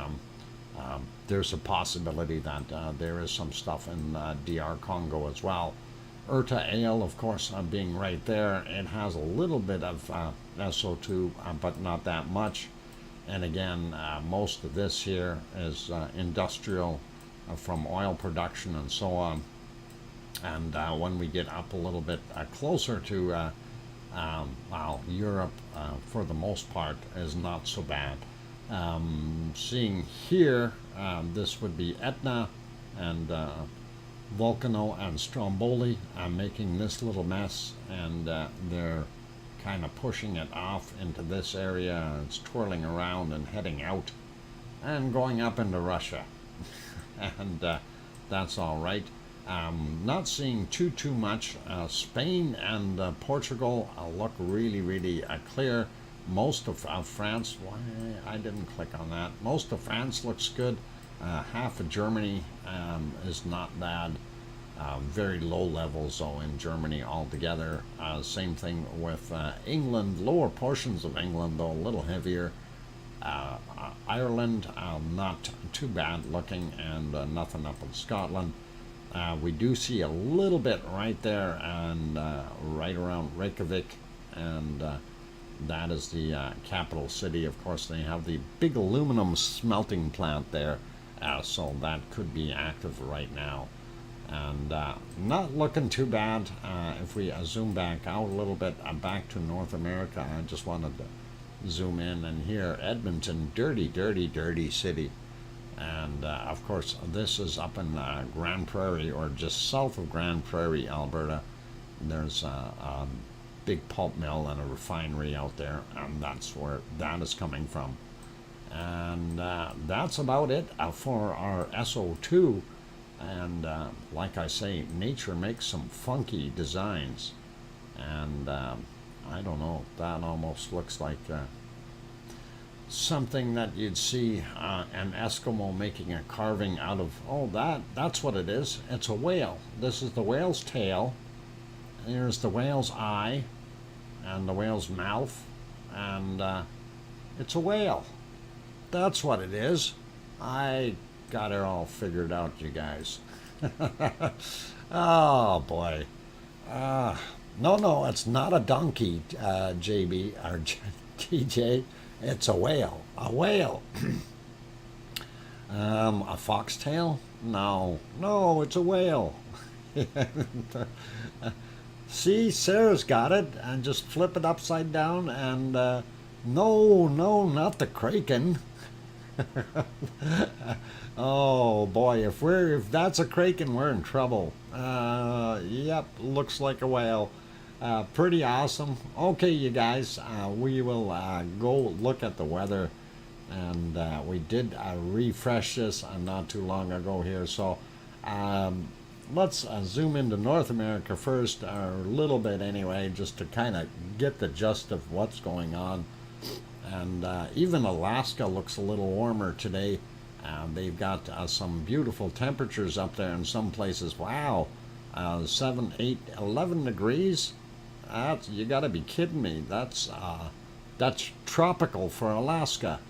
there's a possibility that there is some stuff in DR Congo as well. Urta Ale, of course, being right there, it has a little bit of SO2, but not that much. And again, most of this here is industrial from oil production and so on. And when we get up a little bit closer to well, Europe, for the most part, is not so bad. Seeing here, this would be Etna and Volcano and Stromboli making this little mess, and they're kind of pushing it off into this area. It's twirling around and heading out and going up into Russia. And that's all right. Not seeing too much. Spain and Portugal look really clear. Most of France, why I didn't click on that. Most of France looks good. Half of Germany is not bad. Very low levels though in Germany altogether. Same thing with England. Lower portions of England though a little heavier. Ireland, not too bad looking, and nothing up in Scotland. We do see a little bit right there, and right around Reykjavik, and that is the capital city. Of course, they have the big aluminum smelting plant there, so that could be active right now. And not looking too bad. If we zoom back out a little bit, back to North America, I just wanted to zoom in, and here, Edmonton, dirty city. And of course, this is up in Grand Prairie, or just south of Grand Prairie, Alberta. There's a big pulp mill and a refinery out there, and that's where that is coming from. And that's about it for our SO2. And like I say, nature makes some funky designs. And I don't know, that almost looks like something that you'd see an Eskimo making a carving out of. Oh, that's what it is. It's a whale. This is the whale's tail. Here's the whale's eye and the whale's mouth, and it's a whale. That's what it is. I got it all figured out, you guys. Oh boy. No, it's not a donkey, JB or TJ. It's a whale. A whale. A foxtail? No, it's a whale. See, Sarah's got it, and just flip it upside down, and no, not the kraken. Oh boy, if that's a kraken, we're in trouble. Yep, looks like a whale. Pretty awesome. Okay, you guys, we will go look at the weather, and we did refresh this not too long ago here, so let's zoom into North America first, a little bit anyway, just to kind of get the gist of what's going on. And even Alaska looks a little warmer today. They've got some beautiful temperatures up there in some places. Wow, 7, 8, 11 degrees. You got to be kidding me. That's tropical for Alaska.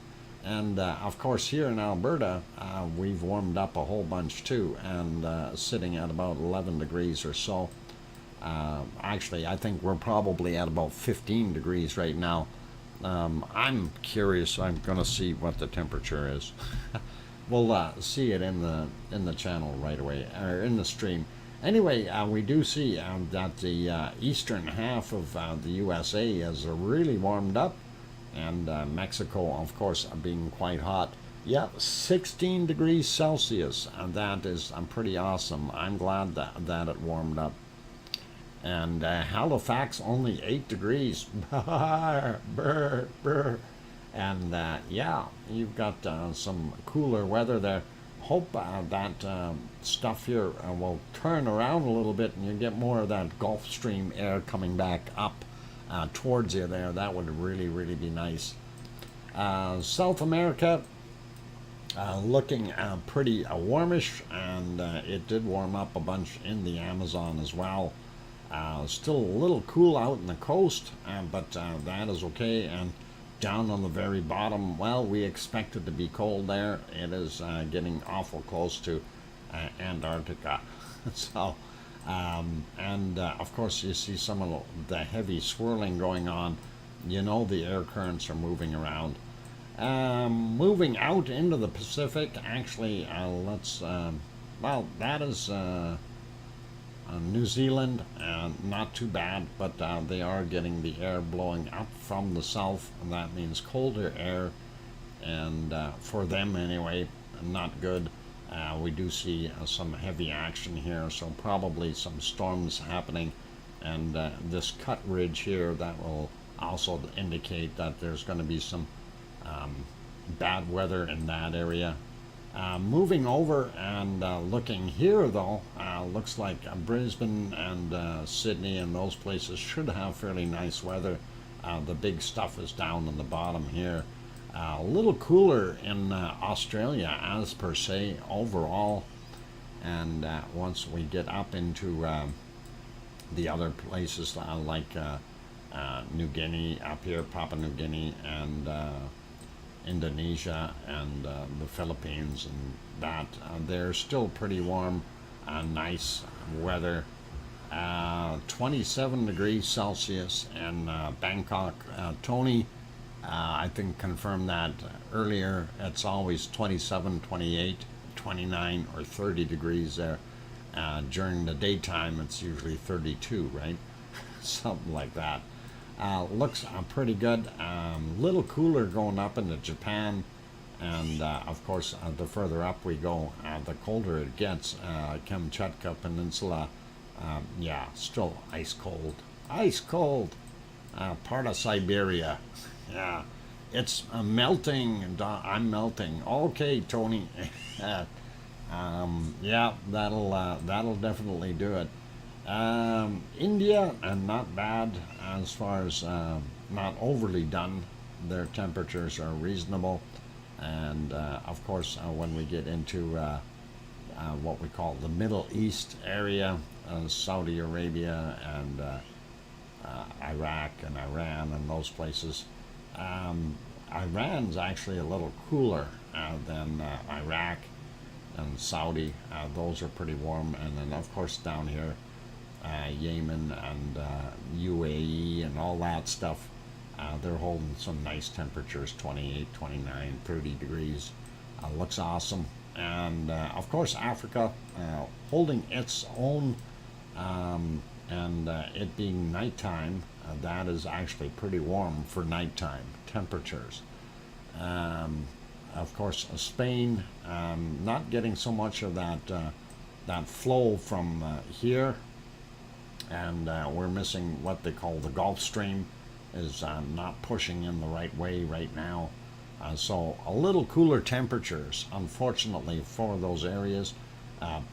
And of course, here in Alberta, we've warmed up a whole bunch too, and sitting at about 11 degrees or so. Actually, I think we're probably at about 15 degrees right now. I'm curious. I'm going to see what the temperature is. We'll see it in the channel right away, or in the stream. Anyway, we do see that the eastern half of the USA has really warmed up, and Mexico, of course, being quite hot. Yep, 16 degrees Celsius, and that is pretty awesome. I'm glad that it warmed up. And Halifax only 8 degrees. Brr, brr. And yeah, you've got some cooler weather there. Hope that stuff here will turn around a little bit and you get more of that Gulf Stream air coming back up towards you there. That would really, really be nice. South America, looking pretty warmish, and it did warm up a bunch in the Amazon as well. Still a little cool out in the coast, but that is okay. And down on the very bottom, well, we expect it to be cold there. It is getting awful close to Antarctica. So, and of course, you see some of the heavy swirling going on. You know the air currents are moving around. Moving out into the Pacific, actually, let's, well, that is New Zealand, not too bad, but they are getting the air blowing up from the south, and that means colder air, and for them anyway, not good. We do see some heavy action here, so probably some storms happening, and this cut ridge here, that will also indicate that there's going to be some bad weather in that area. Moving over and looking here, though, looks like Brisbane and Sydney and those places should have fairly nice weather. The big stuff is down in the bottom here. A little cooler in Australia as per se overall. And once we get up into the other places like New Guinea up here, Papua New Guinea, and Indonesia and the Philippines, and that they're still pretty warm, nice weather. 27 degrees Celsius in Bangkok. Tony, I think, confirmed that earlier. It's always 27, 28, 29, or 30 degrees there. During the daytime, it's usually 32, right? Something like that. Looks pretty good. Little cooler going up into Japan, and of course, the further up we go, the colder it gets. Kamchatka Peninsula, yeah, still ice cold. Ice cold. Part of Siberia. Yeah, it's melting. I'm melting. Okay, Tony. Yeah, that'll definitely do it. India, not bad as far as not overly done. Their temperatures are reasonable, and of course, when we get into what we call the Middle East area, Saudi Arabia and Iraq and Iran and those places, Iran's actually a little cooler than Iraq and Saudi. Those are pretty warm, and then of course down here, Yemen and UAE and all that stuff, they're holding some nice temperatures, 28, 29, 30 degrees. Looks awesome. And of course Africa holding its own, and it being nighttime, that is actually pretty warm for nighttime temperatures. Of course Spain, not getting so much of that flow from here, and we're missing what they call the Gulf Stream, is not pushing in the right way right now. So a little cooler temperatures, unfortunately, for those areas.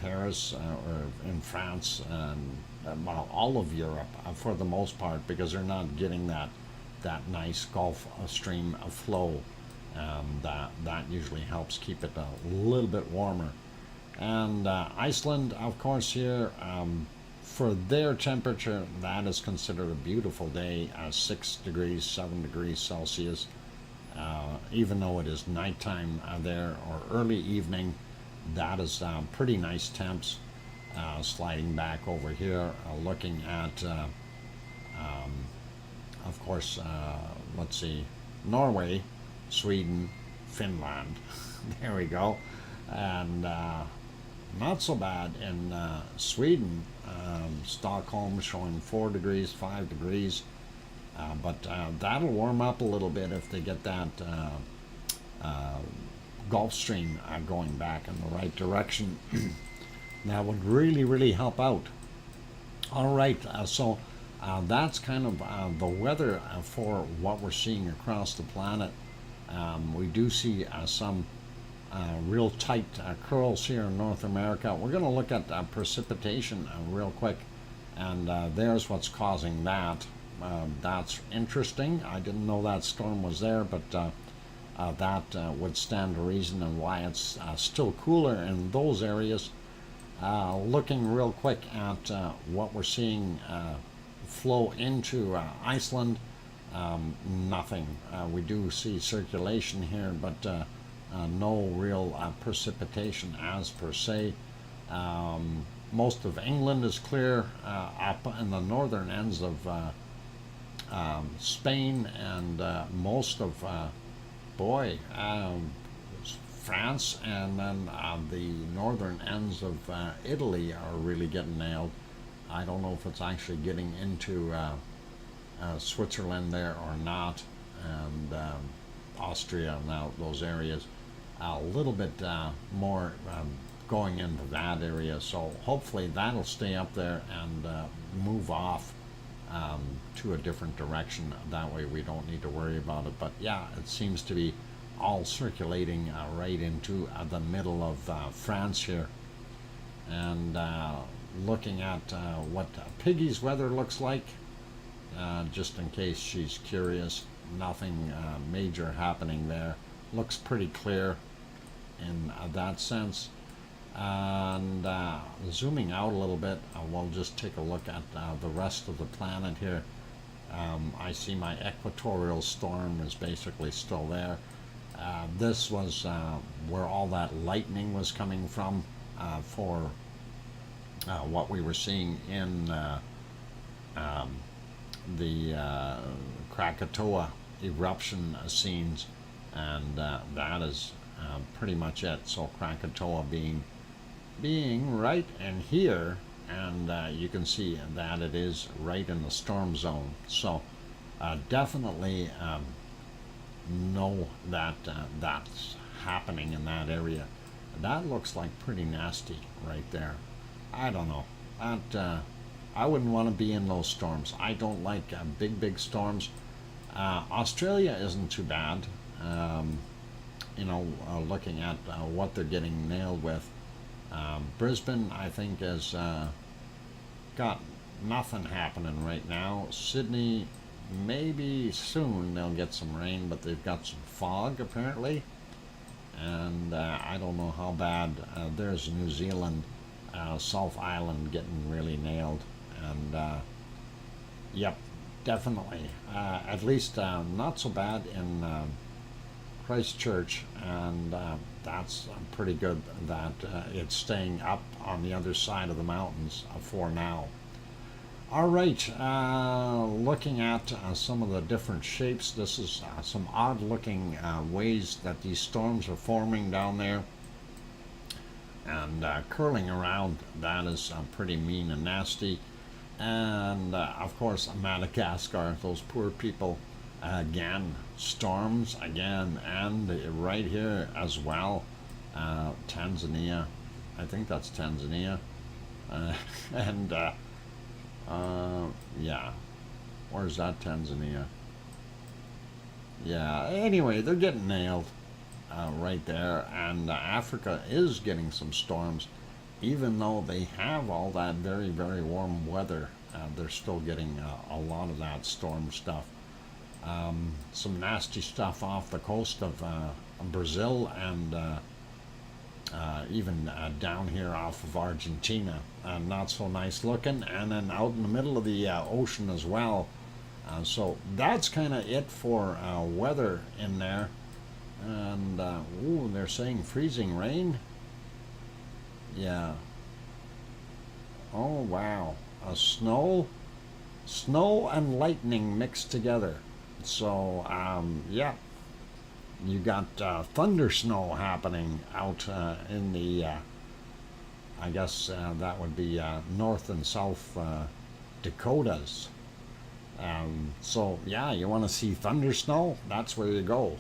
Paris, or in France, and well, all of Europe for the most part, because they're not getting that nice Gulf Stream flow. That usually helps keep it a little bit warmer. And Iceland, of course, here, for their temperature, that is considered a beautiful day, 6 degrees, 7 degrees Celsius. Even though it is nighttime there, or early evening, that is pretty nice temps. sliding back over here, looking at, of course, let's see, Norway, Sweden, Finland. There we go. And not so bad in Sweden. Stockholm showing 4 degrees, 5 degrees. But that'll warm up a little bit if they get that Gulf Stream going back in the right direction. That would really, really help out. All right, so that's kind of the weather for what we're seeing across the planet. We do see some real tight curls here in North America. We're going to look at precipitation real quick, and there's what's causing that. That's interesting. I didn't know that storm was there, but that would stand to reason and why it's still cooler in those areas. Looking real quick at what we're seeing flow into Iceland, nothing. We do see circulation here, but no real precipitation as per se. Most of England is clear, up in the northern ends of Spain, and most of France, and then the northern ends of Italy are really getting nailed. I don't know if it's actually getting into Switzerland there or not, and Austria now, those areas. A little bit more going into that area, so hopefully that'll stay up there and move off to a different direction. That way we don't need to worry about it. But yeah, it seems to be all circulating right into the middle of France here. And looking at what Piggy's weather looks like, just in case she's curious, nothing major happening there. Looks pretty clear in that sense. And zooming out a little bit, we'll just take a look at the rest of the planet here. I see my equatorial storm is basically still there. This was where all that lightning was coming from for what we were seeing in the Krakatoa eruption scenes, and that is pretty much it. So Krakatoa being right in here, and you can see that it is right in the storm zone. So definitely know that that's happening in that area. That looks like pretty nasty right there. I don't know. That I wouldn't want to be in those storms. I don't like big storms. Australia isn't too bad. Looking at what they're getting nailed with. Brisbane, I think, has got nothing happening right now. Sydney, maybe soon they'll get some rain, but they've got some fog apparently. And I don't know how bad. There's New Zealand, South Island getting really nailed. And yep, definitely. At least not so bad in Christchurch, and that's pretty good that it's staying up on the other side of the mountains for now. All right, looking at some of the different shapes, this is some odd looking ways that these storms are forming down there and curling around. That is pretty mean and nasty. And of course Madagascar, those poor people. Again, storms again, and right here as well. Tanzania, I think that's Tanzania. And yeah, where's that Tanzania? Yeah, anyway, they're getting nailed right there. And Africa is getting some storms, even though they have all that very, very warm weather. They're still getting a lot of that storm stuff. Some nasty stuff off the coast of Brazil, and even down here off of Argentina. Not so nice looking. And then out in the middle of the ocean as well. So that's kind of it for weather in there. And ooh, they're saying freezing rain. Yeah. Oh wow, snow, snow and lightning mixed together. So yeah, you got thunder snow happening out in the I guess that would be North and South Dakotas. So yeah, you want to see thunder snow? That's where you go.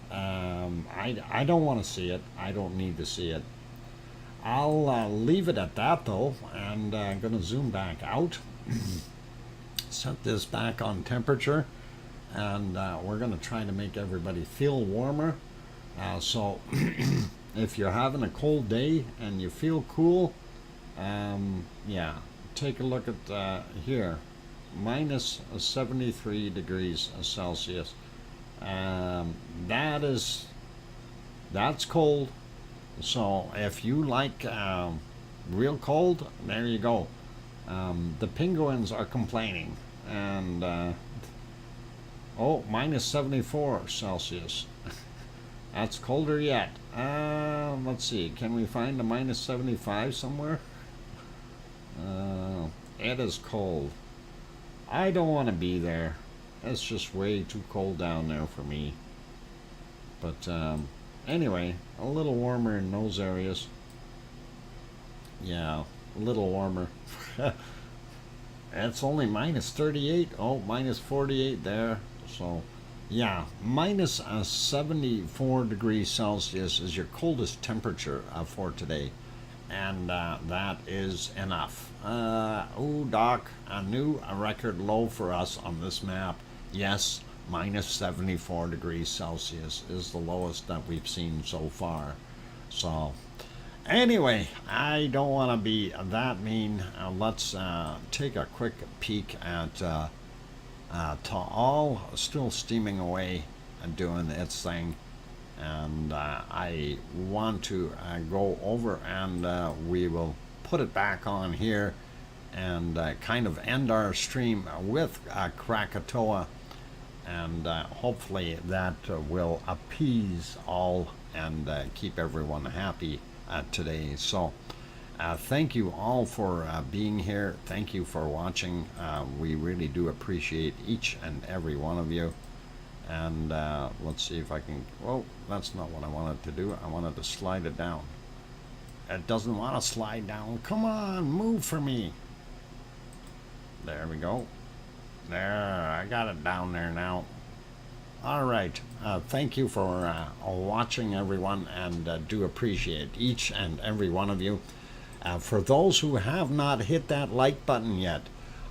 I don't want to see it. I don't need to see it. I'll leave it at that though, and I'm going to zoom back out, set this back on temperature, and we're going to try to make everybody feel warmer. So if you're having a cold day and you feel cool, yeah, take a look at here, minus 73 degrees Celsius. That's cold. So if you like real cold, there you go. The penguins are complaining, and oh, minus 74 Celsius. That's colder yet. Let's see, can we find a minus 75 somewhere? It is cold. I don't want to be there. It's just way too cold down there for me. But anyway, a little warmer in those areas. Yeah, a little warmer. It's only minus 38. Oh, minus 48 there. So yeah, minus 74 degrees Celsius is your coldest temperature for today. And that is enough. Oh, Doc, a new record low for us on this map. Yes, minus 74 degrees Celsius is the lowest that we've seen so far. So anyway, I don't want to be that mean. Let's take a quick peek at Taal, still steaming away and doing its thing. And I want to go over and we will put it back on here and kind of end our stream with Krakatoa, and hopefully that will appease all and keep everyone happy today. So thank you all for being here. Thank you for watching. We really do appreciate each and every one of you. And let's see if I can, well, that's not what I wanted to do. I wanted to slide it down. It doesn't want to slide down. Come on, move for me. There we go. There, I got it down there now. All right. Thank you for watching, everyone, and do appreciate each and every one of you. For those who have not hit that like button yet,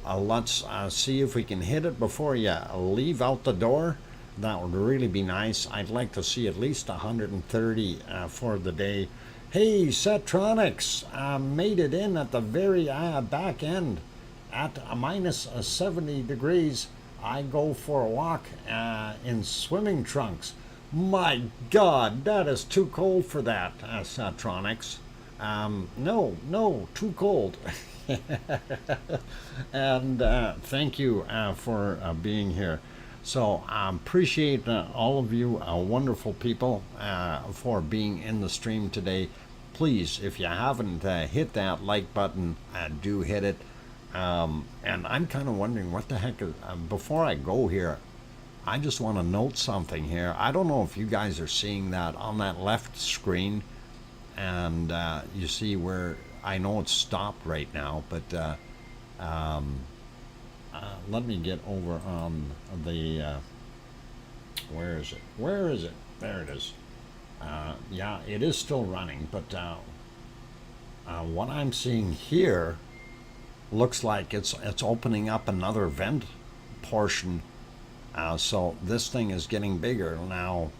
let's see if we can hit it before you leave out the door. That would really be nice. I'd like to see at least 130 for the day. Hey, Setronics made it in at the very back end at a minus 70 degrees. I go for a walk in swimming trunks. My God, that is too cold for that, Setronics. No, too cold. And thank you for being here. So appreciate all of you wonderful people for being in the stream today. Please, if you haven't hit that like button, do hit it. And I'm kind of wondering what the heck is, before I go here, I just want to note something here. I don't know if you guys are seeing that on that left screen, and you see where, I know it's stopped right now, but let me get over on the, where is it? There it is. Yeah, it is still running, but what I'm seeing here looks like it's opening up another vent portion. So this thing is getting bigger now.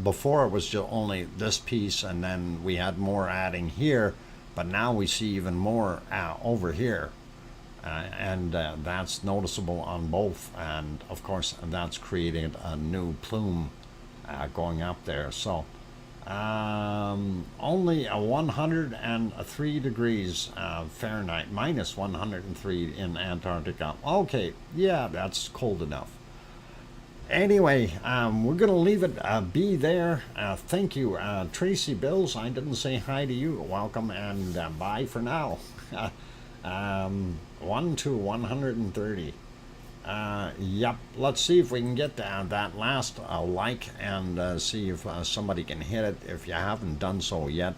Before it was just only this piece, and then we had more adding here, but now we see even more over here. And that's noticeable on both, and of course that's created a new plume going up there. So only 103 degrees Fahrenheit, minus 103 in Antarctica. Okay, yeah, that's cold enough. Anyway, we're gonna leave it be there. Thank you, Tracy Bills. I didn't say hi to you. Welcome, and bye for now. 1 to 130. Yep, let's see if we can get that last like and see if somebody can hit it. If you haven't done so yet,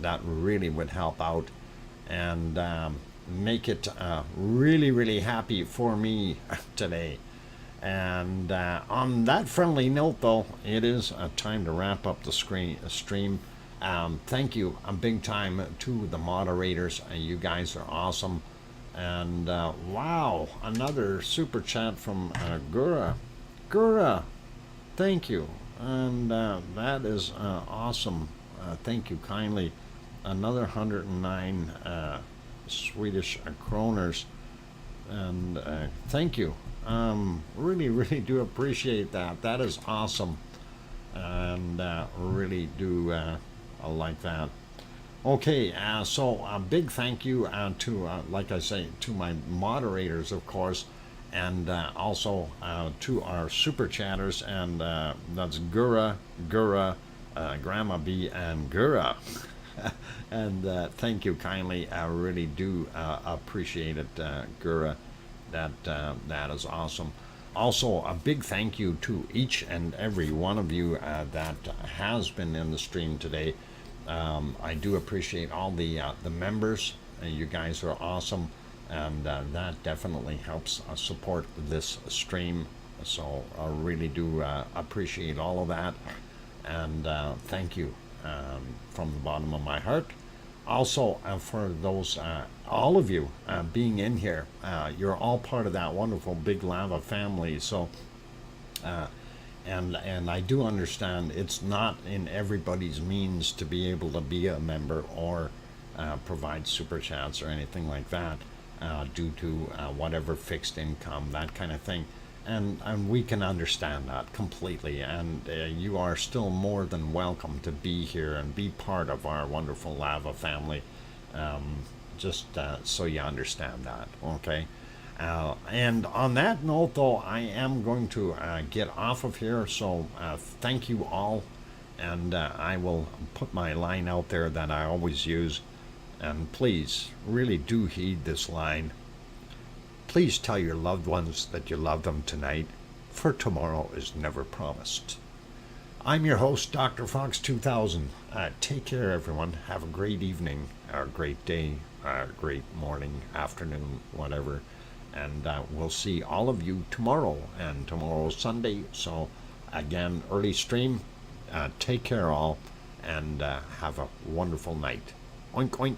that really would help out and make it really, really happy for me today. And on that friendly note, though, it is time to wrap up the stream. Thank you big time to the moderators. You guys are awesome. And wow, another super chat from Gura. Gura, thank you. And that is awesome. Thank you kindly. Another 109 Swedish kroners. And thank you. Really, really do appreciate that. That is awesome. And really do like that. Okay, so a big thank you to, like I say, to my moderators, of course, and also to our super chatters, and that's Gura, Grandma B, and Gura. And thank you kindly. I really do appreciate it, Gura. That is awesome. Also, a big thank you to each and every one of you that has been in the stream today. I do appreciate all the members. You guys are awesome, and that definitely helps support this stream. So I really do appreciate all of that, and thank you from the bottom of my heart. Also, for those, all of you being in here, you're all part of that wonderful big lava family. So, and I do understand it's not in everybody's means to be able to be a member or provide super chats or anything like that, due to whatever fixed income, that kind of thing. And we can understand that completely, and you are still more than welcome to be here and be part of our wonderful lava family, just so you understand that, okay? And on that note, though, I am going to get off of here, so thank you all, and I will put my line out there that I always use, and please, really do heed this line. Please tell your loved ones that you love them tonight, for tomorrow is never promised. I'm your host, DrFox2000. Take care, everyone. Have a great evening, or a great day, or a great morning, afternoon, whatever. And we'll see all of you tomorrow. And tomorrow's Sunday, so again, early stream. Take care, all, and have a wonderful night. Oink, oink.